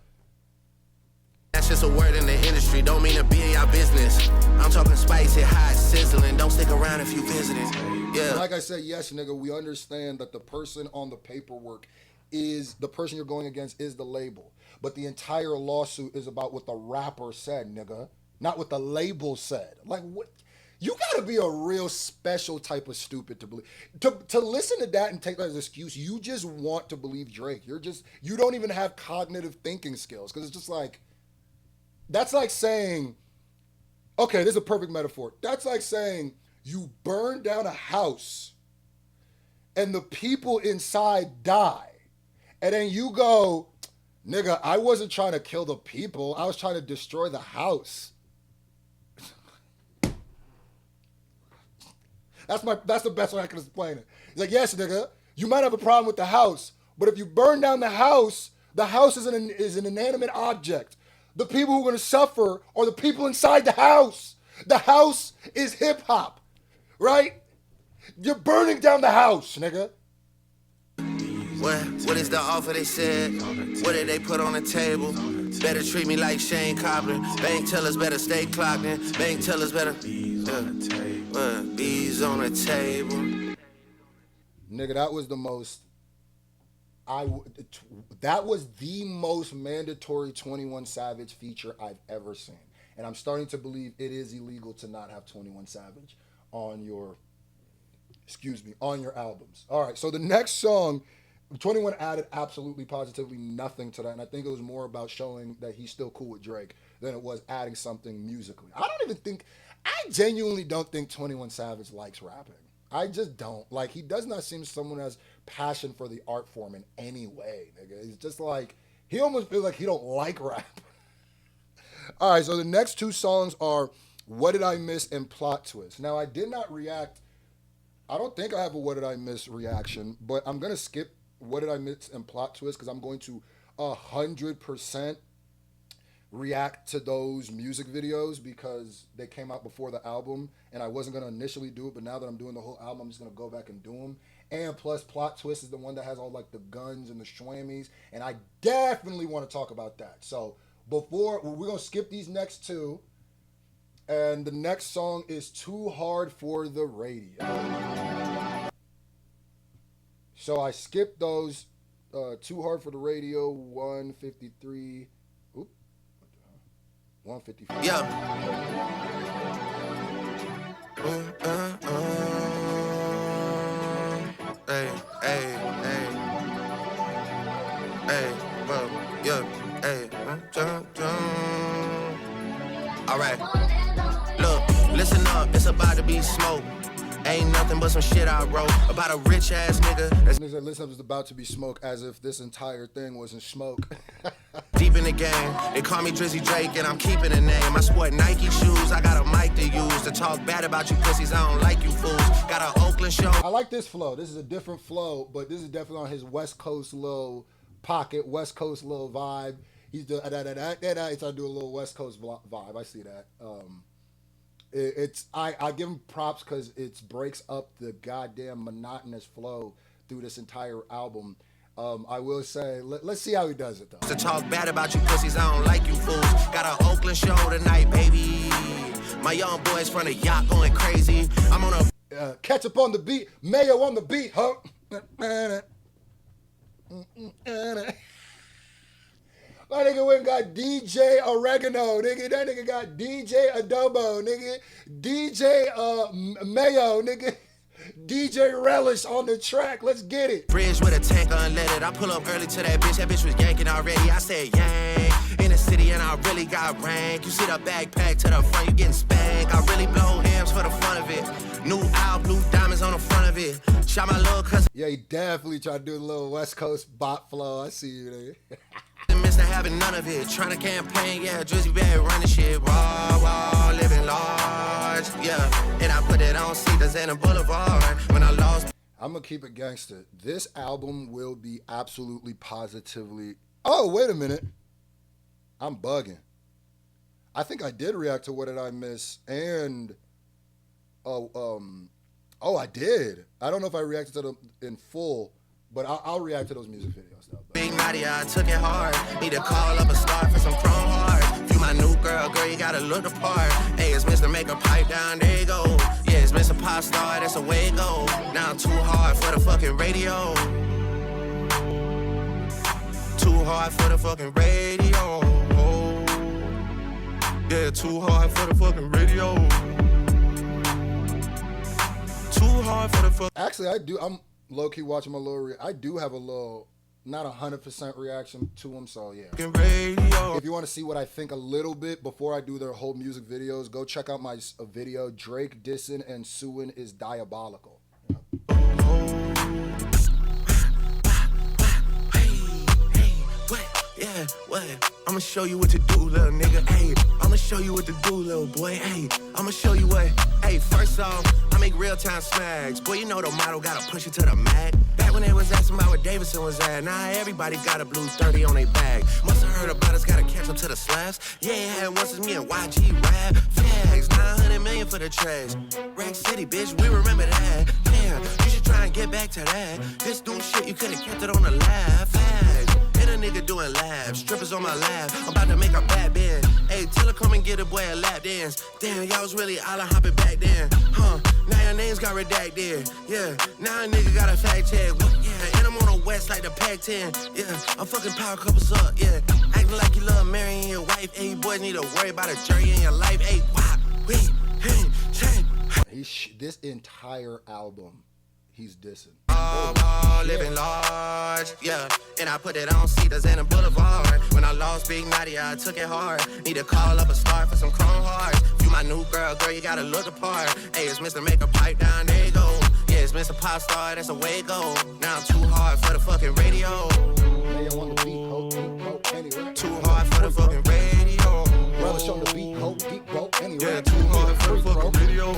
That's just a word in the industry. Don't mean to be in your business. I'm talking spicy, hot, sizzling. Don't stick around if you visiting. Yeah. Like I said, yes, nigga, we understand that the person on the paperwork is the person you're going against is the label. But the entire lawsuit is about what the rapper said, nigga. Not what the label said. Like, what? You gotta be a real special type of stupid to believe. To listen to that and take that as an excuse, you just want to believe Drake. You don't even have cognitive thinking skills. Because it's just like, that's like saying, okay, this is a perfect metaphor. That's like saying you burn down a house and the people inside die. And then you go, nigga, I wasn't trying to kill the people. I was trying to destroy the house. That's the best way I can explain it. He's like, yes, nigga, you might have a problem with the house, but if you burn down the house is an inanimate object. The people who are going to suffer are the people inside the house. The house is hip hop, right? You're burning down the house, nigga. What is the offer they said? What did they put on the table? Better treat me like Shane Cobbler. Bank tellers better stay clocked in. Bank tellers better... bees on the table. Nigga, that was the most... that was the most mandatory 21 Savage feature I've ever seen. And I'm starting to believe it is illegal to not have 21 Savage on your albums. All right, so the next song, 21 added absolutely positively nothing to that, and I think it was more about showing that he's still cool with Drake than it was adding something musically. I genuinely don't think 21 Savage likes rapping. I just don't. Like, he does not seem someone who has passion for the art form in any way, nigga. He's just like, he almost feels like he don't like rap. All right, so the next two songs are What Did I Miss and Plot Twist. Now, I did not react. I don't think I have a What Did I Miss reaction, but I'm going to skip What Did I Miss and Plot Twist because I'm going to 100% react to those music videos because they came out before the album, and I wasn't going to initially do it, but now that I'm doing the whole album, I'm just going to go back and do them. And plus, Plot Twist is the one that has all like the guns and the shwammies, and I definitely want to talk about that. So we're going to skip these next two, and the next song is Too Hard for the Radio. So I skipped those. Too Hard for the Radio, 153. Oop. 155. Yeah. Hey, well, yeah, hey, all right. Look, listen up, it's about to be smoke. Ain't nothing but some shit I wrote about a rich ass nigga that's Niggas that listen up is about to be smoke, as if this entire thing wasn't smoke. deep in the game. They call me Drizzy Drake and I'm keeping the name. I sport Nike shoes, I got a mic to use to talk bad about you pussies, I don't like you fools. Got an Oakland show. I like this flow. This is a different flow, but this is definitely on his West Coast little pocket, West Coast little vibe. He's doing it's I do a little West Coast vibe. I see that. I give him props because it breaks up the goddamn monotonous flow through this entire album. I will say, let's see how he does it though. To talk bad about you pussies, I don't like you fools. Got an Oakland show tonight, baby. My young boys from the yacht going crazy. I'm on a ketchup on the beat, mayo on the beat, huh? My nigga went and got DJ Oregano, nigga. That nigga got DJ Adobo, nigga. DJ Mayo, nigga. DJ Relish on the track. Let's get it. Bridge with a tank unleaded. I pull up early to that bitch. That bitch was yanking already. I said yang. In the city and I really got rank. You see the backpack to the front, you getting spanked. I really blow hams for the fun of it. New owl, blue diamonds on the front of it. Shot my little cousin. Yeah, he definitely tried to do a little West Coast bot flow. I see you, nigga. Mr. having none of it. Trying to campaign, yeah. Drizzy bad running shit. Raw, living large. Yeah. And I put it on Cedars and a Boulevard. When I lost. I'm gonna keep it gangster. This album will be absolutely positively. Oh, wait a minute. I'm bugging. I think I did react to What Did I Miss? And I did. I don't know if I reacted to them in full, but I'll react to those music videos though. Big Naughty, I took it hard. Need to call up a star for some chrome heart. You my new girl, you gotta look the part. Hey, it's Mr. Make a pipe down, there you go. Yeah, it's Mr. Pop Star, that's the way it go. Now I'm too hard for the fucking radio. Too hard for the fucking radio. Yeah, too hard for the fucking radio. Too hard for the fucking. Actually, I do. I'm low-key watching my little. I do have a little, not 100% reaction to them. So yeah. Radio. If you want to see what I think a little bit before I do their whole music videos, go check out my video. Drake dissing and suing is diabolical. Yeah, what? I'ma show you what to do, little nigga. Hey, I'ma show you what to do, little boy. Hey, I'ma show you what. Hey, first off, I make real-time smacks. Boy, you know the model gotta push it to the mag. Back when they was asking about where Davidson was at, now everybody got a blue 30 on their bag. Must have heard about us, gotta catch up to the slaps. Yeah, it had once it's me and YG rap. Flags, 900 million for the trash. Rack City, bitch, we remember that. Damn, you should try and get back to that. This dude shit, you could've kept it on the laugh. Flags. A nigga doing labs, strippers on my lap. I'm about to make a bad bend. Hey, tell her come and get a boy a lap dance. Damn, y'all was really all hopping back then. Huh, now your names got redacted. Yeah, now a nigga got a fact check. Yeah, and I'm on the west like the Pac-10. Yeah, I'm fucking power couples up. Yeah, acting like you love marrying your wife. Hey, boys need to worry about a jury in your life. Hey, wow, wait, hey. This entire album, he's dissing. Living large, yeah. And I put it on Cedars and a Boulevard. When I lost Big Naughty, I took it hard. Need to call up a star for some chrome hearts. You my new girl, you gotta look the part. Hey, it's Mr. Make a pipe down, there you go. Yeah, it's been a pop star, that's a way to go. Now I'm too hard for the fucking radio. They on the beat, ho, anyway. Too hard for the fucking radio. Relish on the beat, ho, deep, go, anyway. Yeah, too hard for the fucking radio.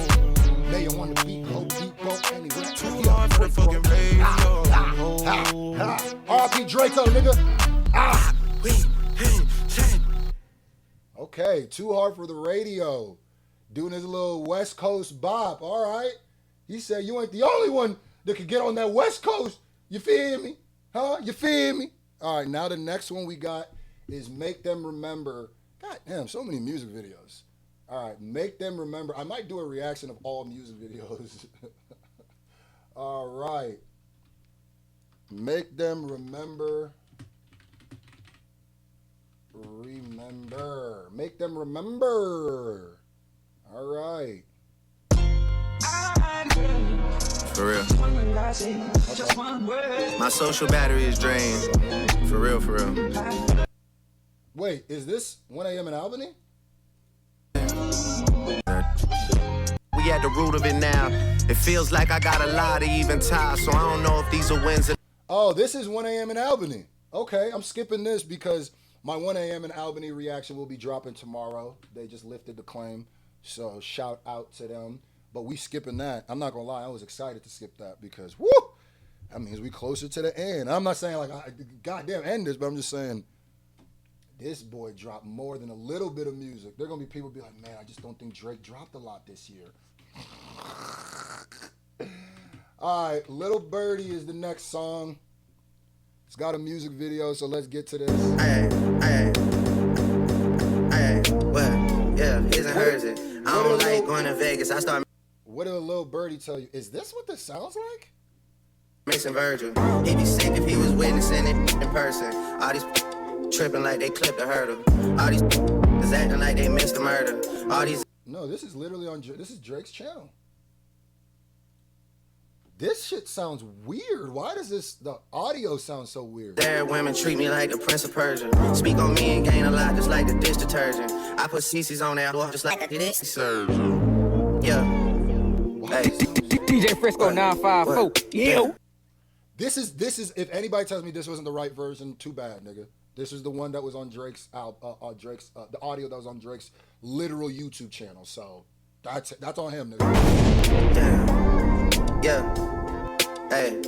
They on the beat, ho, deep, go, anyway. Too hard for the fucking radio. R.I.P. Draco, nigga. Okay, too hard for the radio. Doing his little West Coast bop. All right. He said you ain't the only one that could get on that West Coast. You feel me? Huh? You feel me? All right, now the next one we got is Make Them Remember. God damn, so many music videos. All right, Make Them Remember. I might do a reaction of all music videos. All right. Make Them Remember. Make them remember. All right. For real. My social battery is drained. For real, for real. Wait, is this 1 a.m. in Albany? We at the root of it now. It feels like I got a lot of even ties, so I don't know if these are wins. Oh, this is 1 a.m. in Albany. Okay, I'm skipping this because my 1 a.m. in Albany reaction will be dropping tomorrow. They just lifted the claim, so shout out to them. But we skipping that. I'm not gonna lie, I was excited to skip that because woo, that means we closer to the end. I'm not saying like goddamn end this, but I'm just saying this boy dropped more than a little bit of music. There are gonna be people be like, man, I just don't think Drake dropped a lot this year. All right, Little Birdie is the next song. It's got a music video, so let's get to this. Well, yeah, his and hers. I don't like going to Vegas. I start. What did a Little Birdie tell you? Is this what this sounds like? Mixing Virgil. He'd be sick if he was witnessing it in person. All these tripping like they clipped a hurdle. All these is acting like they missed a murder. All these. No, this is literally on. This is Drake's channel. This shit sounds weird. Why does the audio sound so weird? There, women treat me like the Prince of Persia. Speak on me and gain a lot just like the dish detergent. I put CC's on there just like a dish surgeon. Yeah. Hey. DJ Frisco 954. Yeah. This is if anybody tells me this wasn't the right version, too bad, nigga. This is the one that was on Drake's the audio that was on Drake's literal YouTube channel. So that's on him, nigga. Damn. Yeah. Hey.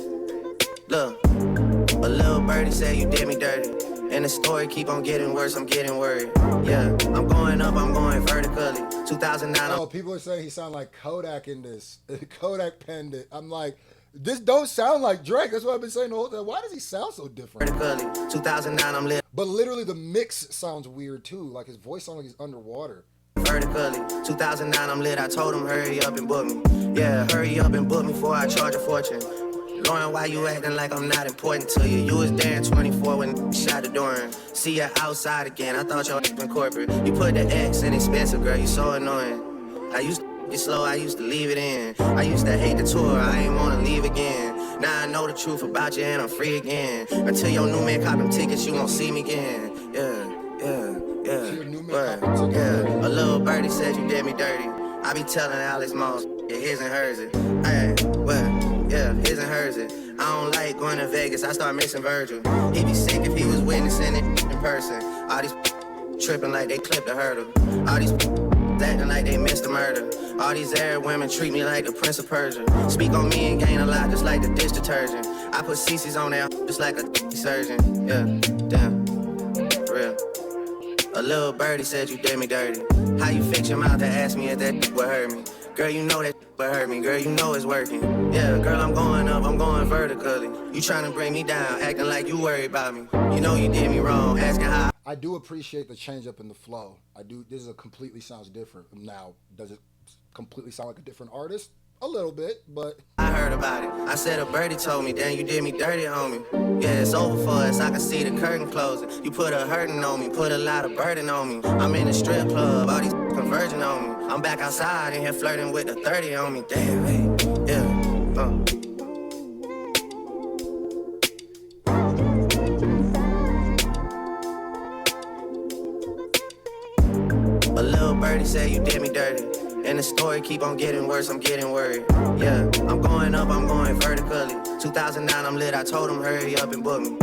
Look. A little birdie said you did me dirty. And the story keep on getting worse, I'm getting worried. Yeah, I'm going up, I'm going vertically. 2009. Oh, people are saying he sound like Kodak in this. Kodak penned it. I'm like, this don't sound like Drake. That's what I've been saying the whole time. Why does he sound so different? Vertically. 2009, I'm lit. But literally the mix sounds weird too. Like his voice sounds like he's underwater. Vertically. 2009, I'm lit. I told him hurry up and book me. Yeah, hurry up and book me before I charge a fortune. Lauren, why you acting like I'm not important to you? You was there in 24 when shot the door in. See you outside again. I thought y'all been corporate. You put the X in expensive, girl. You so annoying. I used to get slow. I used to leave it in. I used to hate the tour. I ain't wanna leave again. Now I know the truth about you and I'm free again. Until your new man cop them tickets, you won't see me again. Yeah. A little birdie said you did me dirty. I be telling Alex Moss, yeah, his and hers. Hey, well, yeah, his and hers. I don't like going to Vegas. I start mixing Virgil. He'd be sick if he was witnessing it in person. All these tripping like they clipped a hurdle. All these acting like they missed a murder. All these Arab women treat me like the Prince of Persia. Speak on me and gain a lot just like the dish detergent. I put CC's on there just like a surgeon. Yeah, damn, for real. A little birdie said you did me dirty. How you fix your mouth to ask me if that would hurt me? Girl, you know that would hurt me. Girl, you know it's working. Yeah, girl, I'm going up, I'm going vertically. You trying to bring me down, acting like you worried about me. You know you did me wrong, asking how. I do appreciate the change up in the flow. I do. This is a completely sounds different. Now, does it completely sound like a different artist? A little bit, but I heard about it. I said a birdie told me, damn, you did me dirty, homie. Yeah, it's over for us. I can see the curtain closing. You put a hurting on me, put a lot of burden on me. I'm in a strip club, all these converging on me. I'm back outside in here flirting with the 30 on me. Damn, hey, yeah, A little birdie said you did me dirty. And the story keep on getting worse, I'm getting worried. Yeah, I'm going up, I'm going vertically. 2009, I'm lit, I told him hurry up and book me.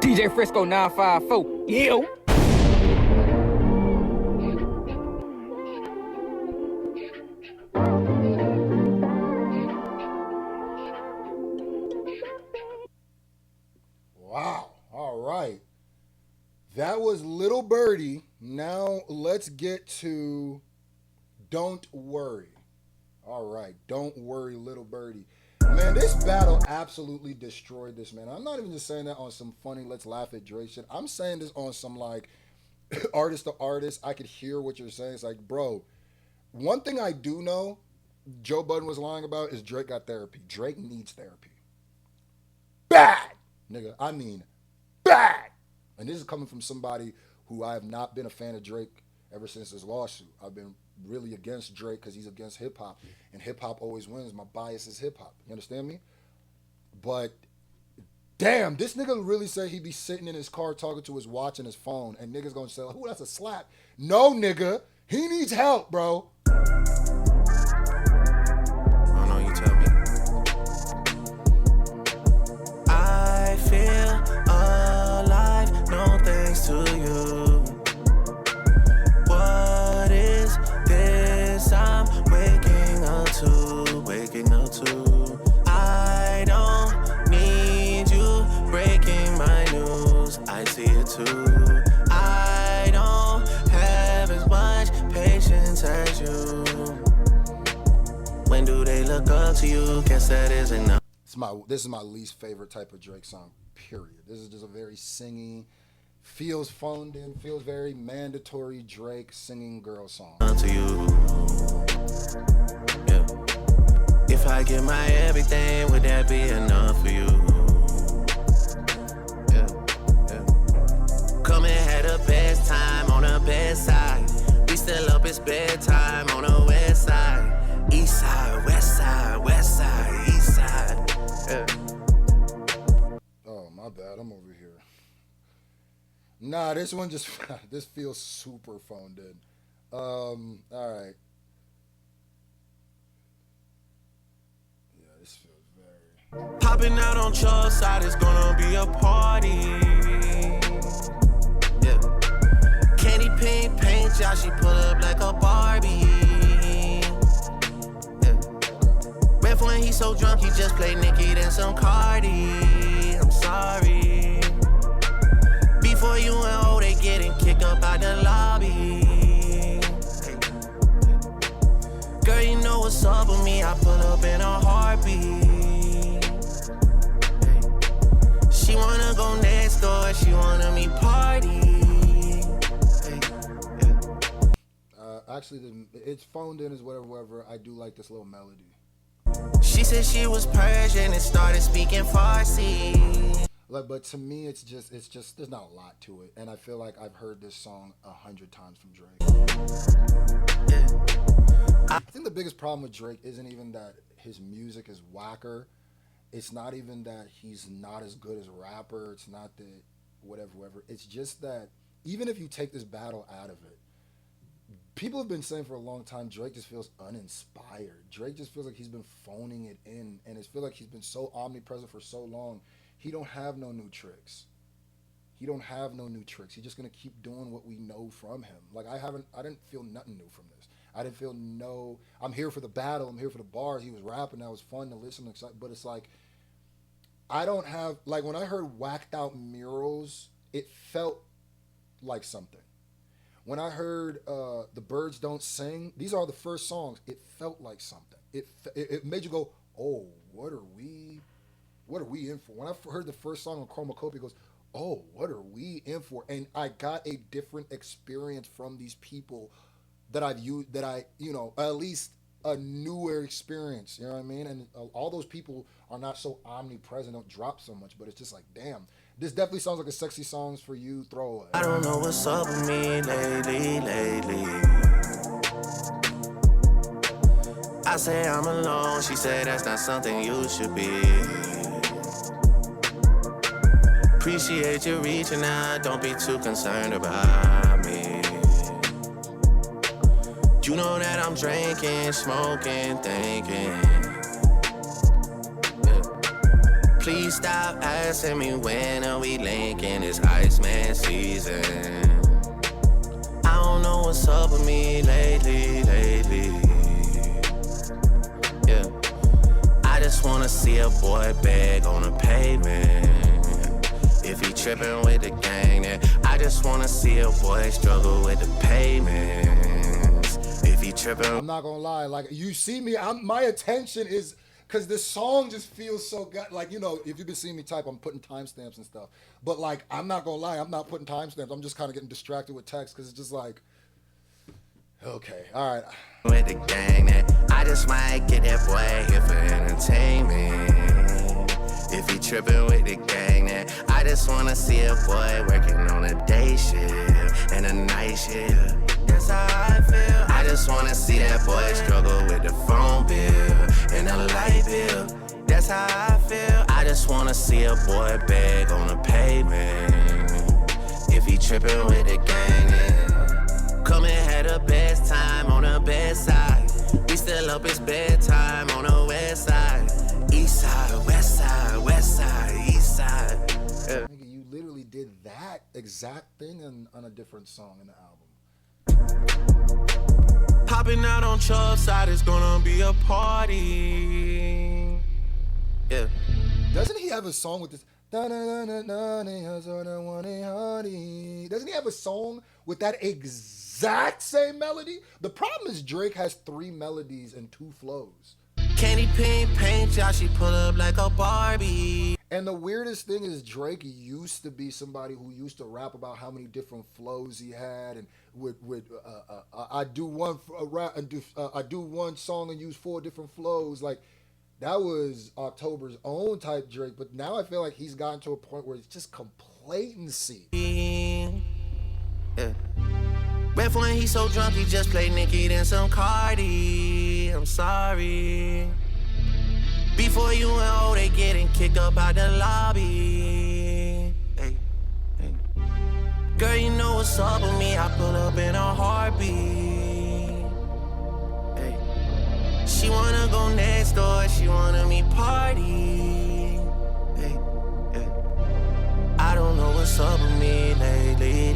DJ Frisco 954. Yo. Wow. All right. That was Little Birdie. Now let's get to Don't Worry. All right. Don't worry, Little Birdie. Man, this battle absolutely destroyed this, man. I'm not even just saying that on some funny, let's laugh at Drake shit. I'm saying this on some, like, artist to artist. I could hear what you're saying. It's like, bro, one thing I do know Joe Budden was lying about is Drake got therapy. Drake needs therapy. Bad! Nigga, I mean, bad! And this is coming from somebody who I have not been a fan of Drake ever since his lawsuit. I've been really against Drake because he's against hip-hop. And hip-hop always wins. My bias is hip-hop. You understand me? But, damn, this nigga really said he'd be sitting in his car talking to his watch and his phone. And niggas gonna say, ooh, that's a slap. No, nigga. He needs help, bro. I don't know, you tell me. I feel alive, no thanks to you. What is this I'm waking up to, waking up to? I don't need you breaking my news, I see it too. I don't have as much patience as you. When do they look up to you? Guess that is enough. This is my least favorite type of Drake song, period. This is just a very singy, feels phoned in, feels very mandatory Drake singing girl song. To you. Yeah. If I give my everything, would that be enough for you? Yeah. Yeah. Come and had the best time on the best side. We still up, it's bedtime on the west side. East side, west side, west side, east side. Yeah. Oh, my bad. I'm over here. Nah, this one just, this feels super phoned in. All right. Yeah, this feels very... Popping out on your side is gonna be a party. Yeah. Candy pink paint job, she pull up like a Barbie. Yeah. Ref when he so drunk, he just play Nicki then some Cardi. I'm sorry. Before you and O, they getting kicked up out the lobby. Hey. Girl, you know what's up with me, I pull up in a heartbeat. Hey. She wanna go next door, she wanna me party. Hey. Yeah. Actually, it's phoned in as whatever. I do like this little melody. She said she was Persian and started speaking Farsi. Like, but to me, it's just, there's not a lot to it. And I feel like I've heard this song 100 times from Drake. I think the biggest problem with Drake isn't even that his music is whacker. It's not even that he's not as good as a rapper. It's not that whatever. It's just that even if you take this battle out of it, people have been saying for a long time, Drake just feels uninspired. Drake just feels like he's been phoning it in. And it feels like he's been so omnipresent for so long. He don't have no new tricks. He don't have no new tricks. He's just gonna keep doing what we know from him. Like I didn't feel nothing new from this. I didn't feel I'm here for the battle. I'm here for the bars. He was rapping. That was fun to listen to. But it's like, I don't have, like when I heard Whacked Out Murals, it felt like something. When I heard The Birds Don't Sing, these are the first songs. It felt like something. It made you go, oh, what are we in for? When I heard the first song on Chromacopia, it goes, oh, what are we in for? And I got a different experience from these people that I've used, at least a newer experience, you know what I mean? And all those people are not so omnipresent, don't drop so much, but it's just like, damn, this definitely sounds like a sexy songs for you throwaway. I don't know what's up with me lately. I say I'm alone, she said that's not something you should be. Appreciate you reaching out, don't be too concerned about me. You know that I'm drinking, smoking, thinking. Yeah. Please stop asking me when are we linking, it's Iceman season. I don't know what's up with me lately. Yeah. I just wanna see a boy beg on the pavement. If he trippin' with the gang, then I just wanna see a boy struggle with the payments. If he trippin', I'm not gonna lie, like you see me, my attention is, cause this song just feels so good. Like, you know, if you've been seeing me type, I'm putting timestamps and stuff. But like, I'm not gonna lie, I'm not putting timestamps. I'm just kind of getting distracted with text, cause it's just like, okay, all right. with the gang, then I just might get that boy here for entertainment. If he trippin' with the gang, then I just wanna see a boy working on a day shift and a night shift. That's how I feel. I just wanna see that boy struggle with the phone bill and the light bill. That's how I feel. I just wanna see a boy beg on the pavement. If he trippin' with the gang, then come and had the best time on the best side. We still up, it's bedtime on the west side. East side, west side, west side, east side. Yeah. Nigga, you literally did that exact thing on a different song in the album. Popping out on Chubb's side, it's gonna be a party. Yeah. Doesn't he have a song with this? Doesn't he have a song with that exact same melody? The problem is Drake has 3 melodies and 2 flows. Candy pink paint job, she pull up like a Barbie. And the weirdest thing is Drake used to be somebody who used to rap about how many different flows he had, and I do one rap and I do one song and use 4 different flows. Like, that was October's own type Drake, but now I feel like he's gotten to a point where it's just complacency. Yeah. Ref when he's so drunk, he just played Nicki then some Cardi. I'm sorry. Before you and O, they getting kicked up out the lobby. Hey, hey. Girl, you know what's up with me, I pull up in a heartbeat. Hey. She wanna go next door, she wanna me party. Hey, hey. I don't know what's up with me lately.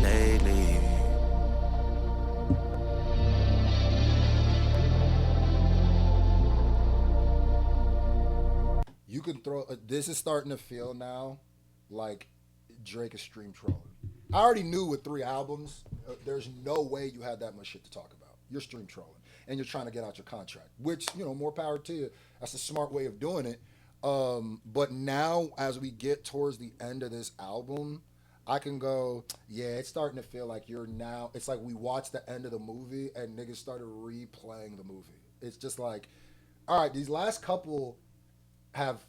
You can throw, this is starting to feel now like Drake is stream trolling. I already knew with 3 albums, there's no way you had that much shit to talk about. You're stream trolling and you're trying to get out your contract, which, you know, more power to you. That's a smart way of doing it. But now as we get towards the end of this album, I can go, yeah, it's starting to feel like you're now, it's like we watched the end of the movie and niggas started replaying the movie. It's just like, all right, these last couple have,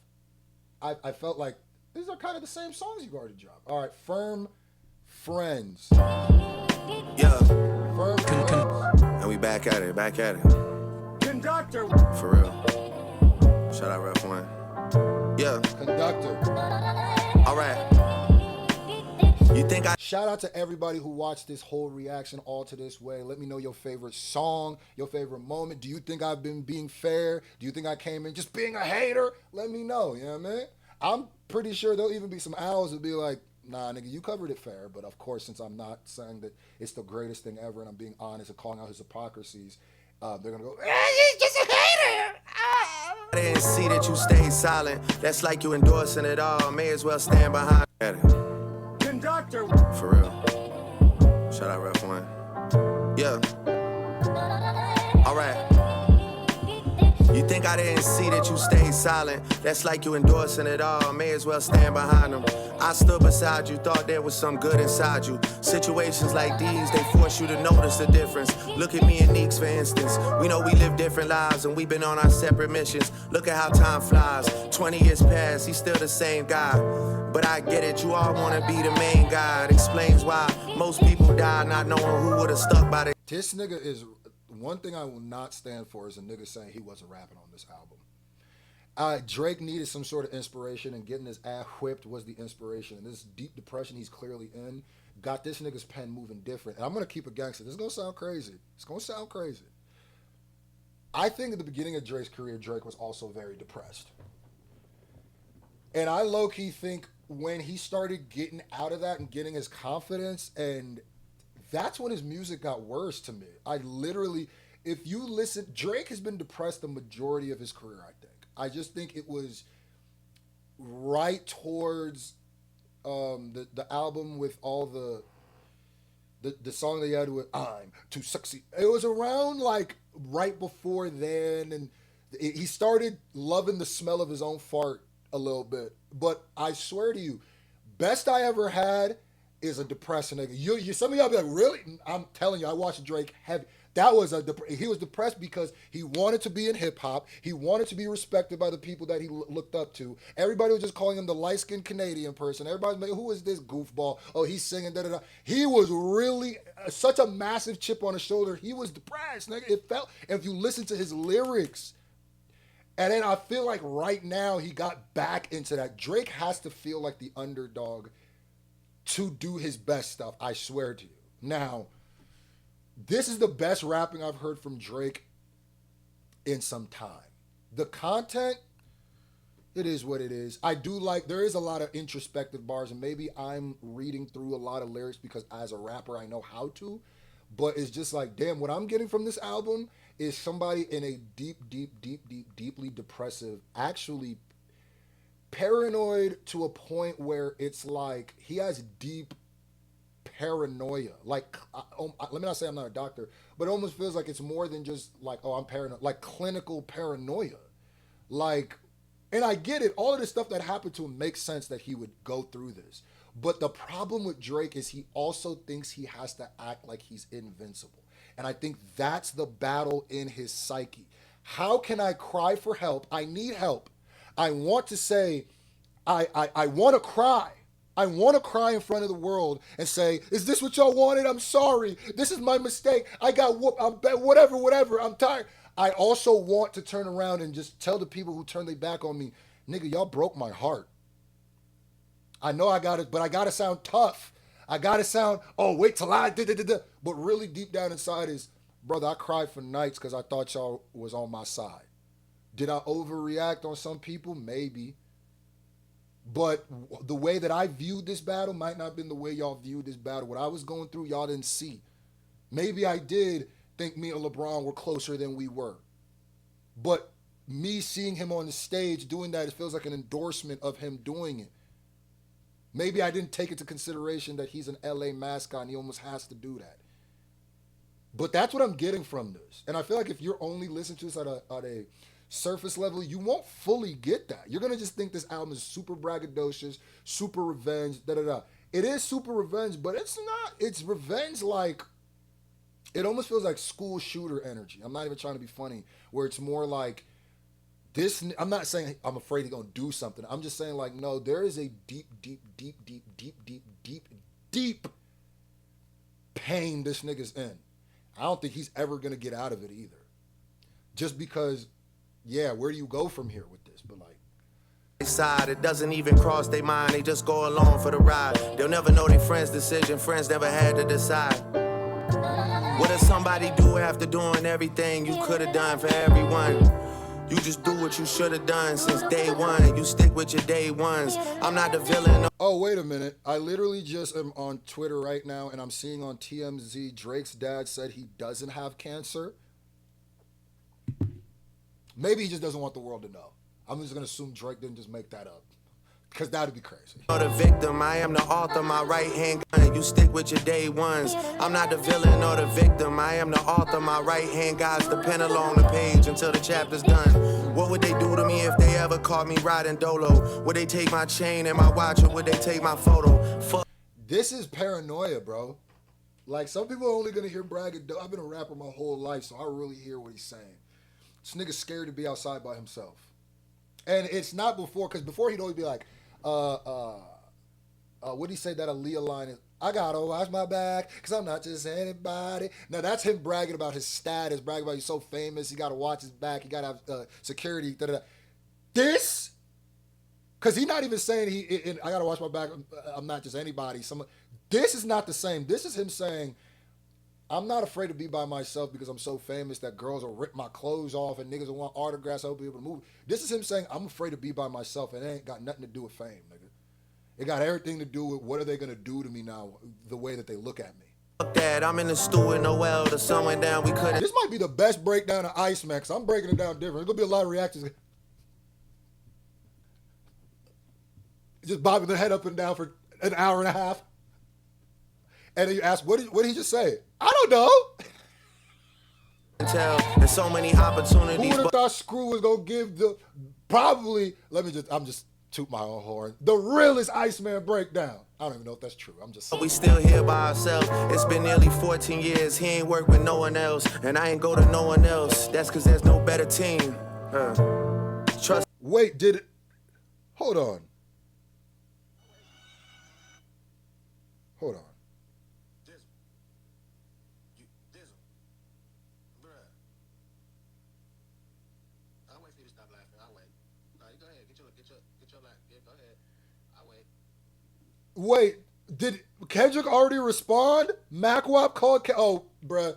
I felt like these are kind of the same songs you've already dropped. All right, Firm Friends. Yeah. Firm Friends. And we back at it. Conductor. For real. Shout out Ref 1. Yeah. Conductor. All right. You think I Shout out to everybody who watched this whole reaction all to this way. Let me know your favorite song, your favorite moment. Do you think I've been being fair? Do you think I came in just being a hater? Let me know, you know what I mean? I'm pretty sure there'll even be some owls that'll be like, nah, nigga, you covered it fair. But of course, since I'm not saying that it's the greatest thing ever and I'm being honest and calling out his hypocrisies, they're going to go, he's just a hater. I didn't see that you stayed silent. That's like you endorsing it all. May as well stand behind it. Conductor. For real. Shout out Ref 1. Yeah. All right. You think I didn't see that you stayed silent? That's like you endorsing it all, may as well stand behind them. I stood beside you, thought there was some good inside you. Situations like these, they force you to notice the difference. Look at me and Neeks, for instance. We know we live different lives and we've been on our separate missions. Look at how time flies. 20 years past, he's still the same guy. But I get it, you all wanna be the main guy. It explains why most people die not knowing who would've stuck by the... This nigga is... One thing I will not stand for is a nigga saying he wasn't rapping on this album. Drake needed some sort of inspiration, and getting his ass whipped was the inspiration. And this deep depression he's clearly in got this nigga's pen moving different. And I'm going to keep it gangster. This is going to sound crazy. It's going to sound crazy. I think at the beginning of Drake's career, Drake was also very depressed. And I low-key think when he started getting out of that and getting his confidence, and that's when his music got worse to me. I literally, if you listen, Drake has been depressed the majority of his career, I think. I just think it was right towards the album with all the song that he had with I'm Too Sexy. It was around like right before then, and he started loving the smell of his own fart a little bit. But I swear to you, best I ever had is a depressing nigga. You some of y'all be like, really? I'm telling you, I watched Drake heavy. That was he was depressed because he wanted to be in hip hop. He wanted to be respected by the people that he looked up to. Everybody was just calling him the light-skinned Canadian person. Everybody's like, who is this goofball? Oh, he's singing, da-da-da. He was really such a massive chip on his shoulder. He was depressed, nigga. It felt, and if you listen to his lyrics, and then I feel like right now he got back into that. Drake has to feel like the underdog to do his best stuff, I swear to you. Now, this is the best rapping I've heard from Drake in some time. The content, it is what it is. I do like, there is a lot of introspective bars, and maybe I'm reading through a lot of lyrics because as a rapper I know how to, but it's just like, damn, what I'm getting from this album is somebody in a deeply depressive, actually paranoid to a point where it's like he has deep paranoia. Like, let me not say I'm not a doctor, but it almost feels like it's more than just like, oh, I'm paranoid, like clinical paranoia. Like, and I get it, all of the stuff that happened to him makes sense that he would go through this. But the problem with Drake is he also thinks he has to act like he's invincible. And I think that's the battle in his psyche. How can I cry for help? I need help. I want to say, I want to cry. I want to cry in front of the world and say, is this what y'all wanted? I'm sorry. This is my mistake. I got whooped. Whatever. I'm tired. I also want to turn around and just tell the people who turn their back on me, nigga, y'all broke my heart. I know I got it, but I got to sound tough. I got to sound, oh, wait till I did. But really deep down inside is, brother, I cried for nights because I thought y'all was on my side. Did I overreact on some people? Maybe. But the way that I viewed this battle might not have been the way y'all viewed this battle. What I was going through, y'all didn't see. Maybe I did think me and LeBron were closer than we were. But me seeing him on the stage doing that, it feels like an endorsement of him doing it. Maybe I didn't take into consideration that he's an LA mascot and he almost has to do that. But that's what I'm getting from this. And I feel like if you're only listening to this at a surface level, you won't fully get that. You're going to just think this album is super braggadocious, super revenge, da-da-da. It is super revenge, but it's not. It's revenge like, it almost feels like school shooter energy. I'm not even trying to be funny, where it's more like, this, I'm not saying I'm afraid he's going to do something. I'm just saying like, no, there is a deep pain this nigga's in. I don't think he's ever going to get out of it either. Just because, yeah, where do you go from here with this? But like, side, it doesn't even cross their mind. They just go along for the ride. They'll never know their friends' decision. Friends never had to decide. What does somebody do after doing everything you could have done for everyone? You just do what you should have done since day one. You stick with your day ones. I'm not the villain. Oh, wait a minute. I literally just am on Twitter right now, and I'm seeing on TMZ, Drake's dad said he doesn't have cancer. Maybe he just doesn't want the world to know. I'm just going to assume Drake didn't just make that up. Because that'd be crazy. Or the victim, I am the author, my right hand gun. You stick with your day ones. I'm not the villain or the victim. I am the author, my right hand guides the pen along the page until the chapter's done. What would they do to me if they ever caught me riding dolo? Would they take my chain and my watch, or would they take my photo? Fuck. This is paranoia, bro. Like, some people are only gonna hear bragging. I've been a rapper my whole life, so I really hear what he's saying. This nigga's scared to be outside by himself. And it's not before, because before he'd always be like, what'd he say that Aaliyah line is? I gotta watch my back, because I'm not just anybody. Now, that's him bragging about his status, bragging about he's so famous, he gotta watch his back, he gotta have security, da-da-da. This, because he's not even saying I gotta watch my back, I'm not just anybody. This is not the same. This is him saying, I'm not afraid to be by myself because I'm so famous that girls will rip my clothes off and niggas will want autographs. I'll be able to move. This is him saying, I'm afraid to be by myself, and it ain't got nothing to do with fame, nigga. It got everything to do with what are they going to do to me now, the way that they look at me. Fuck that, I'm in the stew with Noel. The sun went down, we couldn't. This might be the best breakdown of Iceman, because I'm breaking it down different. There's going to be a lot of reactions. Just bobbing their head up and down for an hour and a half. And then you ask, what did he just say? I don't know. There's so many opportunities. Who would have thought Screw was going to give I'm just toot my own horn, the realest Iceman breakdown. I don't even know if that's true. I'm just saying. We still here by ourselves. It's been nearly 14 years. He ain't worked with no one else, and I ain't go to no one else. That's because there's no better team. Trust. Wait, hold on. Hold on. Wait, did Kendrick already respond? MacWap called bruh.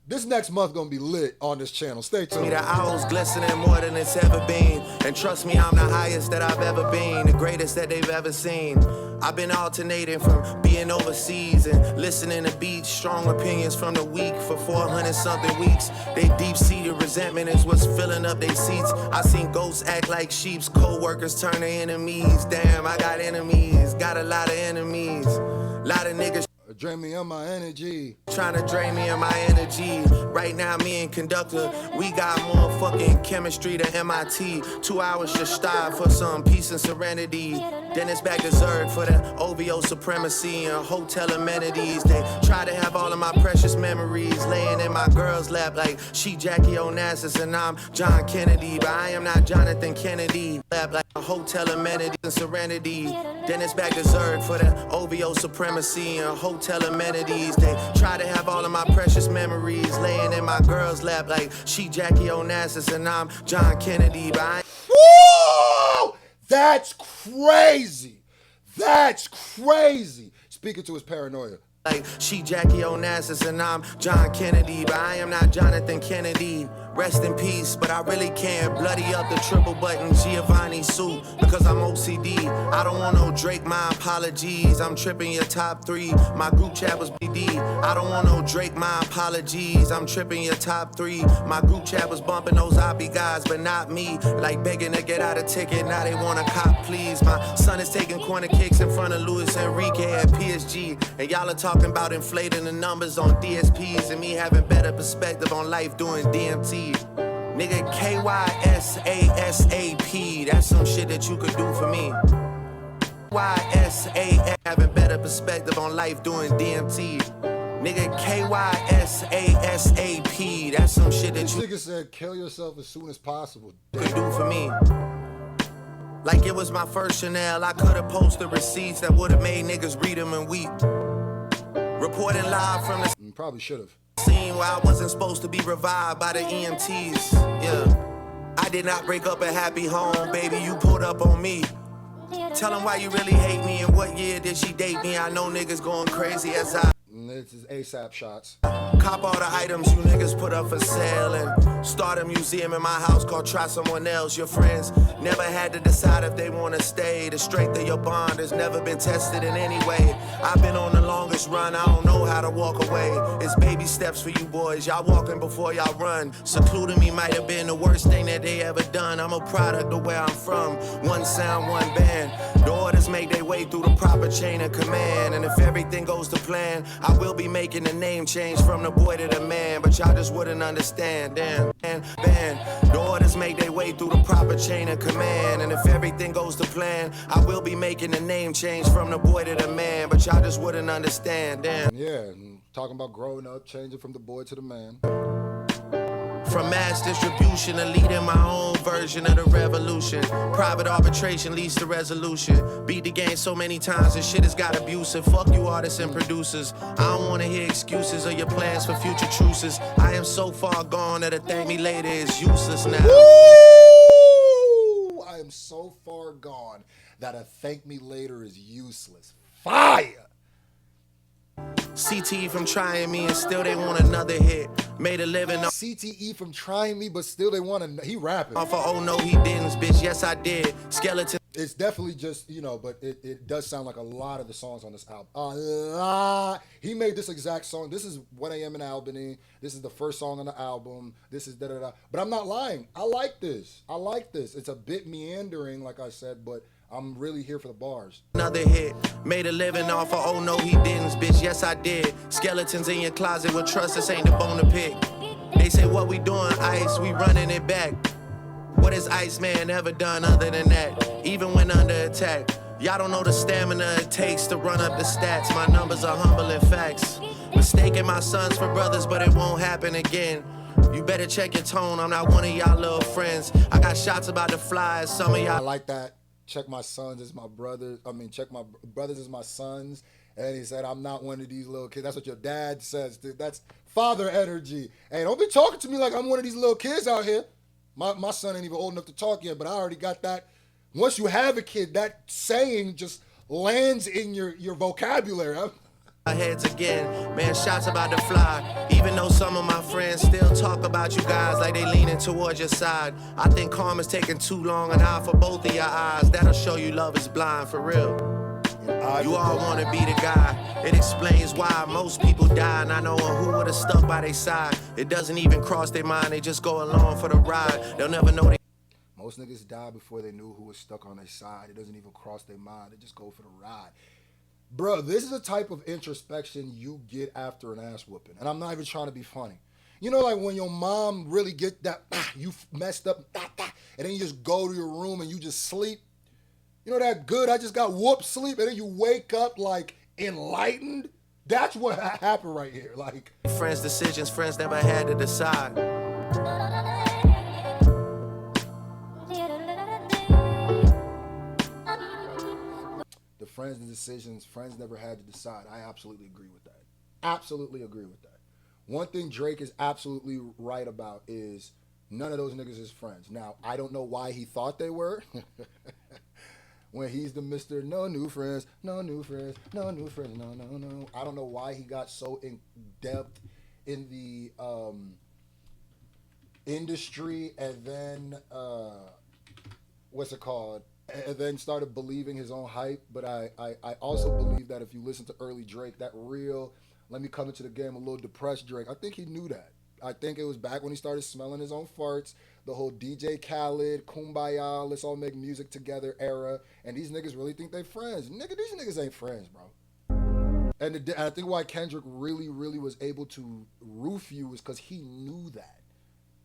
This next month gonna be lit on this channel. Stay tuned. The owls glistening more than it's ever been. And trust me, I'm the highest that I've ever been. The greatest that they've ever seen. I've been alternating from being overseas and listening to beats. Strong opinions from the weak for 400-something weeks. They deep-seated resentment is what's filling up their seats. I seen ghosts act like sheeps. Co-workers turn to enemies. Damn, I got enemies. Got a lot of enemies. Lot of niggas drain me of my energy. Trying to drain me of my energy. Right now, me and Conductor, we got more fucking chemistry than MIT. 2 hours just strive for some peace and serenity. Then it's back to Zerg for the OVO supremacy and hotel amenities. They try to have all of my precious memories laying in my girl's lap like she Jackie Onassis and I'm John Kennedy. But I am not Jonathan Kennedy. Lap like a hotel amenities and serenity. Then it's back to Zerg for the OVO supremacy and hotel amenities. They try to have all of my precious memories laying in my girl's lap like she Jackie Onassis and I'm John Kennedy. But Woo! That's crazy. That's crazy. Speaking to his paranoia. Like she Jackie Onassis and I'm John Kennedy, but I am not Jonathan Kennedy. Rest in peace, but I really can't bloody up the triple button Giovanni suit because I'm OCD. I don't want no Drake, my apologies. I'm tripping your top 3. My group chat was BD. I don't want no Drake, my apologies. I'm tripping your top 3. My group chat was bumping those Oppie guys, but not me. Like begging to get out a ticket, now they want a cop, please. My son is taking corner kicks in front of Luis Enrique at PSG, and y'all are talking about inflating the numbers on DSPs and me having better perspective on life doing DMT. Nigga, KYSASAP, that's some shit that you could do for me. YSA, having better perspective on life doing DMT. Nigga, KYSASAP, that's some shit that you nigga said kill yourself as soon as possible. could do for me. Like it was my first Chanel, I could have posted receipts that would have made niggas read them and weep. Reporting live from the probably should have. Scene where I wasn't supposed to be revived by the EMTs. Yeah, I did not break up a happy home, baby. You pulled up on me. Tell them why you really hate me and what year did she date me. I know niggas going crazy as I. This is ASAP shots. Cop all the items you niggas put up for sale and start a museum in my house called Try Someone Else. Your friends never had to decide if they want to stay. The strength of your bond has never been tested in any way. I've been on the longest run, I don't know how to walk away. It's baby steps for you boys, y'all walking before y'all run. Secluding me might have been the worst thing that they ever done. I'm a product of where I'm from. One sound, one band. The proper chain of command. And if everything goes to plan, I will be making the name change from the boy to the man. But y'all just wouldn't understand. Damn, man. The orders make their way through the proper chain of command. And if everything goes to plan, I will be making the name change from the boy to the man. But y'all just wouldn't understand. Damn. Yeah, and talking about growing up, changing from the boy to the man. From mass distribution to leading my own version of the revolution. Private arbitration leads to resolution. Beat the game so many times and shit has got abusive. Fuck you artists and producers. I don't wanna hear excuses or your plans for future truces. I am so far gone that a thank me later is useless now. Woo! I am so far gone that a thank me later is useless. Fire! CTE from trying me and still they want another hit. Made a living off CTE from trying me, but still they want to. He rapping. of oh no he didn't, bitch. Yes I did. Skeleton. It's definitely just, but it does sound like a lot of the songs on this album. A lot. He made this exact song. This is 1 a.m. in Albany. This is the first song on the album. This is da-da-da. But I'm not lying. I like this. It's a bit meandering, like I said, but I'm really here for the bars. Another hit. Made a living off of oh no he didn't, bitch. Yes I did. Skeletons in your closet with trust. This ain't the bone to pick. They say what we doing, Ice, we running it back. What has Iceman ever done other than that? Even when under attack. Y'all don't know the stamina it takes to run up the stats. My numbers are humble in facts. Mistaking my sons for brothers, but it won't happen again. You better check your tone, I'm not one of y'all little friends. I got shots about to fly, some of I y'all like that. Check my sons as my brothers. Check my brothers as my sons. And he said, I'm not one of these little kids. That's what your dad says, dude. That's father energy. Hey, don't be talking to me like I'm one of these little kids out here. My son ain't even old enough to talk yet, but I already got that. Once you have a kid, that saying just lands in your vocabulary. heads again. Man, shots about to fly. Even though some of my friends still talk about you guys like they leaning towards your side. I think karma's taking too long and hard for both of your eyes. That'll show you love is blind for real. You all want to be the guy. It explains why most people die, and I know who would have stuck by their side. It doesn't even cross their mind. They just go along for the ride. They'll never know they. Most niggas die before they knew who was stuck on their side. It doesn't even cross their mind. They just go for the ride. Bro, this is a type of introspection you get after an ass whooping. And I'm not even trying to be funny. You know, like when your mom really get that, you messed up, and then you just go to your room and you just sleep. You know that good, I just got whooped sleep, and then you wake up like enlightened? That's what happened right here. Like, Friends' decisions, friends never had to decide. the friends and decisions, friends never had to decide. I absolutely agree with that. Absolutely agree with that. One thing Drake is absolutely right about is none of those niggas is friends. Now, I don't know why he thought they were. When he's the Mr. No new friends, no new friends, no new friends, no. I don't know why he got so in depth in the industry and then, what's it called? And then started believing his own hype. But I also believe that if you listen to early Drake, that real, let me come into the game a little depressed Drake, I think he knew that. I think it was back when he started smelling his own farts, the whole DJ Khaled, Kumbaya, let's all make music together era, and these niggas really think they friends. Nigga, these niggas ain't friends, bro. And I think why Kendrick really was able to roof you is because he knew that,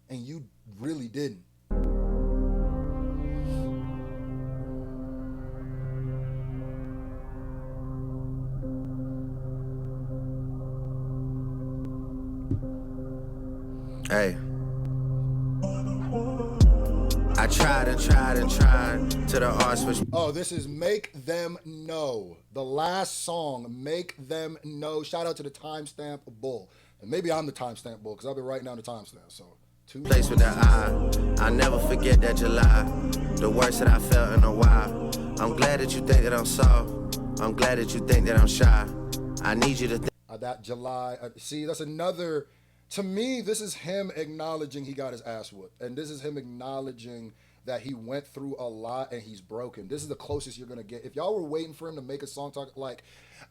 and you really didn't. Hey. I tried to the art switch. Oh, this is Make Them Know. The last song, Make Them Know. Shout out to the timestamp bull. And maybe I'm the timestamp bull because I've been writing down the timestamp. So, Place with that eye. I never forget that July. The worst that I felt in a while. I'm glad that you think that I'm soft. I'm glad that you think that I'm shy. I need you to think. That July. See, that's another. To me, this is him acknowledging he got his ass whooped. And this is him acknowledging that he went through a lot and he's broken. This is the closest you're going to get. If y'all were waiting for him to make a song talk like,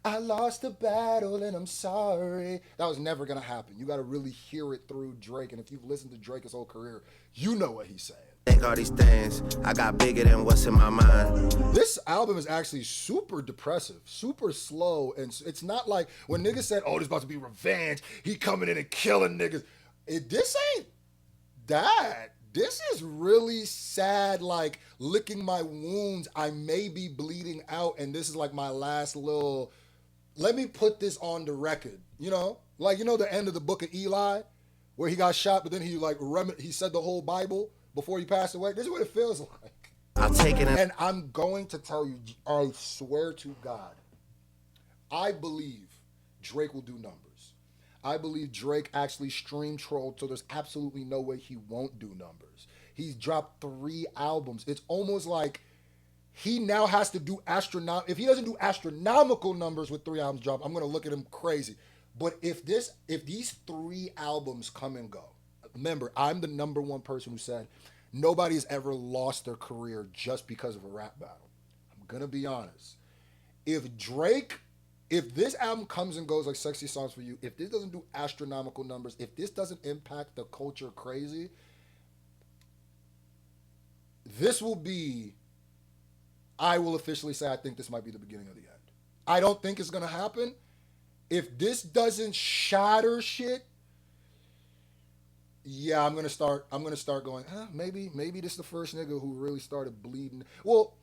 I lost the battle and I'm sorry, that was never going to happen. You got to really hear it through Drake. And if you've listened to Drake his whole career, you know what he's saying. Think all these things, I got bigger than what's in my mind. This album is actually super depressive, super slow, and it's not like when niggas said, "Oh, this about to be revenge," he coming in and killing niggas. This ain't that. This is really sad, like licking my wounds. I may be bleeding out, and this is like my last little. Let me put this on the record. Like the end of the book of Eli, where he got shot, but then he he said the whole Bible before he passed away. This is what it feels like. I'll take it. And I'm going to tell you, I swear to God, I believe Drake will do numbers. I believe Drake actually stream trolled, so there's absolutely no way he won't do numbers. He's dropped 3 albums. It's almost like he now has to do if he doesn't do astronomical numbers with 3 albums dropped, I'm going to look at him crazy. But if these 3 albums come and go, remember, I'm the number one person who said nobody's ever lost their career just because of a rap battle. I'm going to be honest. If this album comes and goes like Sexy Songs for You, if this doesn't do astronomical numbers, if this doesn't impact the culture crazy, I will officially say I think this might be the beginning of the end. I don't think it's going to happen. If this doesn't shatter shit, yeah, I'm gonna start going, maybe this is the first nigga who really started bleeding. Well,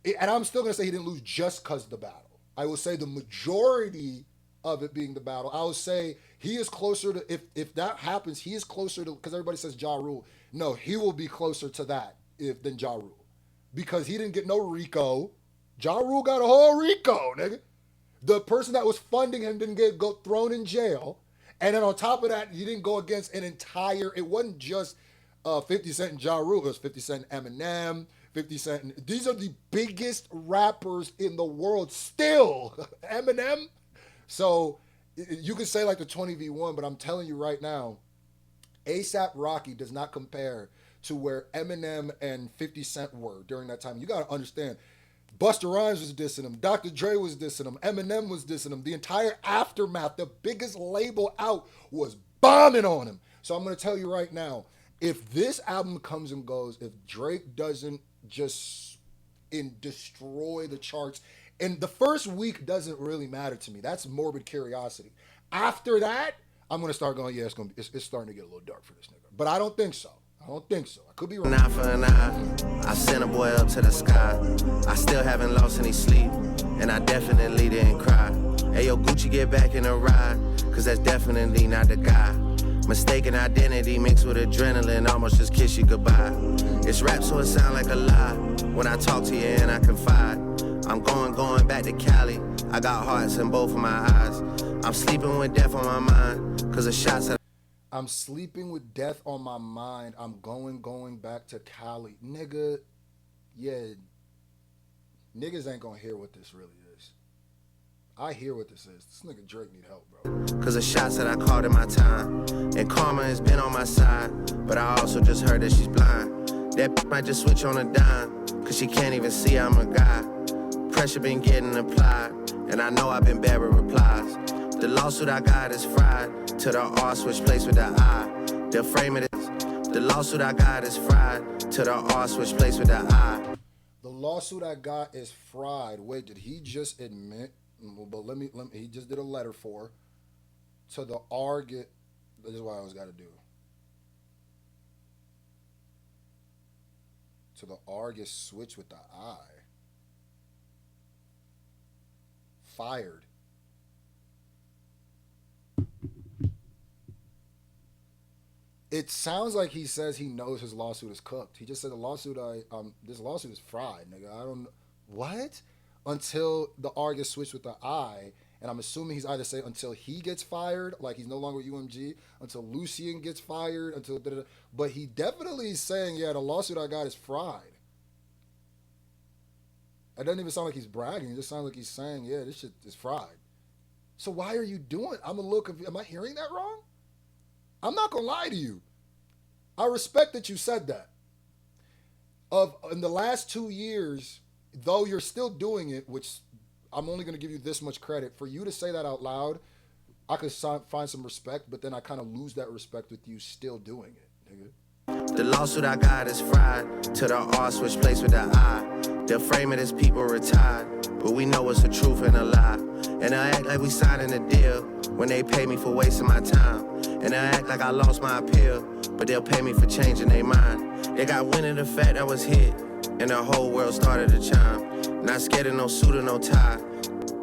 and I'm still gonna say he didn't lose just cause of the battle. I will say the majority of it being the battle. I will say he is closer to, if that happens, he is closer to, because everybody says Ja Rule. No, he will be closer to that than Ja Rule. Because he didn't get no RICO. Ja Rule got a whole RICO, nigga. The person that was funding him didn't go thrown in jail. And then on top of that, he didn't go against it wasn't just 50 Cent and Ja Rule. It was 50 Cent and Eminem, 50 Cent. These are the biggest rappers in the world still. Eminem. So you could say like the 20v1, but I'm telling you right now, ASAP Rocky does not compare to where Eminem and 50 Cent were during that time. You got to understand, Busta Rhymes was dissing him. Dr. Dre was dissing him. Eminem was dissing him. The entire Aftermath, the biggest label out, was bombing on him. So I'm going to tell you right now, if this album comes and goes, if Drake doesn't just destroy the charts, and the first week doesn't really matter to me. That's morbid curiosity. After that, I'm going to start going, yeah, it's starting to get a little dark for this nigga. But I don't think so. I could be wrong. An eye for an eye, I sent a boy up to the sky. I still haven't lost any sleep, and I definitely didn't cry. Hey, yo, Gucci, get back in the ride, cause that's definitely not the guy. Mistaken identity mixed with adrenaline, almost just kiss you goodbye. It's rap, so it sound like a lie when I talk to you and I confide. I'm going back to Cali. I got hearts in both of my eyes. I'm sleeping with death on my mind, cause the shots that I'm sleeping with death on my mind. I'm going back to Cali. Nigga, yeah. Niggas ain't gonna hear what this really is. I hear what this is. This nigga Drake need help, bro. Cause the shots that I called in my time. And karma has been on my side. But I also just heard that she's blind. That might just switch on a dime. Cause she can't even see I'm a guy. Pressure been getting applied. And I know I've been bad with replies. The lawsuit I got is fried. To the R, switch place with the I. The frame it is. The lawsuit I got is fried. To the R, switch place with the I. The lawsuit I got is fried. Wait, did he just admit? But let me. He just did a letter for. To the R get. This is what I always got to do. To the R get switched with the I. Fired. It sounds like he says he knows his lawsuit is cooked. He just said this lawsuit is fried, nigga. I don't know. What? Until the R gets switched with the I, and I'm assuming he's either saying until he gets fired, like he's no longer UMG, until Lucien gets fired, until but he definitely is saying, yeah, the lawsuit I got is fried. It doesn't even sound like he's bragging. It just sounds like he's saying, yeah, this shit is fried. So why are you doing? I'm a little confused. Am I hearing that wrong? I'm not gonna lie to you. I respect that you said that. In the last 2 years, though you're still doing it, which I'm only gonna give you this much credit, for you to say that out loud, I could find some respect, but then I kind of lose that respect with you still doing it, nigga. The lawsuit I got is fried. To the R, switch place with the I. They'll frame it as people retired, but we know it's a truth and a lie. And they'll act like we signing a deal when they pay me for wasting my time. And they'll act like I lost my appeal, but they'll pay me for changing their mind. They got wind of the fact I was hit, and the whole world started to chime. Not scared of no suit or no tie.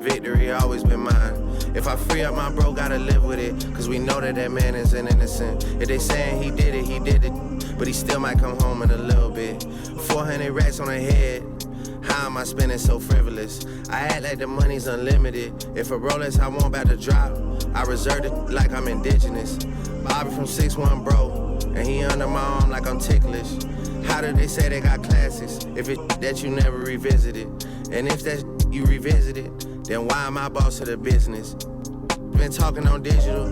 Victory always been mine. If I free up my bro, gotta live with it, cause we know that that man is an innocent. If they saying he did it, but he still might come home in a little bit. 400 racks on the head. How am I spending so frivolous? I act like the money's unlimited. If a Rolex I want about to drop, I reserved it like I'm indigenous. Bobby from 6'1", bro, and he under my arm like I'm ticklish. How do they say they got classics if it's that you never revisited? And if that you revisited, then why am I boss of the business? Been talking on digital,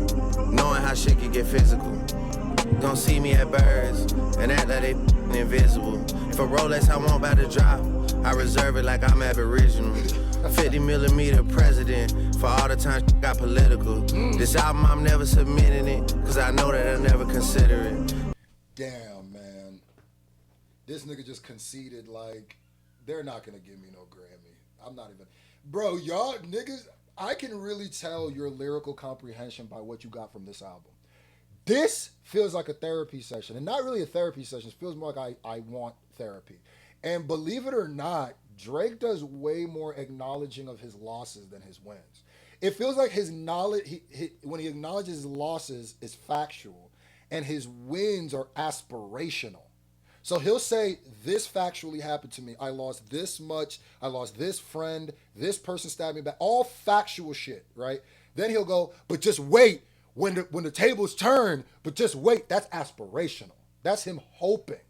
knowing how shit can get physical. Don't see me at Birds and act like they invisible. If a Rolex I want about to drop, I reserve it like I'm Aboriginal. 50 millimeter president for all the time got political. This album I'm never submitting it, cause I know that I'll never consider it. Damn, man. This nigga just conceded like, they're not gonna give me no Grammy. I'm not even. Bro, y'all niggas, I can really tell your lyrical comprehension by what you got from this album. This feels like a therapy session, and not really a therapy session. It feels more like I want therapy. And believe it or not, Drake does way more acknowledging of his losses than his wins. It feels like his knowledge, when he acknowledges his losses, is factual, and his wins are aspirational. So he'll say, this factually happened to me. I lost this much. I lost this friend. This person stabbed me back. All factual shit, right? Then he'll go, but just wait. When the tables turn, but just wait. That's aspirational. That's him hoping.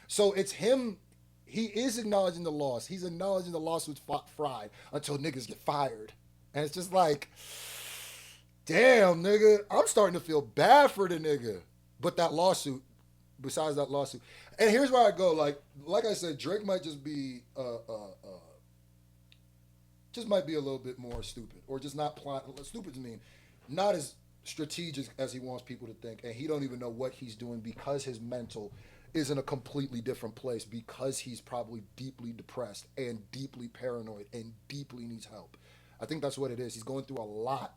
So it's him. He is acknowledging the loss. He's acknowledging the lawsuit's fried until niggas get fired. And it's just like, damn, nigga, I'm starting to feel bad for the nigga. But that lawsuit, besides that lawsuit, and here's where I go. Like I said, Drake might just be, might be a little bit more stupid, or just not stupid to mean, not as strategic as he wants people to think, and he don't even know what he's doing because his mental is in a completely different place, because he's probably deeply depressed and deeply paranoid and deeply needs help. I think that's what it is. He's going through a lot.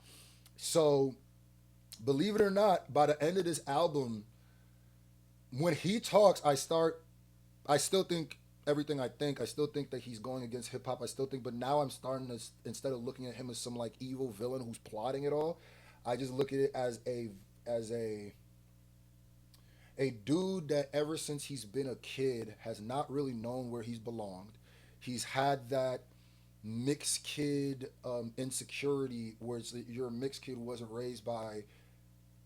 So, believe it or not, by the end of this album, when he talks, I still think everything I think. I still think that he's going against hip hop. I still think, but now I'm starting to, instead of looking at him as some like evil villain who's plotting it all, I just look at it as a dude that ever since he's been a kid has not really known where he's belonged. He's had that mixed kid insecurity where you're a mixed kid who wasn't raised by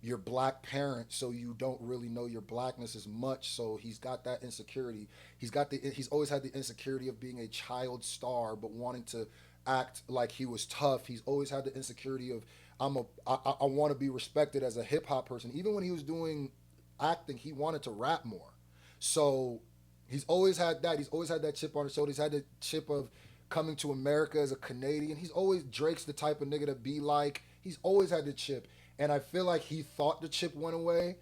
your black parents, so you don't really know your blackness as much. So he's got that insecurity. He's always had the insecurity of being a child star, but wanting to act like he was tough. He's always had the insecurity of I want to be respected as a hip hop person. Even when he was doing acting, he wanted to rap more. So he's always had that. He's always had that chip on his shoulder. He's had the chip of coming to America as a Canadian. Drake's the type of nigga to be like. He's always had the chip. And I feel like he thought the chip went away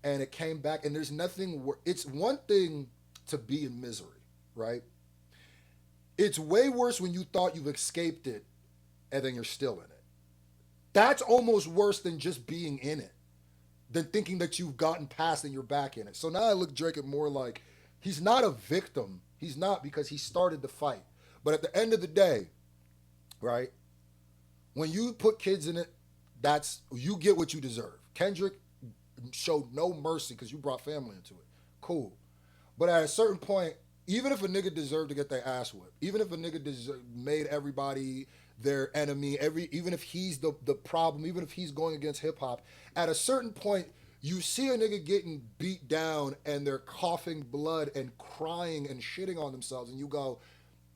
and it came back. And there's nothing, it's one thing to be in misery, right? It's way worse when you thought you've escaped it and then you're still in it. That's almost worse than just being in it, than thinking that you've gotten past and you're back in it. So now I look Drake at more like he's not a victim. He's not, because he started the fight. But at the end of the day, right, when you put kids in it, you get what you deserve. Kendrick showed no mercy because you brought family into it. Cool. But at a certain point, even if a nigga deserved to get their ass whipped, even if a nigga made everybody their enemy, even if he's the problem, even if he's going against hip hop, at a certain point, you see a nigga getting beat down and they're coughing blood and crying and shitting on themselves, and you go,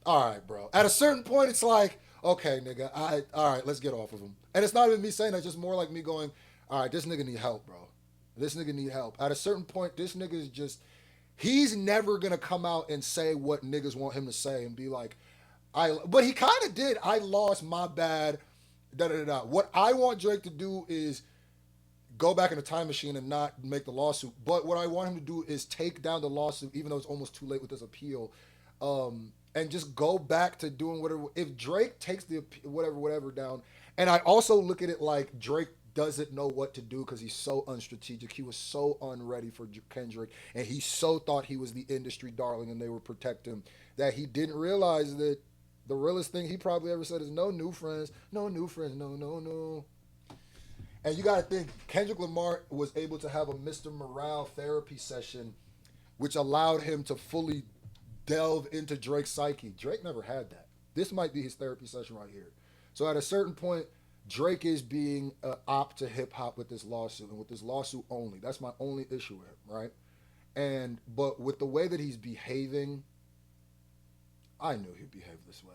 all right, bro. At a certain point, it's like, okay, nigga, all right, let's get off of him. And it's not even me saying that, just more like me going, all right, this nigga need help, bro. This nigga need help. At a certain point, this nigga is just, he's never gonna come out and say what niggas want him to say and be like, but he kind of did. I lost, my bad, da-da-da-da. What I want Drake to do is go back in the time machine and not make the lawsuit. But what I want him to do is take down the lawsuit, even though it's almost too late with this appeal, and just go back to doing whatever. If Drake takes the whatever down, and I also look at it like Drake doesn't know what to do because he's so unstrategic. He was so unready for Kendrick, and he so thought he was the industry darling and they would protect him, that he didn't realize that the realest thing he probably ever said is no new friends, no new friends, no. And you got to think, Kendrick Lamar was able to have a Mr. Morale therapy session, which allowed him to fully delve into Drake's psyche. Drake never had that. This might be his therapy session right here. So at a certain point, Drake is being an op to hip hop with this lawsuit, and with this lawsuit only. That's my only issue with him, right? But with the way that he's behaving, I knew he'd behave this way.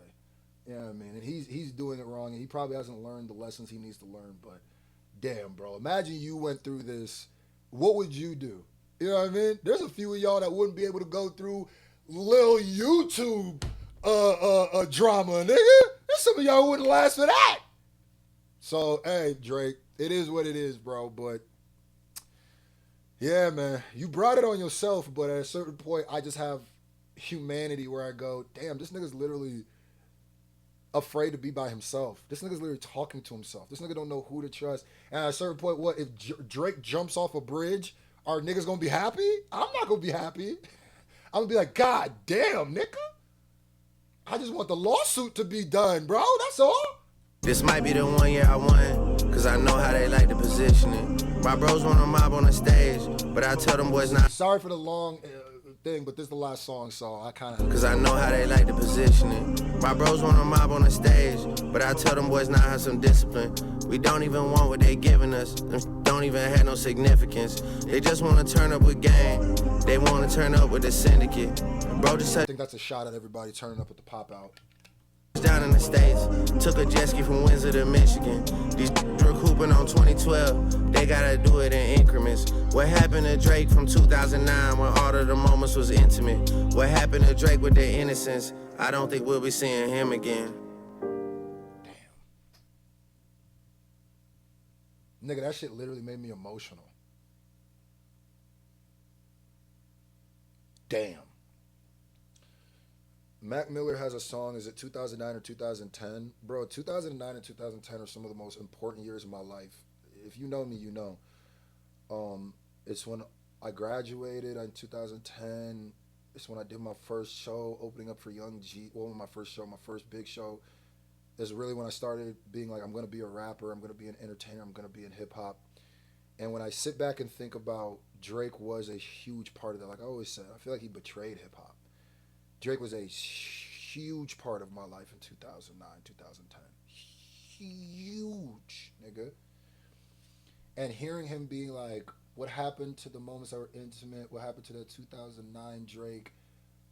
You know what I mean? And he's doing it wrong, and he probably hasn't learned the lessons he needs to learn. But damn, bro, imagine you went through this. What would you do? You know what I mean? There's a few of y'all that wouldn't be able to go through little YouTube drama, nigga. There's some of y'all who wouldn't last for that. So, hey, Drake, it is what it is, bro. But, yeah, man, you brought it on yourself. But at a certain point, I just have humanity where I go, damn, this nigga's literally afraid to be by himself. This nigga's literally talking to himself. This nigga don't know who to trust. And at a certain point, what, if Drake jumps off a bridge, are niggas going to be happy? I'm not going to be happy. I'm going to be like, God damn, nigga. I just want the lawsuit to be done, bro. That's all. This might be the one year I won, cause I know how they like to position it. My bros want to mob on the stage, but I tell them boys not. Sorry for the long thing, but this is the last song, so I kind of. Cause I know how they like to position it. My bros want to mob on the stage, but I tell them boys not have some discipline. We don't even want what they giving us. Them don't even have no significance. They just want to turn up with gang. They want to turn up with the syndicate. Bro, just I think that's a shot at everybody turning up with the pop out. Down in the States, took a jet ski from Windsor to Michigan. These recouping on 2012, they gotta do it in increments. What happened to Drake from 2009 when all of the moments was intimate? What happened to Drake with their innocence? I don't think we'll be seeing him again. Damn. Nigga, that shit literally made me emotional. Damn. Mac Miller has a song, is it 2009 or 2010? Bro, 2009 and 2010 are some of the most important years of my life. If you know me, you know. It's when I graduated in 2010. It's when I did my first show opening up for Young G. Well, my first show, my first big show. Is really when I started being like, I'm going to be a rapper, I'm going to be an entertainer, I'm going to be in hip-hop. And when I sit back and think about Drake was a huge part of that, like I always said, I feel like he betrayed hip-hop. Drake was a huge part of my life in 2009, 2010. Huge, nigga. And hearing him being like, what happened to the moments that were intimate? What happened to that 2009 Drake?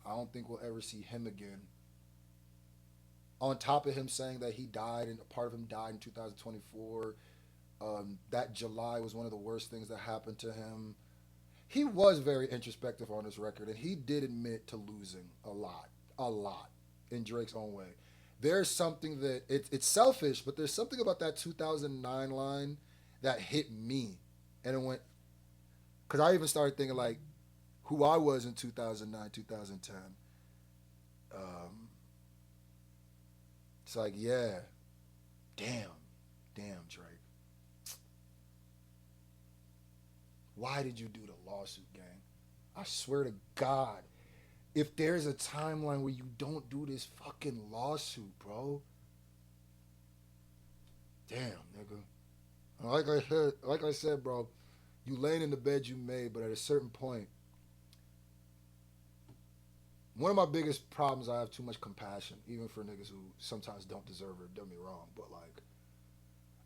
I don't think we'll ever see him again. On top of him saying that he died, and a part of him died in 2024. That July was one of the worst things that happened to him. He was very introspective on his record, and he did admit to losing a lot, in Drake's own way. There's something that, it's selfish, but there's something about that 2009 line that hit me. And it went, because I even started thinking like who I was in 2009, 2010. It's like, yeah, damn, Drake. Why did you do the lawsuit, gang? I swear to God, if there's a timeline where you don't do this fucking lawsuit, bro. Damn, nigga. Like I said, bro, you laying in the bed you made, but at a certain point, one of my biggest problems, I have too much compassion, even for niggas who sometimes don't deserve it, don't get me wrong, but like,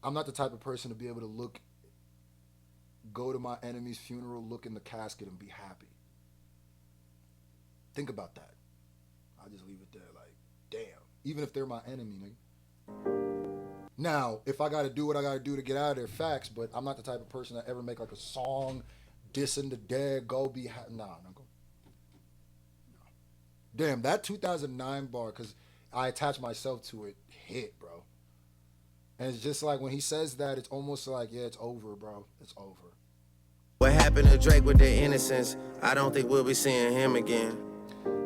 I'm not the type of person to be able to go to my enemy's funeral, look in the casket, and be happy. Think about that. I'll just leave it there like, damn. Even if they're my enemy, nigga. Now, if I got to do what I got to do to get out of there, facts, but I'm not the type of person that ever make like a song dissing the dead, go be happy. Nah, no. Damn, that 2009 bar, because I attached myself to it, hit, bro. And it's just like when he says that, it's almost like, yeah, it's over, bro. It's over. What happened to Drake with their innocence? I don't think we'll be seeing him again.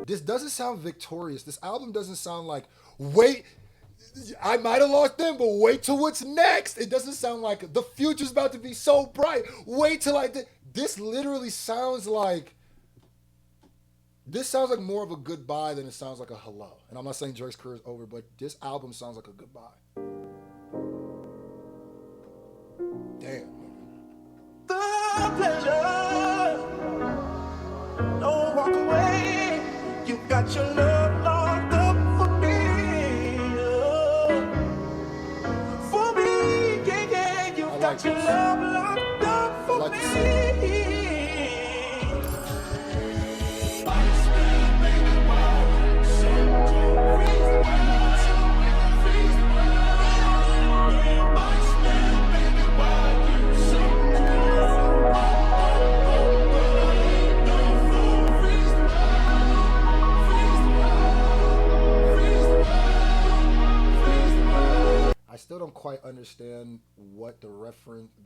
This doesn't sound victorious. This album doesn't sound like, wait, I might have lost them, but wait till what's next. It doesn't sound like the future's about to be so bright. Wait till this literally sounds like, this sounds like more of a goodbye than it sounds like a hello. And I'm not saying Drake's career is over, but this album sounds like a goodbye. Damn. The pleasure. Don't walk away. You got your love locked up for me. For me, yeah, yeah. You got your love locked up for me. I still don't quite understand what the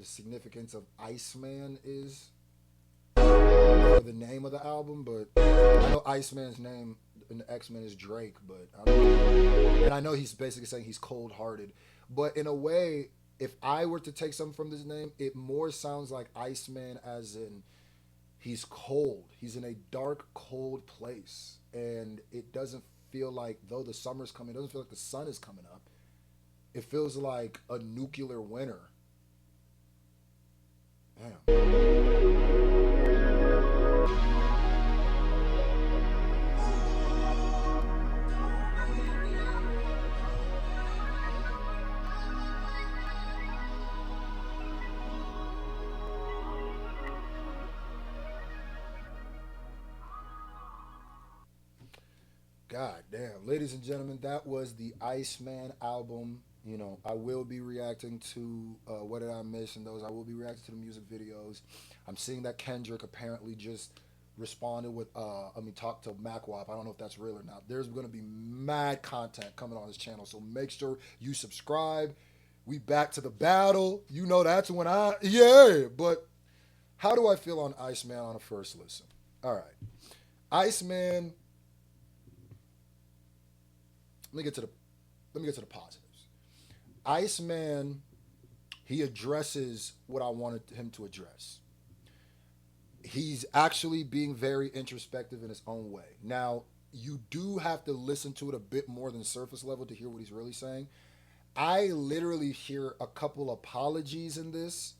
significance of Iceman is for the name of the album, but I know Iceman's name in the X-Men is Drake, but I don't know. And I know he's basically saying he's cold-hearted, but in a way, if I were to take something from this name, it more sounds like Iceman as in he's cold. He's in a dark, cold place, and it doesn't feel like, though the summer's coming, it doesn't feel like the sun is coming up. It feels like a nuclear winter. Damn. God damn. Ladies and gentlemen, that was the Iceman album. You know, I will be reacting to What Did I Miss and those. I will be reacting to the music videos. I'm seeing that Kendrick apparently just responded with, talk to MacWap. I don't know if that's real or not. There's going to be mad content coming on this channel, so make sure you subscribe. We back to the battle. You know that's when but how do I feel on Iceman on a first listen? All right. Iceman, let me get to the positives. Iceman, he addresses what I wanted him to address. He's actually being very introspective in his own way. Now, you do have to listen to it a bit more than surface level to hear what he's really saying. I literally hear a couple apologies in this.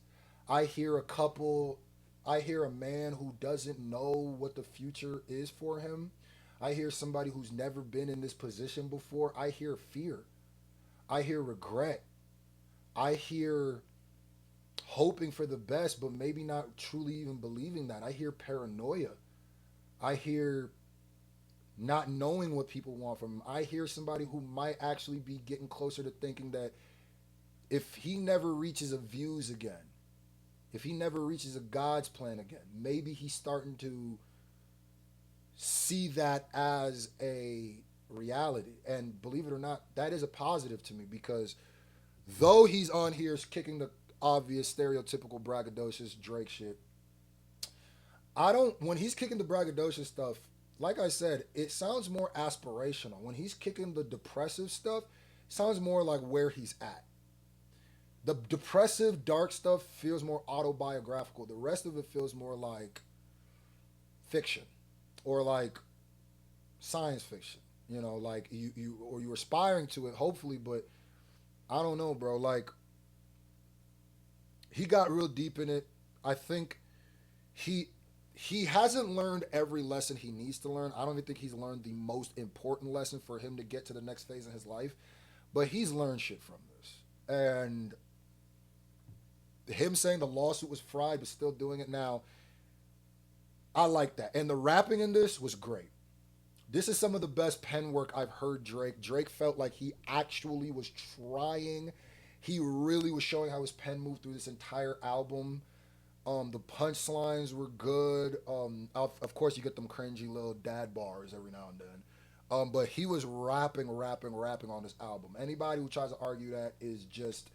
I hear a man who doesn't know what the future is for him. I hear somebody who's never been in this position before. I hear fear. I hear regret. I hear hoping for the best, but maybe not truly even believing that. I hear paranoia. I hear not knowing what people want from him. I hear somebody who might actually be getting closer to thinking that if he never reaches a views again, if he never reaches a God's plan again, maybe he's starting to see that as a reality. And believe it or not, that is a positive to me, because though he's on here kicking the obvious stereotypical braggadocious Drake shit, when he's kicking the braggadocious stuff, like I said, it sounds more aspirational. When he's kicking the depressive stuff, it sounds more like where he's at. The depressive, dark stuff feels more autobiographical. The rest of it feels more like fiction or like science fiction. You know, like you're aspiring to it, hopefully, but I don't know, bro. Like, he got real deep in it. I think he hasn't learned every lesson he needs to learn. I don't even think he's learned the most important lesson for him to get to the next phase in his life, but he's learned shit from this. And him saying the lawsuit was fried but still doing it now, I like that. And the rapping in this was great. This is some of the best pen work I've heard Drake. Drake felt like he actually was trying. He really was showing how his pen moved through this entire album. The punchlines were good. Of course, you get them cringy little dad bars every now and then. But he was rapping on this album. Anybody who tries to argue that is just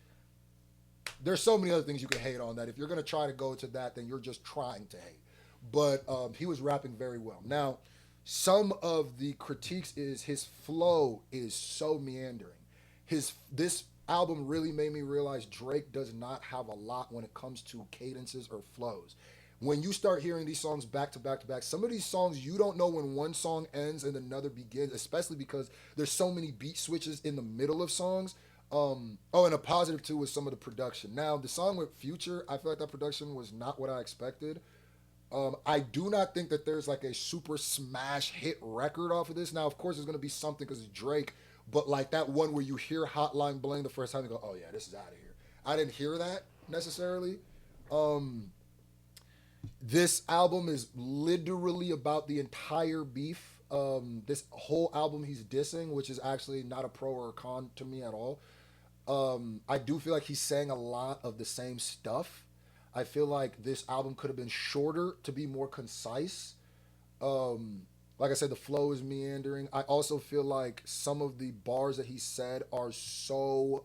there's so many other things you can hate on that. If you're gonna try to go to that, then you're just trying to hate. But he was rapping very well. Now, some of the critiques is his flow is so meandering. This album really made me realize Drake does not have a lot when it comes to cadences or flows. When you start hearing these songs back to back to back, some of these songs you don't know when one song ends and another begins, especially because there's so many beat switches in the middle of songs. And a positive too was some of the production. Now, the song with Future, I feel like that production was not what I expected. I do not think that there's like a super smash hit record off of this. Now, of course, there's going to be something because it's Drake, but like that one where you hear Hotline Bling the first time, you go, oh yeah, this is out of here. I didn't hear that necessarily. This album is literally about the entire beef. This whole album he's dissing, which is actually not a pro or a con to me at all. I do feel like he's saying a lot of the same stuff. I feel like this album could have been shorter to be more concise. Like I said, the flow is meandering. I also feel like some of the bars that he said are so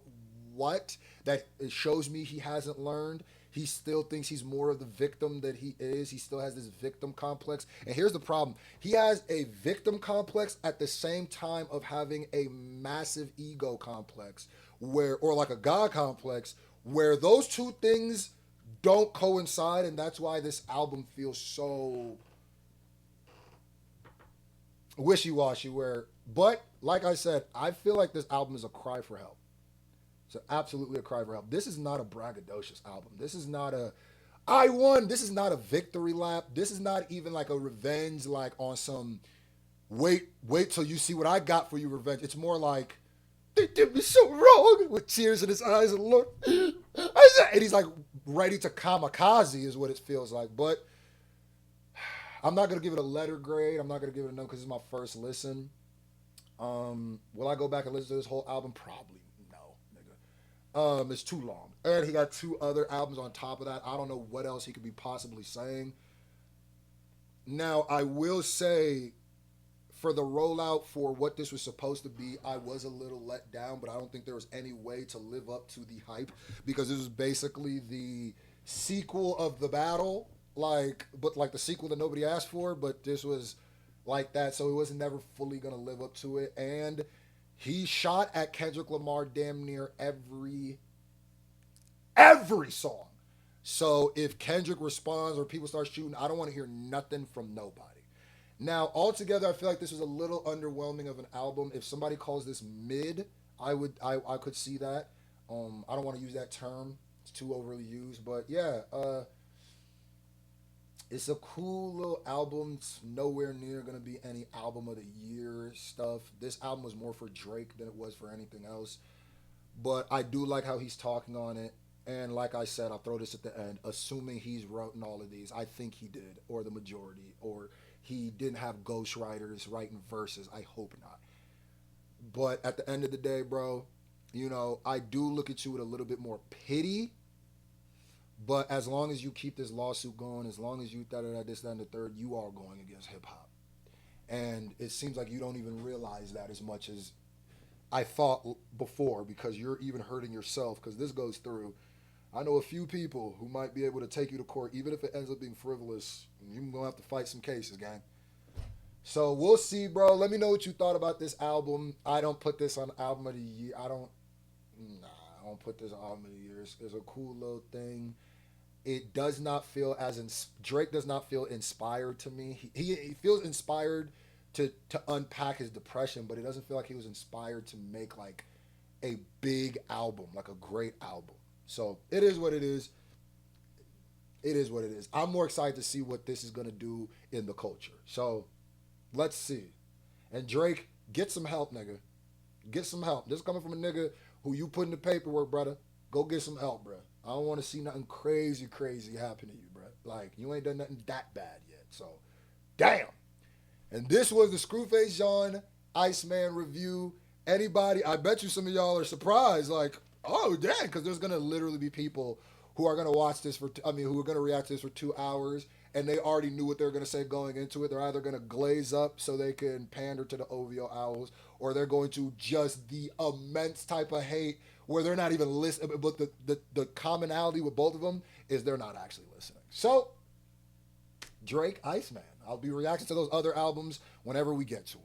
that it shows me he hasn't learned. He still thinks he's more of the victim that he is. He still has this victim complex. And here's the problem. He has a victim complex at the same time of having a massive ego complex or like a God complex, where those two things don't coincide, and that's why this album feels so wishy-washy. But like I said, I feel like this album is a cry for help. It's absolutely a cry for help. This is not a braggadocious album. This is not a I won. This is not a victory lap. This is not even like a revenge, like on some wait till you see what I got for you revenge. It's more like, they did me so wrong, with tears in his eyes, and look, and he's like ready to kamikaze is what it feels like. But I'm not gonna give it a letter grade. I'm not gonna give it a no because it's my first listen. Will I go back and listen to this whole album? Probably no, nigga. It's too long, and he got 2 other albums on top of that. I don't know what else he could be possibly saying. Now, I will say, for the rollout for what this was supposed to be, I was a little let down, but I don't think there was any way to live up to the hype, because this was basically the sequel of The Battle, but the sequel that nobody asked for, but this was like that, so it was never fully going to live up to it. And he shot at Kendrick Lamar damn near every song. So if Kendrick responds or people start shooting, I don't want to hear nothing from nobody. Now, altogether, I feel like this was a little underwhelming of an album. If somebody calls this mid, I could see that. I don't want to use that term. It's too overly used. But yeah, it's a cool little album. It's nowhere near going to be any album of the year stuff. This album was more for Drake than it was for anything else. But I do like how he's talking on it. And like I said, I'll throw this at the end. Assuming he's written all of these. I think he did, or the majority, or he didn't have ghostwriters writing verses. I hope not. But at the end of the day, bro, I do look at you with a little bit more pity. But as long as you keep this lawsuit going, as long as you this, that, and the third, you are going against hip-hop. And it seems like you don't even realize that as much as I thought before, because you're even hurting yourself, because this goes through. I know a few people who might be able to take you to court, even if it ends up being frivolous. You're going to have to fight some cases, gang. So we'll see, bro. Let me know what you thought about this album. I don't put this on album of the year. I don't put this on album of the year. It's a cool little thing. It does not feel Drake does not feel inspired to me. He feels inspired to unpack his depression, but it doesn't feel like he was inspired to make like a big album, like a great album. So it is what it is. It is what it is. I'm more excited to see what this is going to do in the culture. So let's see. And Drake, get some help, nigga. Get some help. This is coming from a nigga who you put in the paperwork, brother. Go get some help, bro. I don't want to see nothing crazy happen to you, bro. Like, you ain't done nothing that bad yet. So, damn. And this was the Screwface John Iceman review. Anybody, I bet you some of y'all are surprised, like, oh, damn, because there's going to literally be people who are going to watch this who are going to react to this for 2 hours, and they already knew what they were going to say going into it. They're either going to glaze up so they can pander to the OVO owls, or they're going to just the immense type of hate where they're not even listening. But the commonality with both of them is they're not actually listening. So, Drake, Iceman. I'll be reacting to those other albums whenever we get to them.